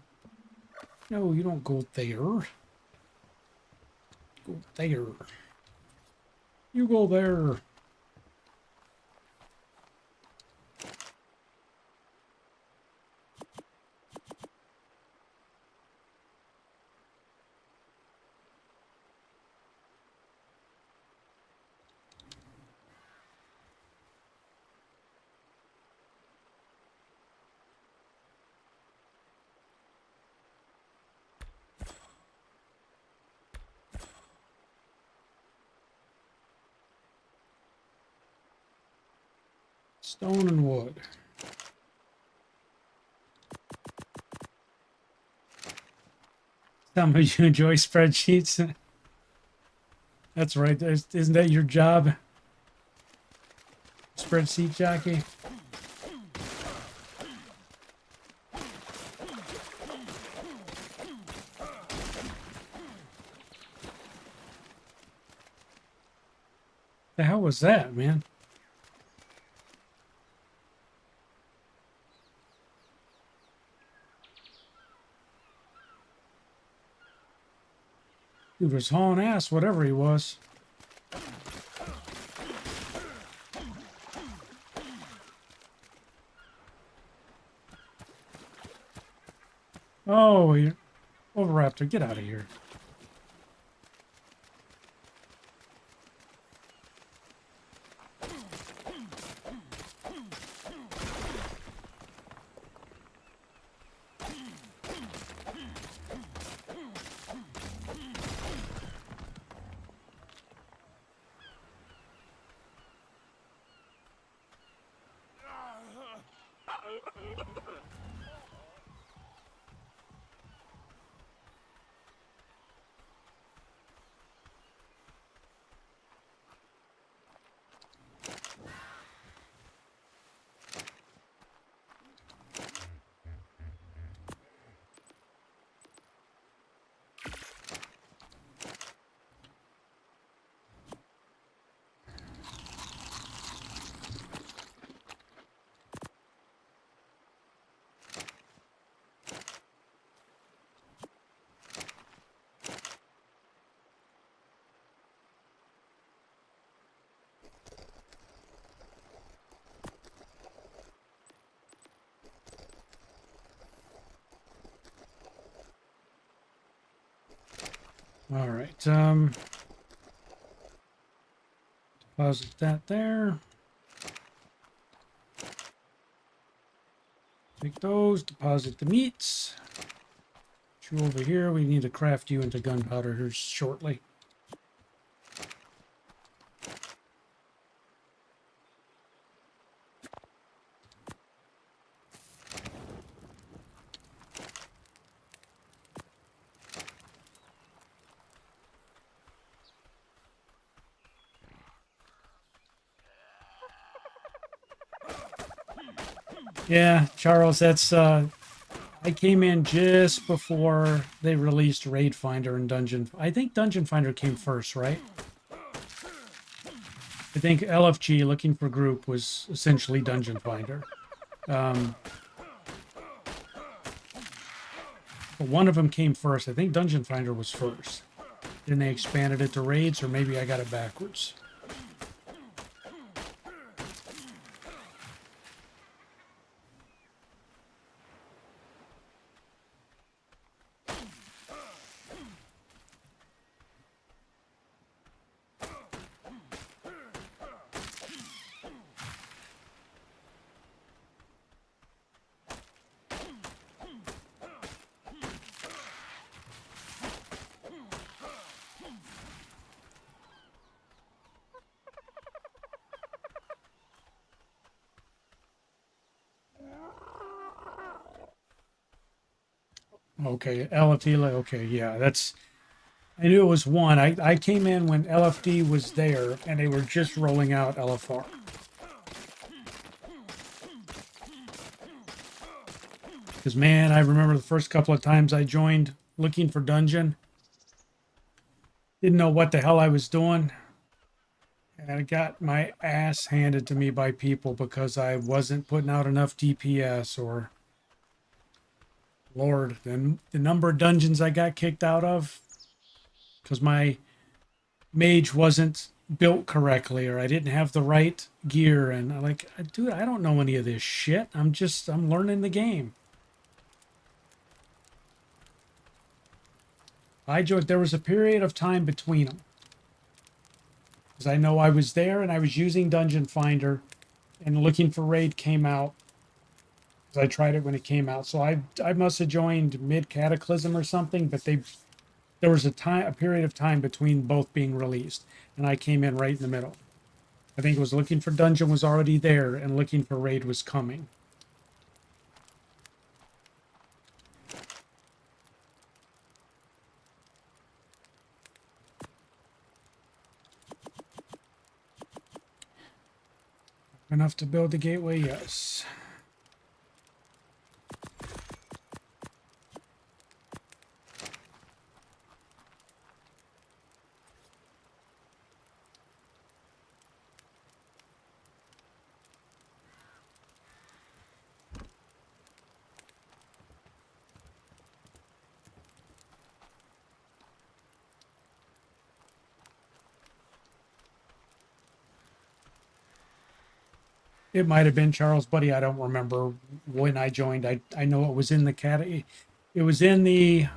No, you don't go there. Go there. You go there. Stone and wood. How much you enjoy spreadsheets? That's right. Isn't that your job? Spreadsheet jockey? The hell was that, man? Dude was hauling ass, whatever he was. Oh, you Overraptor, get out of here. All right, deposit that there. Take those, deposit the meats. You over here, we need to craft you into gunpowder here shortly. Yeah, Charles, that's I came in just before they released Raid Finder and Dungeon. I think Dungeon Finder came first, right? I think LFG, Looking for Group, was essentially Dungeon Finder. But one of them came first. I think Dungeon Finder was first. Then they expanded it to raids, or maybe I got it backwards. Okay, LFD. Okay, yeah, that's. I knew it was one. I came in when LFD was there, and they were just rolling out LFR. Because man, I remember the first couple of times I joined Looking for Dungeon. Didn't know what the hell I was doing. And I got my ass handed to me by people because I wasn't putting out enough DPS, or Lord, the number of dungeons I got kicked out of because my mage wasn't built correctly, or I didn't have the right gear. And I'm like, dude, I don't know any of this shit. I'm learning the game. I joined, there was a period of time between them. Because I know I was there and I was using Dungeon Finder, and Looking for Raid came out. Because I tried it when it came out. So I must have joined mid Cataclysm or something, but there was a period of time between both being released, and I came in right in the middle. I think it was Looking for Dungeon was already there and Looking for Raid was coming. Enough to build the gateway, yes. It might have been Charles, buddy. I don't remember when I joined. I know it was in the cat. It was in the.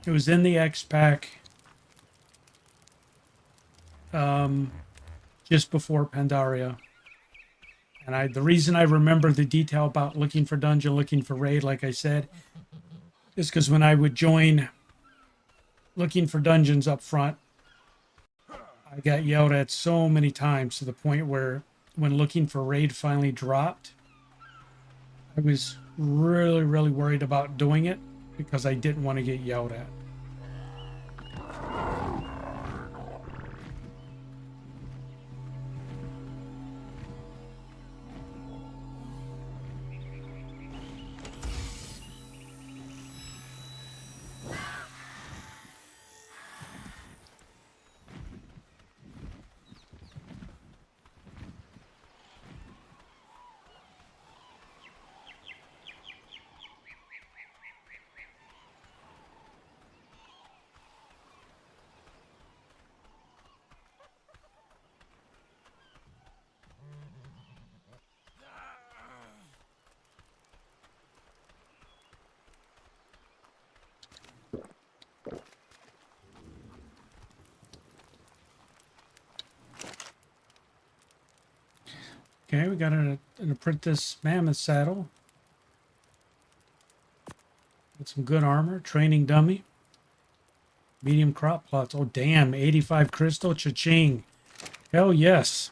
It was in the X pack. Just before Pandaria. And the reason I remember the detail about Looking for Dungeon, Looking for Raid, like I said, is because when I would join Looking for Dungeons up front, I got yelled at so many times to the point where when Looking for Raid finally dropped, I was really, really worried about doing it because I didn't want to get yelled at. Okay, we got an apprentice mammoth saddle. Got some good armor, training dummy. Medium crop plots. Oh, damn. 85 crystal. Cha-ching. Hell yes.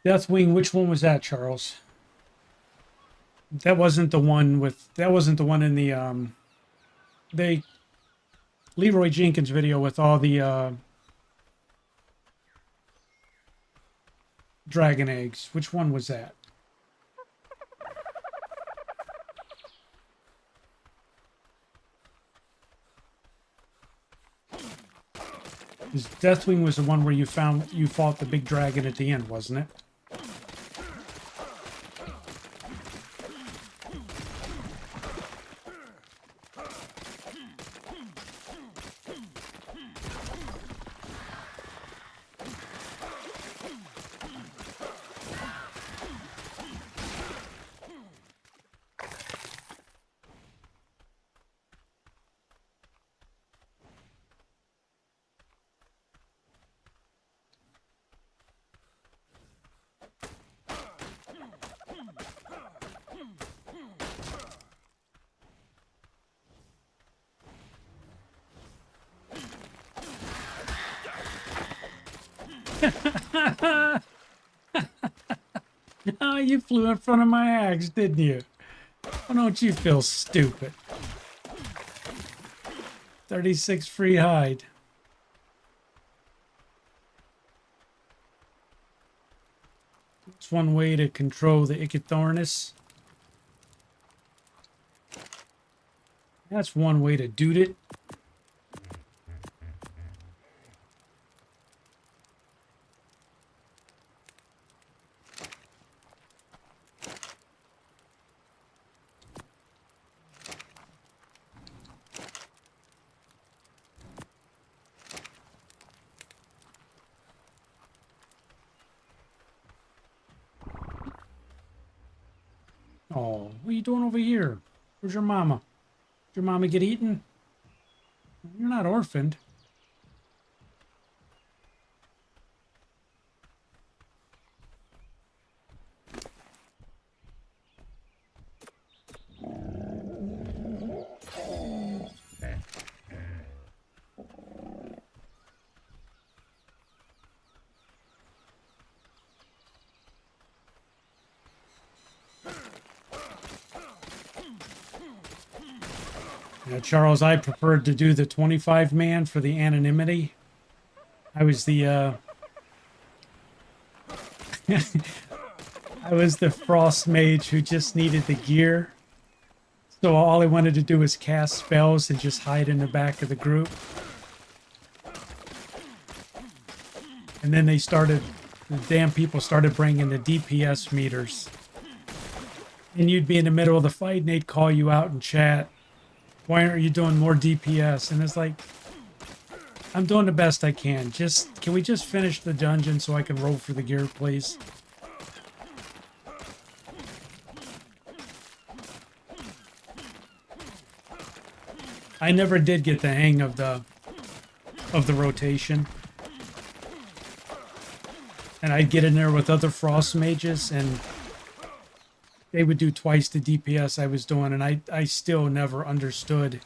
Deathwing, which one was that, Charles? That wasn't the one with. That wasn't the one in the they Leroy Jenkins video with all the dragon eggs. Which one was that? Because Deathwing was the one where you fought the big dragon at the end, wasn't it? Oh, you flew in front of my axe, didn't you? Why don't you feel stupid? 36 free hide. It's one way to control the Ichthyornis. That's one way to do it. Oh, what are you doing over here? Where's your mama? Did your mama get eaten? You're not orphaned. Yeah, Charles, I preferred to do the 25 man for the anonymity. I was the I was the frost mage who just needed the gear. So all I wanted to do was cast spells and just hide in the back of the group. And then the damn people started bringing the DPS meters. And you'd be in the middle of the fight and they'd call you out and chat. Why aren't you doing more DPS? And it's like, I'm doing the best I can. Can we just finish the dungeon so I can roll for the gear, please? I never did get the hang of the rotation. And I'd get in there with other frost mages and they would do twice the DPS I was doing, and I still never understood.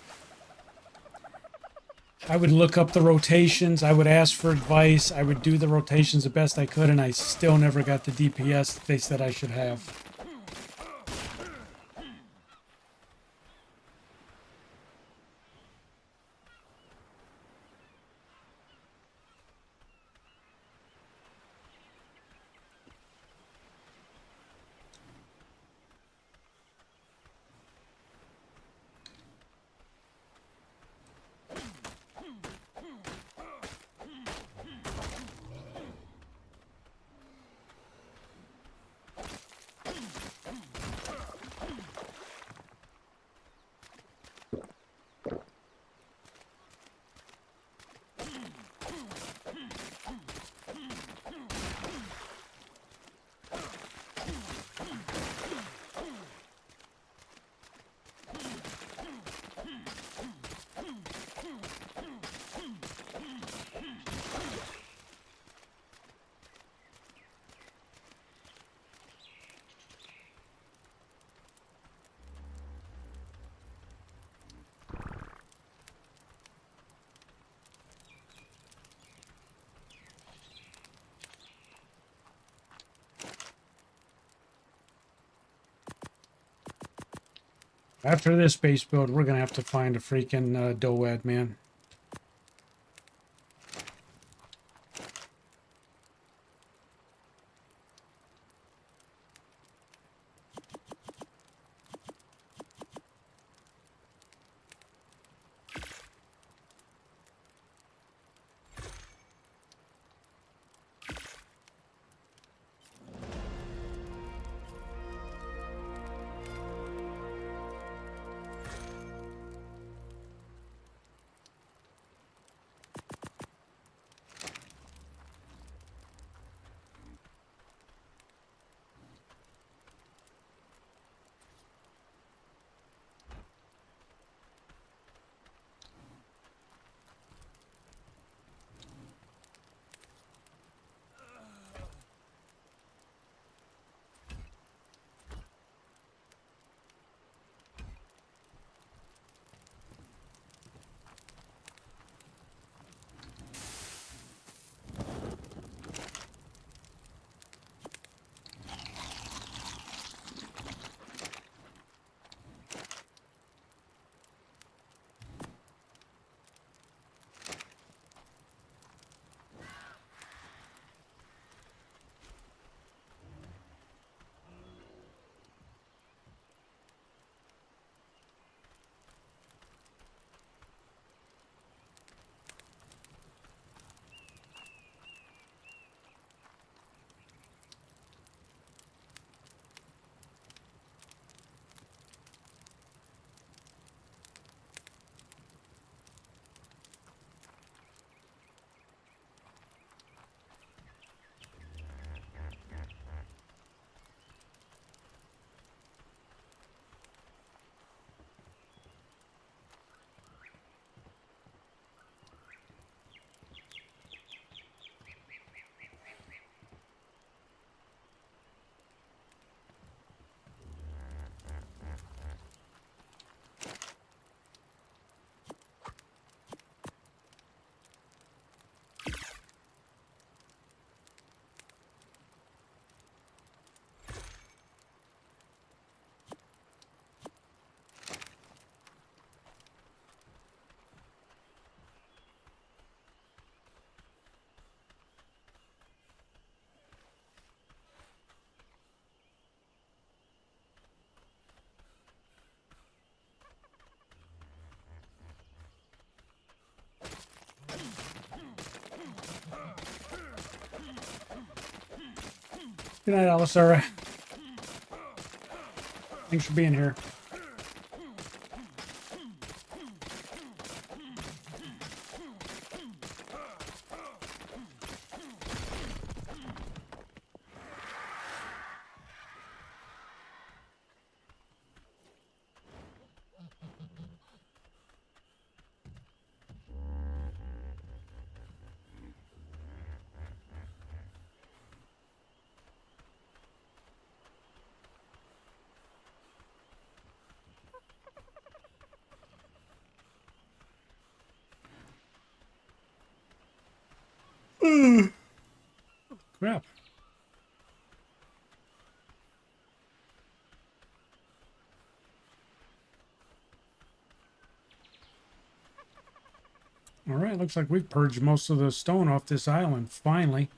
I would look up the rotations, I would ask for advice, I would do the rotations the best I could, and I still never got the DPS that they said I should have. After this base build, we're gonna have to find a freaking doad, man. Good night, Alisara. Thanks for being here. Crap. All right, looks like we've purged most of the stone off this island, finally.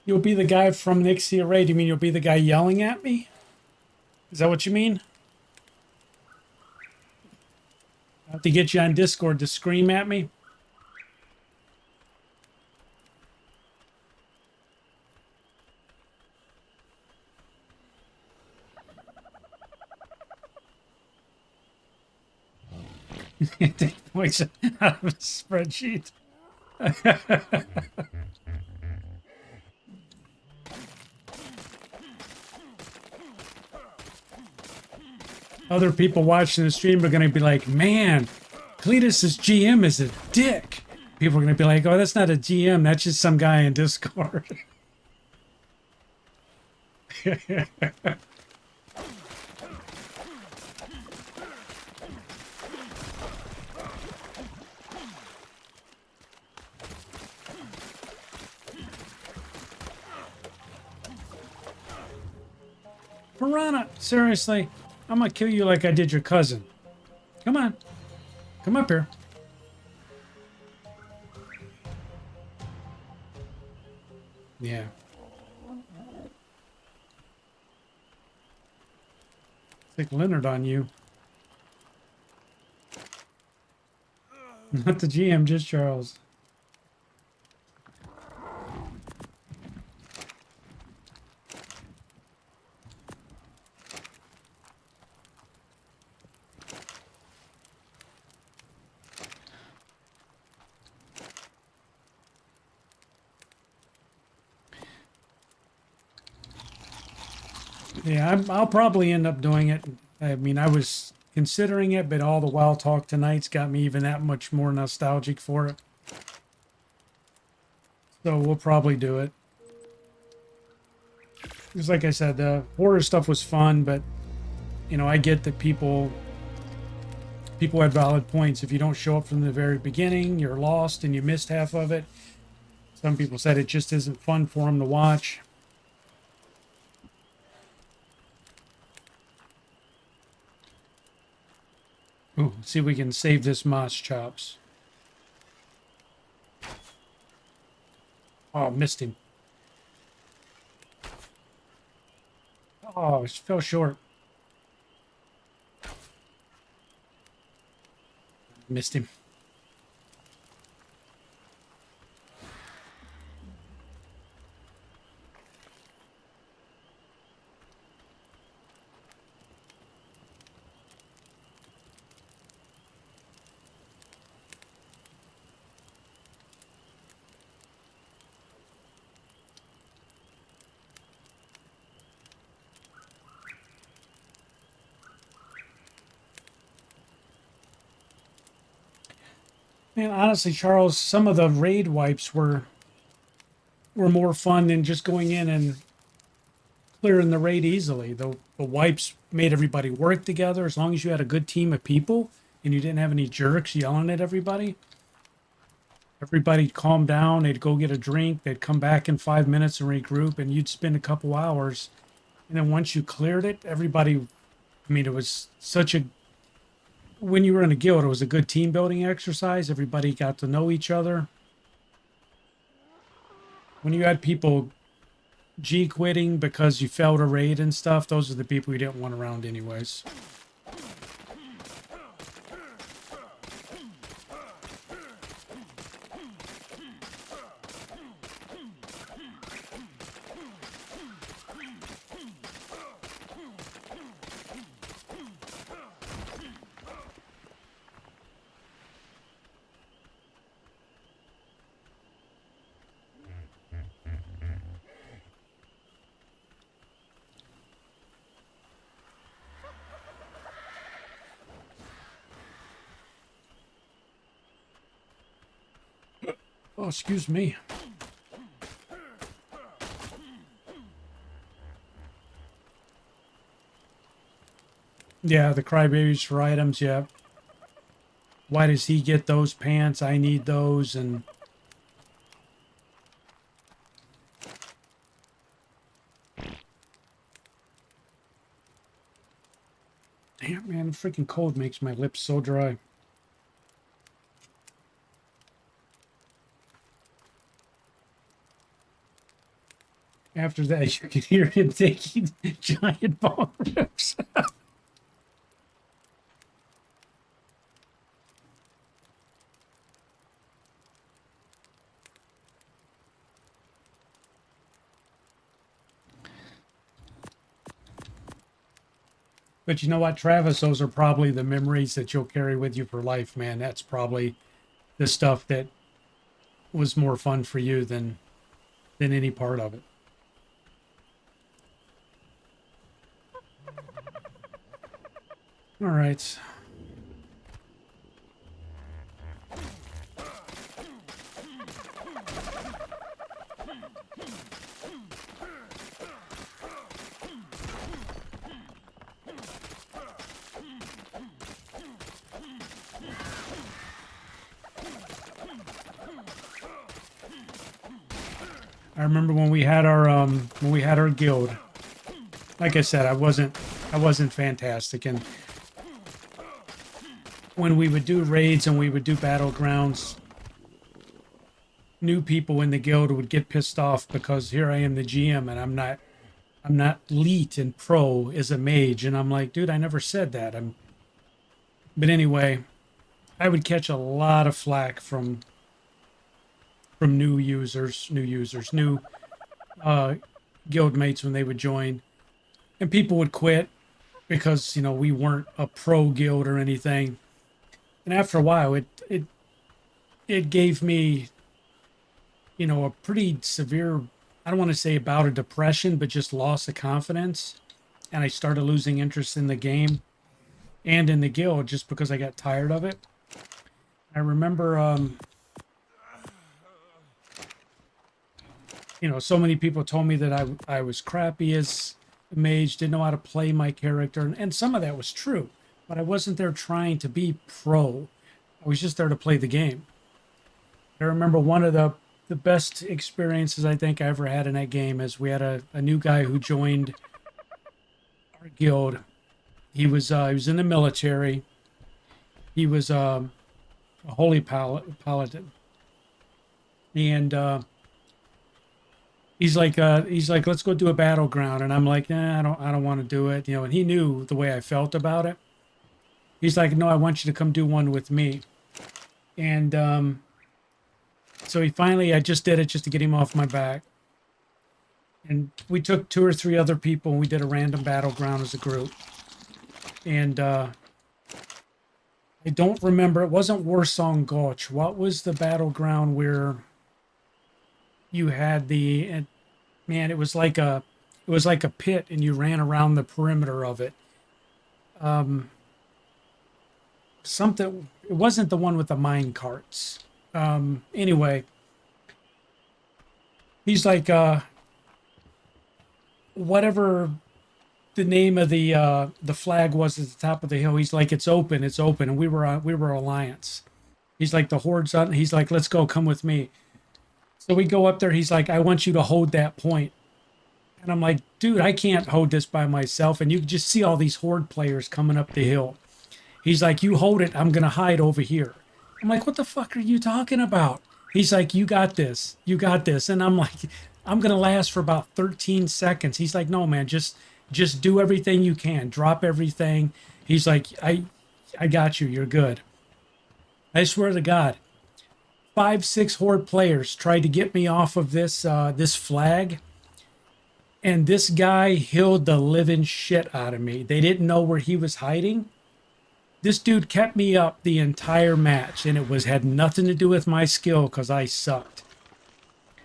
You'll be the guy from Nixie Array. Do you mean you'll be the guy yelling at me? Is that what you mean? I have to get you on Discord to scream at me? Take points out of a spreadsheet. Other people watching the stream are going to be like, man, Cletus's GM is a dick. People are going to be like, oh, that's not a GM. That's just some guy in Discord. Piranha, seriously, I'm gonna kill you like I did your cousin. Come on. Come up here. Yeah. Stick Leonard on you. Not the GM, just Charles. Yeah, I'll probably end up doing it. I mean, I was considering it, but all the Wild Talk tonight's got me even that much more nostalgic for it. So we'll probably do it. Because like I said, the horror stuff was fun, but, you know, I get that people had valid points. If you don't show up from the very beginning, you're lost and you missed half of it. Some people said it just isn't fun for them to watch. Ooh, see if we can save this moss chops. Oh, missed him. Oh, it fell short. Missed him. Man, honestly, Charles, some of the raid wipes were more fun than just going in and clearing the raid easily. The wipes made everybody work together. As long as you had a good team of people and you didn't have any jerks yelling at everybody, everybody'd calm down. They'd go get a drink. They'd come back in 5 minutes and regroup, and you'd spend a couple hours. And then once you cleared it, everybody, I mean, it was such a, when you were in a guild, it was a good team building exercise. Everybody got to know each other. When you had people G quitting because you failed a raid and stuff, those are the people you didn't want around anyways. Oh, excuse me. Yeah, the crybabies for items, yeah. Why does he get those pants? I need those, and... Damn, man, the freaking cold makes my lips so dry. After that, you could hear him taking giant bong rips. But you know what, Travis? Those are probably the memories that you'll carry with you for life, man. That's probably the stuff that was more fun for you than any part of it. All right. I remember when we had our guild. Like I said, I wasn't fantastic, and when we would do raids and we would do battlegrounds, new people in the guild would get pissed off because here I am the GM and I'm not elite and pro as a mage, and I'm like, dude, I never said that. But anyway, I would catch a lot of flack from new guild mates when they would join, and people would quit because we weren't a pro guild or anything. And after a while, it gave me a pretty severe, I don't want to say a bout of depression, but just loss of confidence, and I started losing interest in the game and in the guild just because I got tired of it. I remember so many people told me that I was crappy as a mage, didn't know how to play my character, and some of that was true, but I wasn't there trying to be pro. I was just there to play the game. I remember one of the best experiences I think I ever had in that game is we had a new guy who joined our guild. He was in the military. He was a holy paladin, and he's like, let's go do a battleground. And I'm like, nah, I don't want to do it. And he knew the way I felt about it. He's like, no, I want you to come do one with me. And so I just did it just to get him off my back. And we took 2 or 3 other people and we did a random battleground as a group. And I don't remember, it wasn't Warsong Gulch. What was the battleground where you had man, it was like a pit and you ran around the perimeter of it. Something, it wasn't the one with the mine carts. Anyway, he's like, whatever the name of the flag was at the top of the hill, he's like, it's open, and we were Alliance. He's like, the horde's on. He's like, let's go, come with me. So we go up there. He's like, I want you to hold that point. And I'm like, dude, I can't hold this by myself. And you can just see all these horde players coming up the hill. He's like, you hold it. I'm going to hide over here. I'm like, what the fuck are you talking about? He's like, you got this. You got this. And I'm like, I'm going to last for about 13 seconds. He's like, no, man, just do everything you can. Drop everything. He's like, I got you. You're good. I swear to God, 5, 6 horde players tried to get me off of this flag, and this guy hilled the living shit out of me. They didn't know where he was hiding. This dude kept me up the entire match, and it had nothing to do with my skill because I sucked.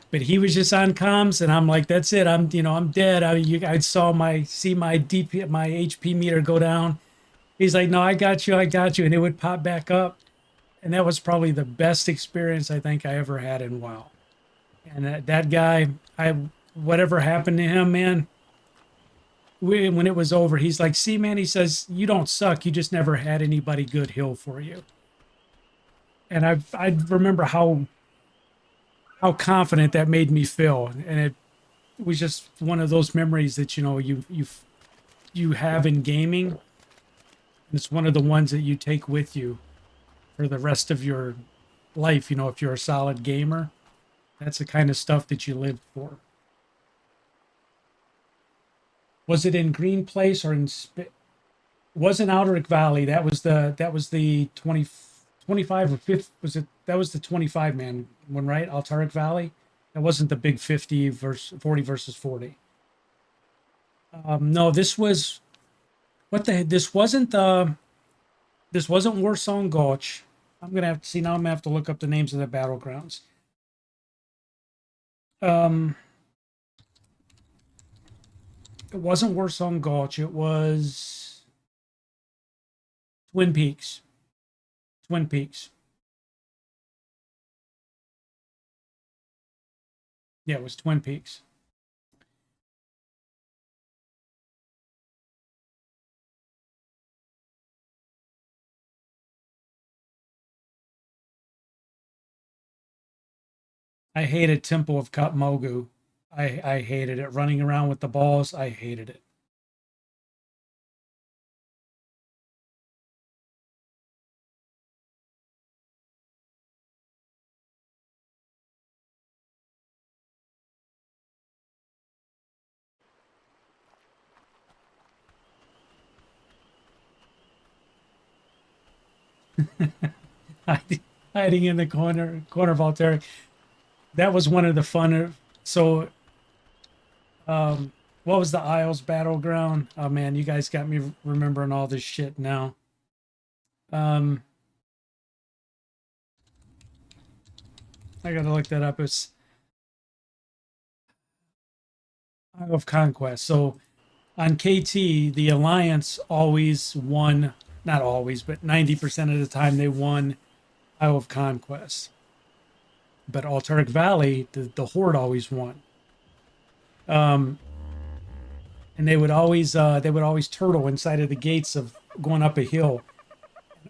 But he was just on comms, and I'm like, that's it. I'm dead. I saw my HP meter go down. He's like, no, I got you, and it would pop back up. And that was probably the best experience I think I ever had in WoW. And that guy, whatever happened to him, man, when it was over, he's like, see, man, he says, you don't suck. You just never had anybody good heal for you. And I remember how confident that made me feel. And it was just one of those memories that, you have in gaming. And it's one of the ones that you take with you for the rest of your life. If you're a solid gamer, that's the kind of stuff that you live for. Was it in Green Place or in wasn't Outer Valley? That was the 25 or 50, was it? That was the 25 man one, right? Altaric Valley. That wasn't the big 50 versus 40 versus 40. No, this was what the this wasn't Warsong Gulch. I'm gonna have to see now. I'm gonna have to look up the names of the battlegrounds. Um, it wasn't Warsong Gulch. It was Twin Peaks. Twin Peaks. Yeah, it was Twin Peaks. I hated Temple of Katmogu. I hated it. Running around with the balls, I hated it. Hiding in the corner of Altair. That was one of the funner. So, what was the Isles battleground? Oh man, you guys got me remembering all this shit now. Um, I gotta look that up. It's Isle of Conquest. So on KT, the Alliance always won. Not always, but 90% of the time they won Isle of Conquest. But Altaric Valley, the Horde always won. Um, and they would always turtle inside of the gates of going up a hill.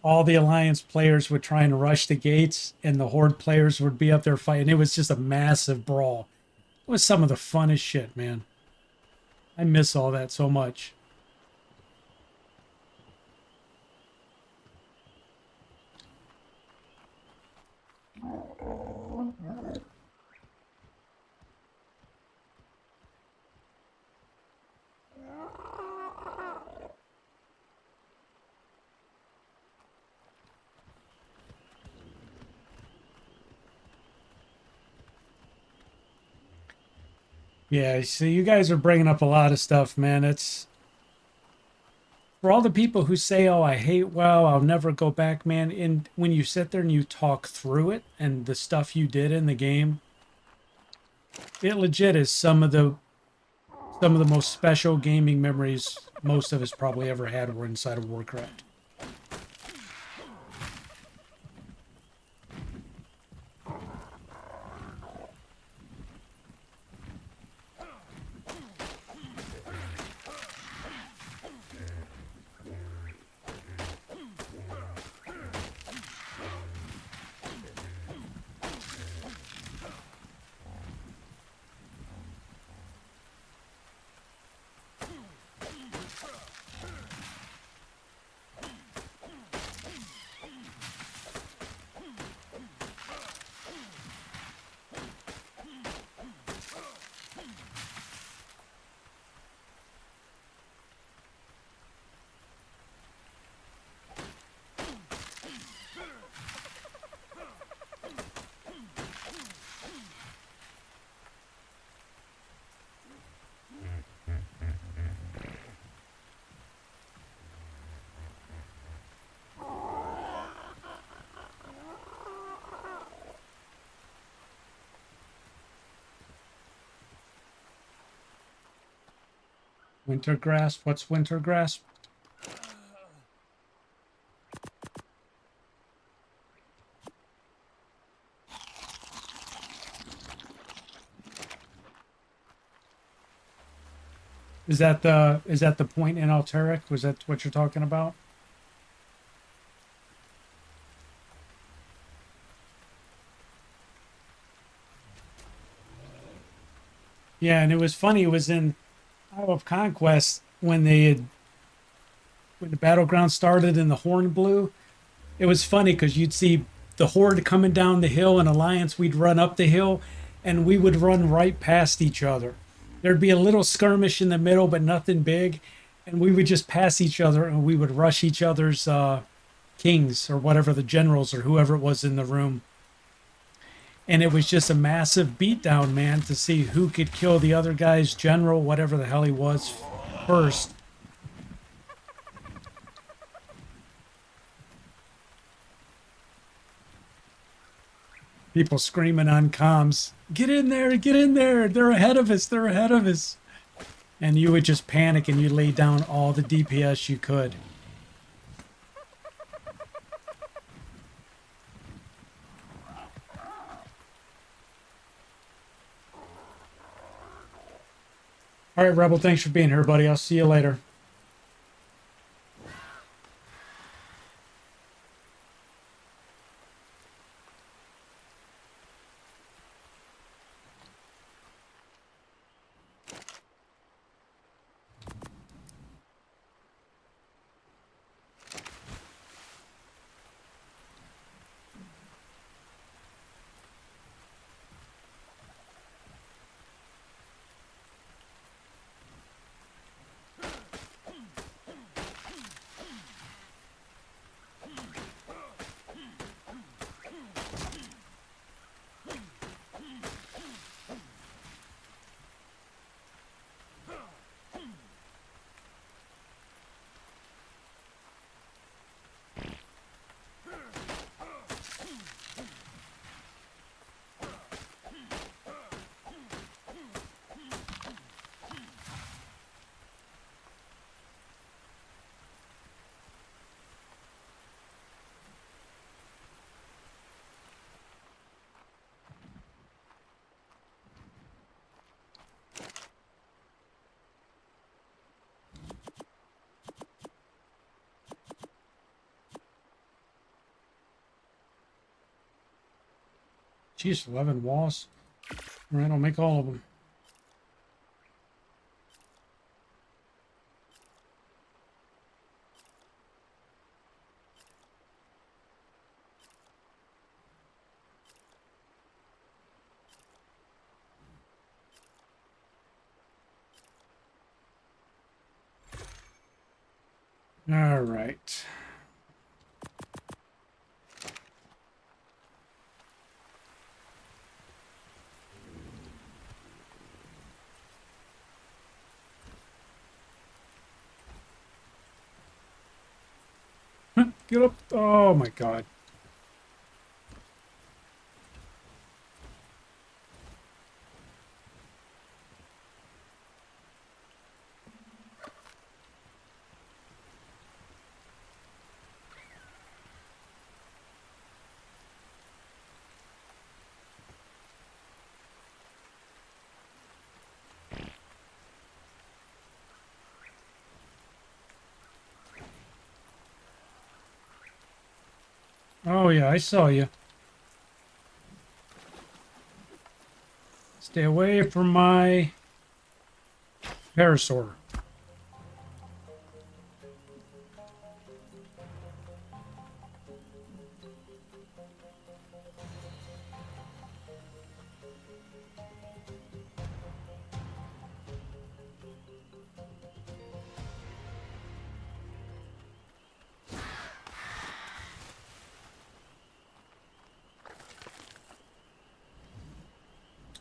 All the Alliance players would try and rush the gates, and the Horde players would be up there fighting. It was just a massive brawl. It was some of the funnest shit, man. I miss all that so much. Yeah, so you guys are bringing up a lot of stuff, man. It's for all the people who say, "Oh, I hate WoW, I'll never go back," man. And when you sit there and you talk through it and the stuff you did in the game, it legit is some of the most special gaming memories most of us probably ever had were inside of Warcraft. Winter Grasp? What's Winter Grasp? Is that the point in Altaric? Was that what you're talking about? Yeah, and it was funny. It was in Isle of Conquest when the battleground started and the horn blew. It was funny because you'd see the Horde coming down the hill and Alliance. We'd run up the hill, and we would run right past each other. there'd be a little skirmish in the middle, but nothing big. And we would just pass each other and we would rush each other's kings or whatever, the generals or whoever it was in the room. And it was just a massive beatdown, man, to see who could kill the other guy's general, whatever the hell he was, first. People screaming on comms, get in there, they're ahead of us, they're ahead of us. And you would just panic and you lay down all the DPS you could. All right, Rebel, thanks for being here, buddy. I'll see you later. Jeez, 11 walls. All right, I'll make all of them. All right. Get up. Oh my God. Oh yeah, I saw you. Stay away from my parasaur.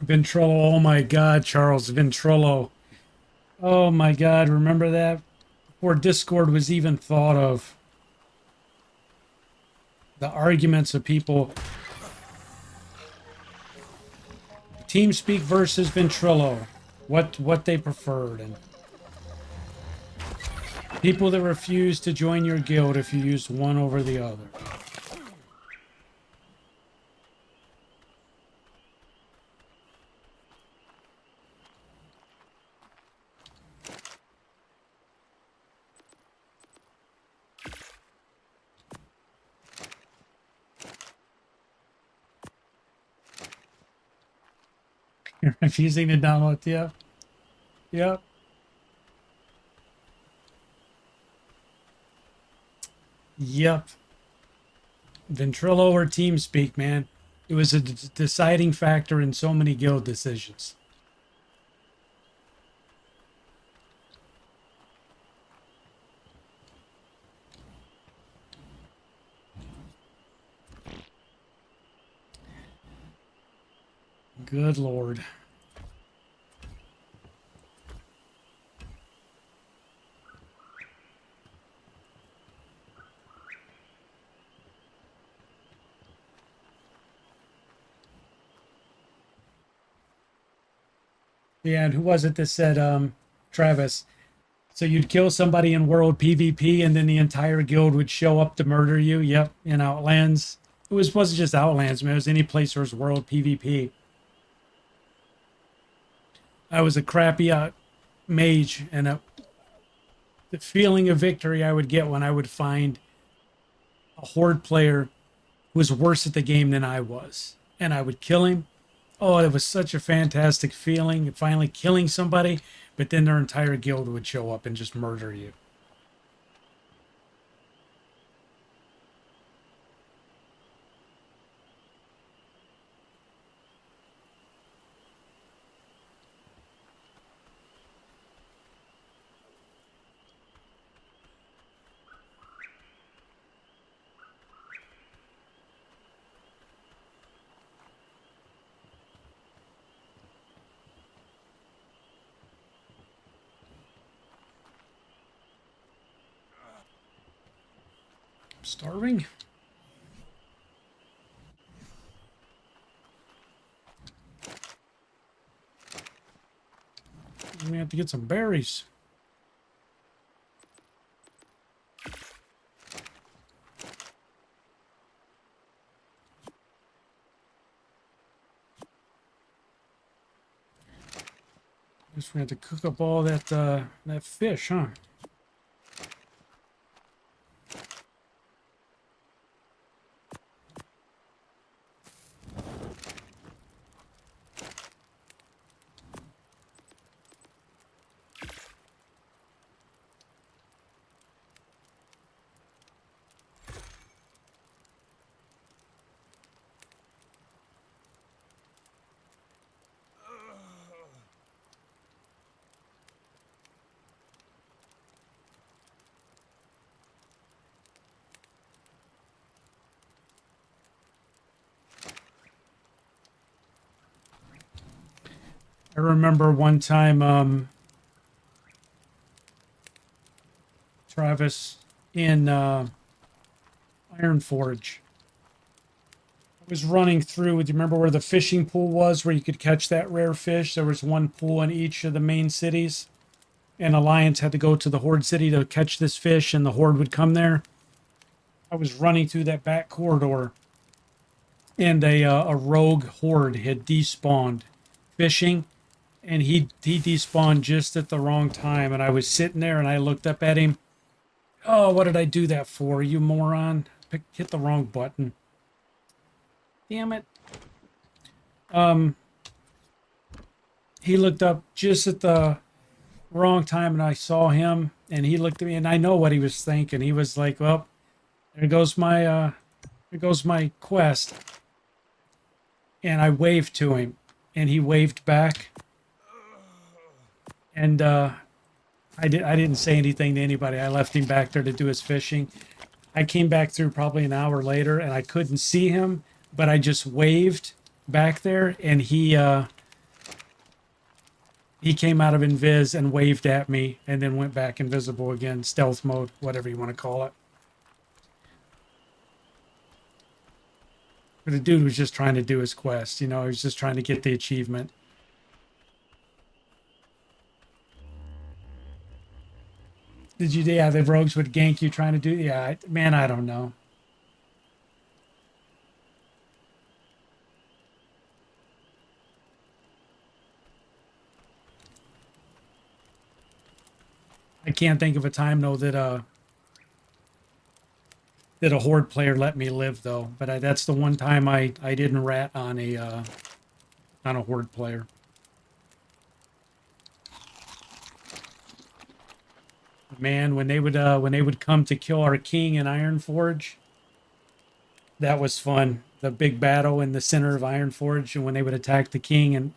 Ventrilo, oh my God, Charles, Ventrilo. Oh my God, remember that? Before Discord was even thought of. The arguments of people. TeamSpeak versus Ventrilo. What they preferred. And people that refuse to join your guild if you use one over the other. You're refusing to download, yep. Yep. Yep. Ventrilo or TeamSpeak, man. It was a deciding factor in so many guild decisions. Good Lord. Yeah, and who was it that said, Travis, so you'd kill somebody in world PvP and then the entire guild would show up to murder you? Yep, in Outlands. Wasn't just Outlands, man. It was any place where it was world PvP. I was a crappy mage, and the feeling of victory I would get when I would find a horde player who was worse at the game than I was, and I would kill him. Oh, it was such a fantastic feeling, finally killing somebody, but then their entire guild would show up and just murder you. Starving? We have to get some berries. Guess we have to cook up all that that fish, huh? I remember one time, Travis, in Iron Forge. I was running through. Do you remember where the fishing pool was, where you could catch that rare fish? There was one pool in each of the main cities, and Alliance had to go to the Horde city to catch this fish, and the Horde would come there. I was running through that back corridor, and a rogue Horde had despawned fishing, and he despawned just at the wrong time, and I was sitting there, and I looked up at him. Oh, what did I do that for, you moron? Hit the wrong button. Damn it. He looked up just at the wrong time, and I saw him, and he looked at me, and I know what he was thinking. He was like, well, there goes my quest. And I waved to him, and he waved back. And I didn't say anything to anybody. I left him back there to do his fishing. I came back through probably an hour later, and I couldn't see him, but I just waved back there, and he came out of invis and waved at me, and then went back invisible again, stealth mode, whatever you want to call it. But the dude was just trying to do his quest, you know, he was just trying to get the achievement. Did you, yeah, the rogues would gank you trying to do, yeah, man, I don't know. I can't think of a time, though, that a Horde player let me live, though. But that's the one time I didn't rat on a Horde player. Man, when they would come to kill our king in Ironforge, that was fun. The big battle in the center of Ironforge, and when they would attack the king, and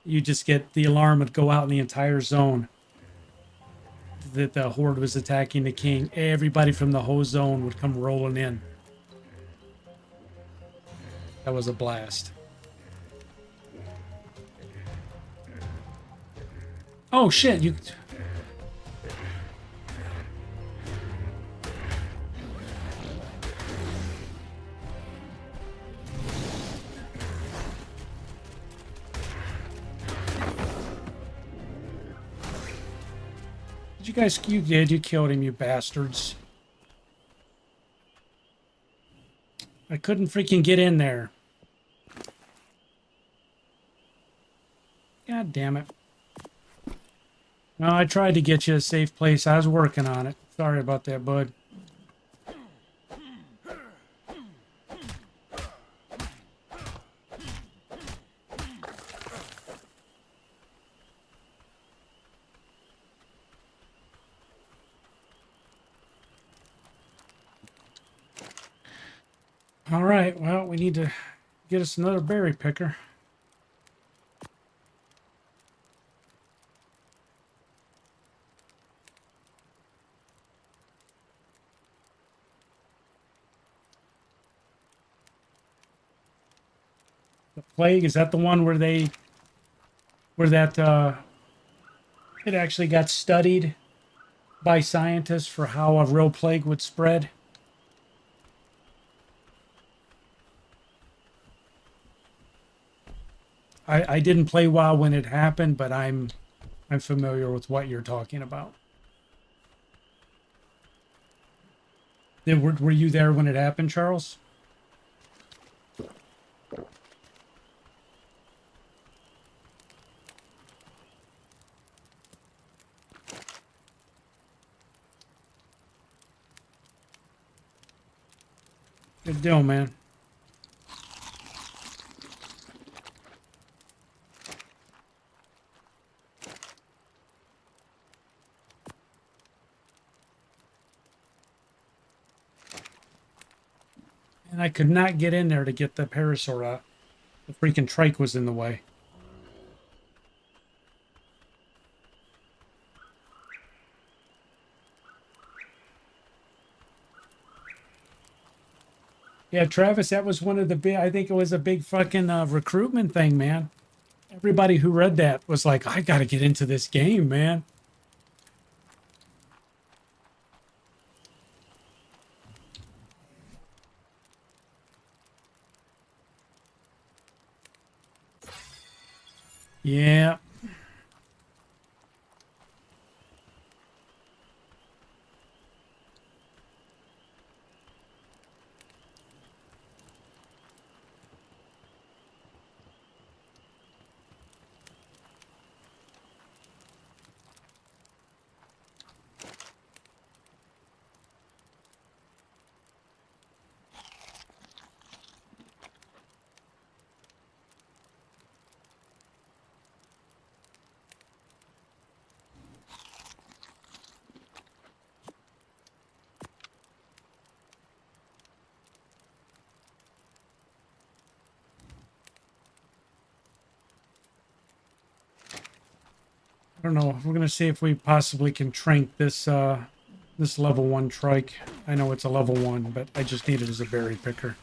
you just get the alarm would go out in the entire zone that the Horde was attacking the king. Everybody from the whole zone would come rolling in. That was a blast. Oh shit, you... Did you guys... You did, you killed him, you bastards. I couldn't freaking get in there. God damn it. No, I tried to get you a safe place. I was working on it. Sorry about that, bud. All right, well, we need to get us another berry picker. The plague, is that the one where they... Where that, it actually got studied by scientists for how a real plague would spread? I didn't play WoW when it happened, but I'm familiar with what you're talking about. Were you there when it happened, Charles? Good deal, man. And I could not get in there to get the parasaur out. The freaking trike was in the way. Yeah, Travis, that was one of the big, I think it was a big fucking recruitment thing, man. Everybody who read that was like, I gotta get into this game, man. Yeah. I don't know. We're gonna see if we possibly can trank this this level 1 trike. I know it's a level 1, but I just need it as a berry picker.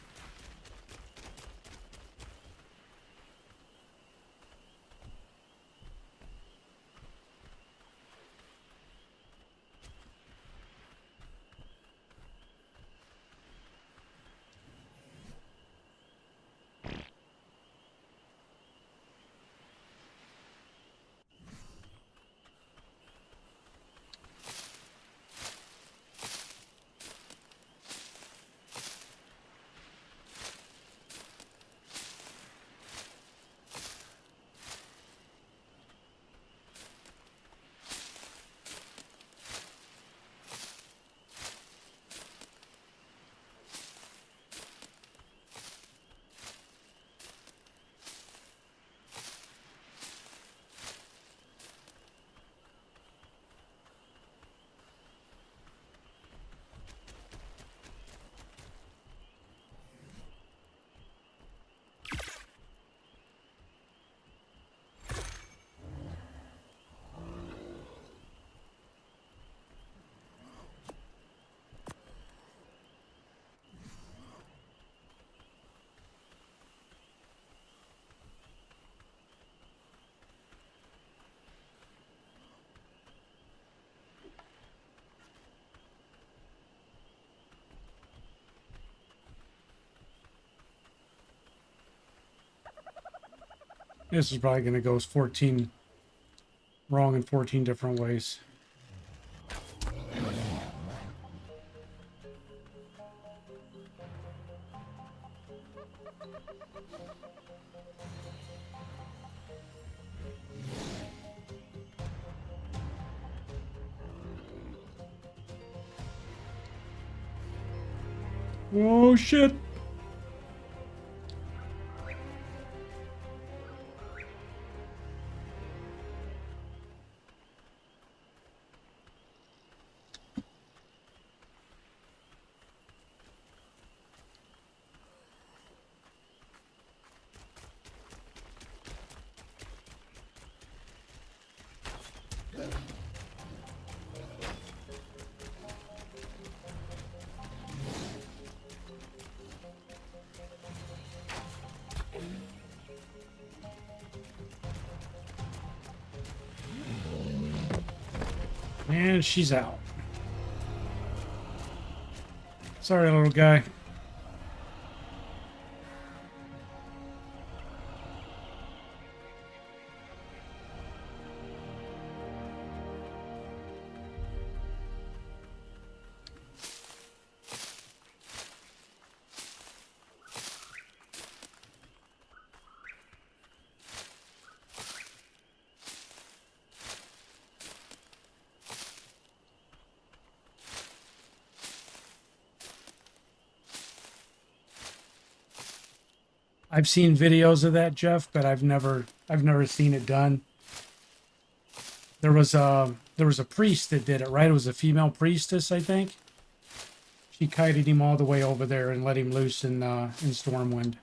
This is probably going to go 14 wrong in 14 different ways. Oh shit. And she's out. Sorry, little guy. I've seen videos of that, Jeff, but I've never seen it done. There was a priest that did it, right? It was a female priestess, I think. She kited him all the way over there and let him loose in Stormwind.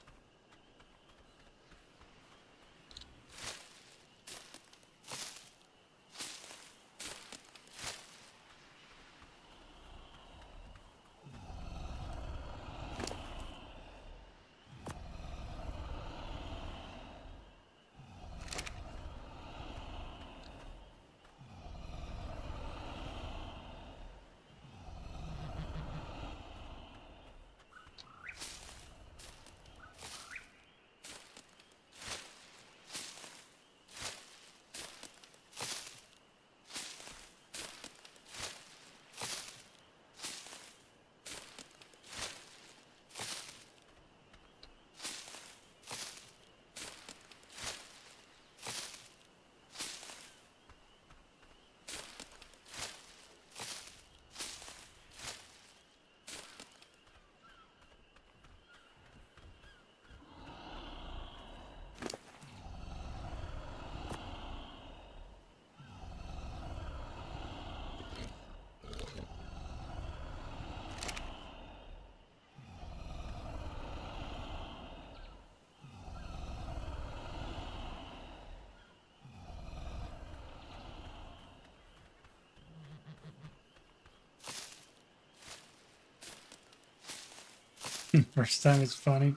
First time it's funny.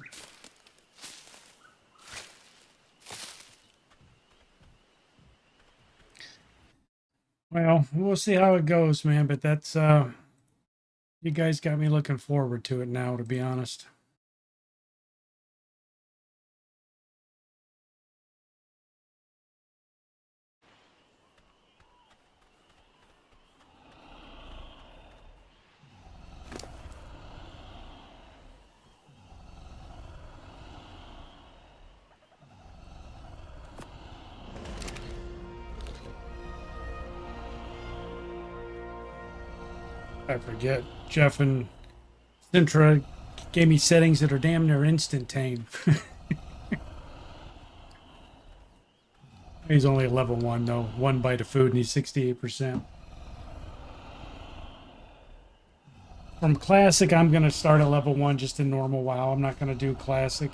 Well, we'll see how it goes, man, but that's you guys got me looking forward to it now, to be honest. I forget. Jeff and Sintra gave me settings that are damn near instant tame. He's only a level 1, though. One bite of food and he's 68%. From Classic, I'm going to start at level 1 just in normal WoW. I'm not going to do Classic.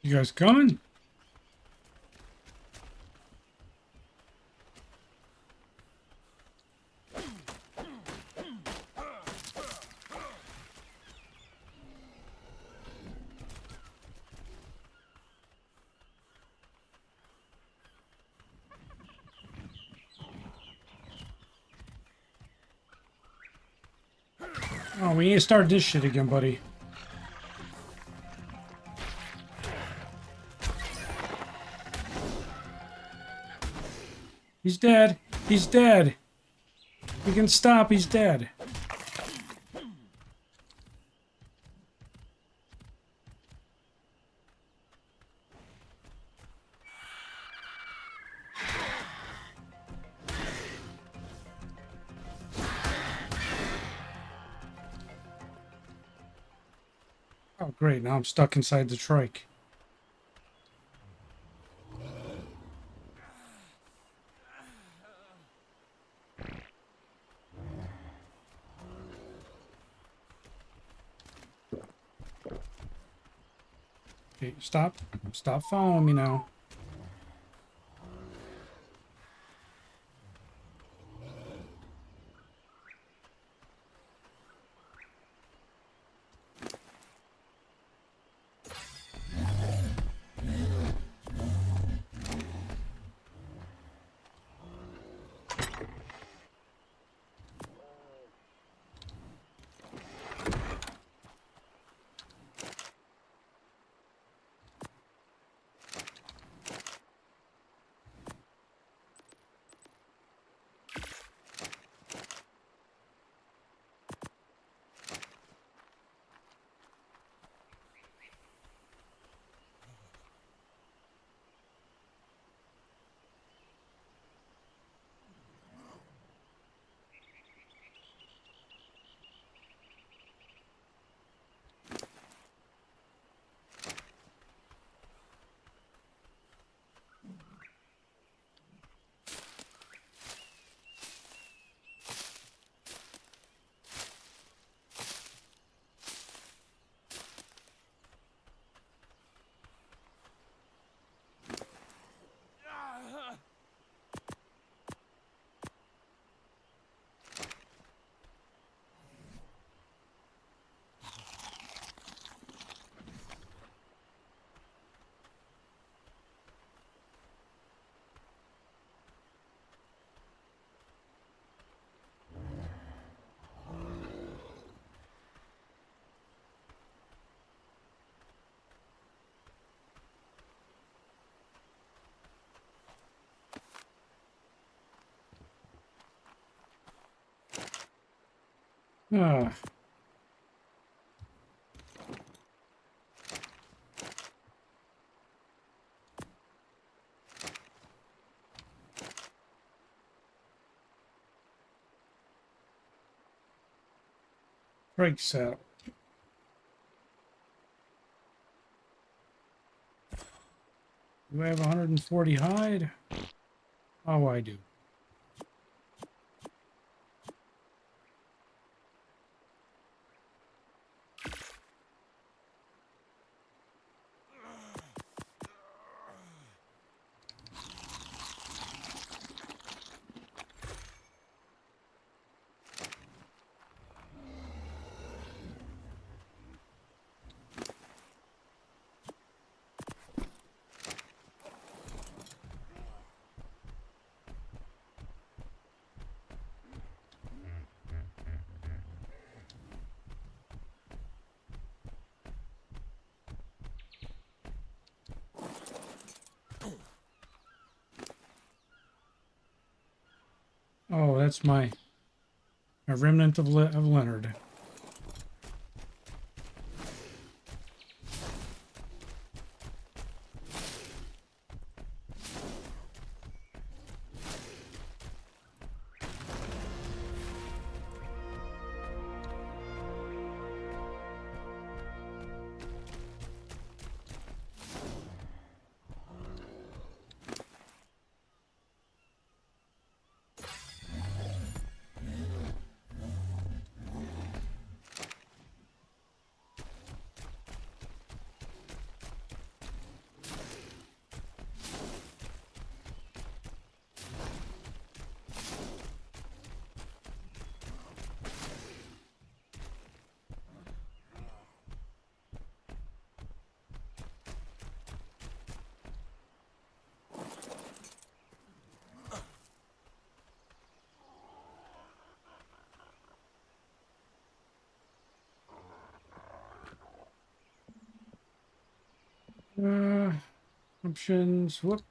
You guys coming? Oh, we need to start this shit again, buddy. He's dead. He's dead. We can stop. He's dead. Oh, great. Now I'm stuck inside the trike. Okay, stop. Stop following me now. Ah. Brake set. Do I have 140 hide? Oh, I do. Oh, that's my remnant of Leonard. Options. Whoop.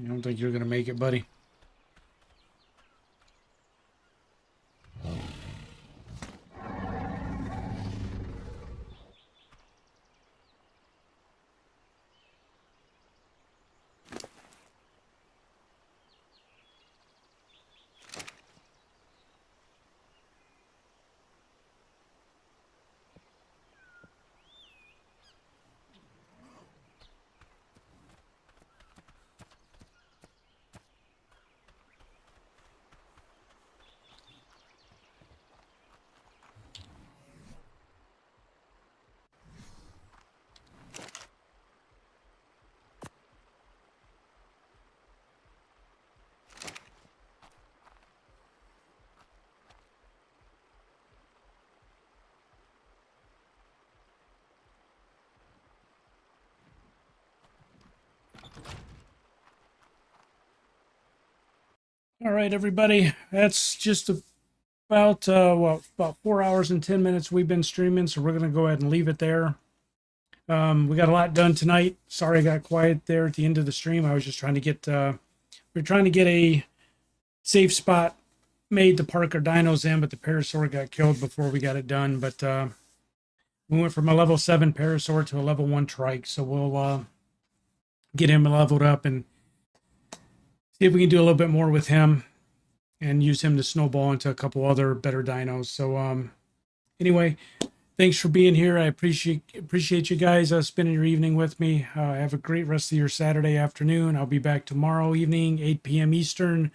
I don't think you're going to make it, buddy. All right, everybody. That's just about about 4 hours and 10 minutes we've been streaming, so we're gonna go ahead and leave it there. We got a lot done tonight. Sorry I got quiet there at the end of the stream. I was just trying to get we're trying to get a safe spot made to park our dinos in, but the parasaur got killed before we got it done. But we went from a level 7 parasaur to a level 1 trike, so we'll get him leveled up and see if we can do a little bit more with him and use him to snowball into a couple other better dinos. So anyway, thanks for being here. I appreciate you guys spending your evening with me. Have a great rest of your Saturday afternoon. I'll be back tomorrow evening, 8 p.m. Eastern,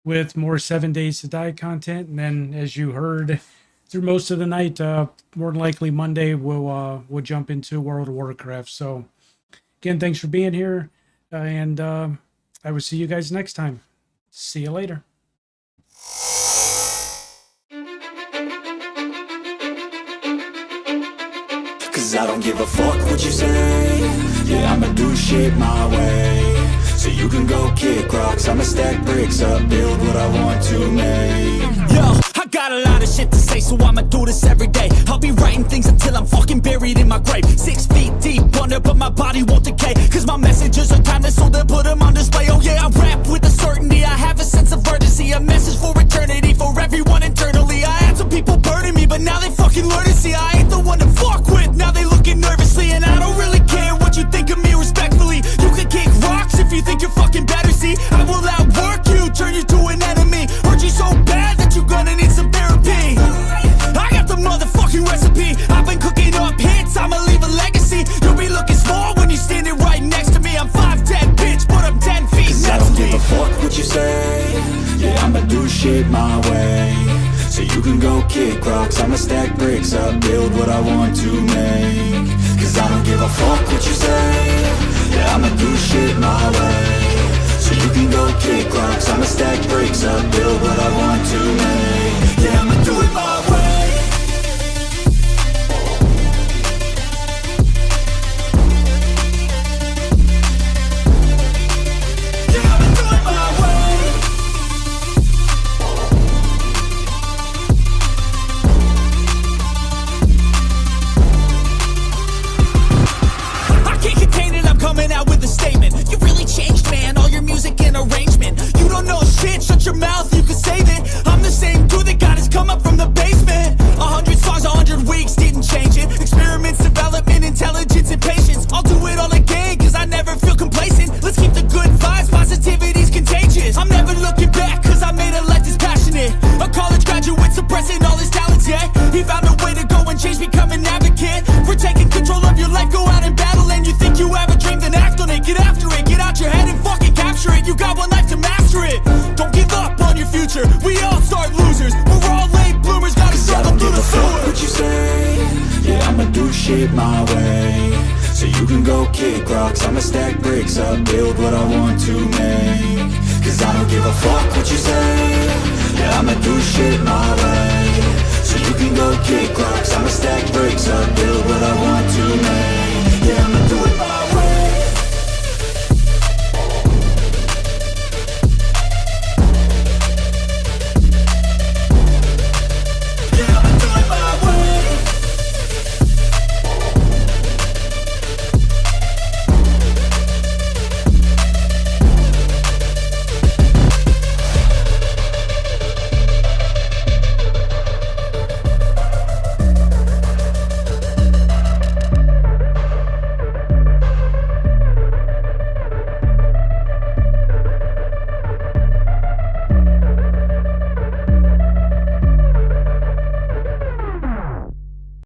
with more 7 Days to Die content. And then, as you heard through most of the night, more than likely Monday, we'll jump into World of Warcraft. So again, thanks for being here, and I will see you guys next time. See you later. Cause I don't give a fuck what you say. Yeah, I'ma do shit my way. So you can go kick rocks, I'ma stack bricks up, build what I want to make. Yo, I got a lot of shit to say, so I'ma do this every day. I'll be writing things until I'm fucking buried in my grave. 6 feet deep under, but my body won't decay. Cause my messages are timeless, so they'll put them on display. Oh yeah, I rap with a certainty, I have a sense of urgency. A message for eternity, for everyone internally. I had some people burning me, but now they fucking learn to see I ain't the one to fuck with. Now they looking nervously, and I don't really care what you think of me respectfully. You can kick rocks if you think you're fucking better, see. I will outwork you, turn you to an enemy. Hurt you so bad that you're gonna need some therapy. I got the motherfucking recipe. I've been cooking up hits, I'ma leave a legacy. You'll be looking small when you're standing right next to me. I'm 5'10", bitch, but I'm 10 feet. Cause I don't give a fuck what you say. Yeah, I'ma do shit my way. So you can go kick rocks, I'ma stack bricks up, build what I want to make. Cause I don't give a fuck what you say. Yeah, I'ma do shit my way. So you can go kick rocks, I'ma stack bricks up, build what I want to make. Yeah, I'ma do it my way. Coming out with a statement. You really changed, man, all your music and arrangement. You don't know shit, shut your mouth, you can save it. I'm the same dude that got his come up from the basement. 100 songs, 100 weeks, didn't change it. Experiments, development, intelligence, and patience. I'll do it all again, cause I never feel complacent. Let's keep the good vibes, positivity's contagious. I'm never looking back, cause I made a life that's passionate. A college graduate suppressing all his talents, yeah. He found a way to go and change, become an advocate. For taking control of your life, go out and battle. And you think you have a dream, then act on it, get after it. Get out your head and fucking capture it. You got one life to master it. Don't give up on your future, we all start losers. We're all late bloomers, gotta struggle through the sewer. What you say? Yeah, I'ma do shit my way. So you can go kick rocks, I'ma stack bricks up, build what I want to make. Cause I don't give a fuck what you say. Yeah, I'ma do shit my way. So you can go kick rocks, I'ma stack bricks up, build what I want to make.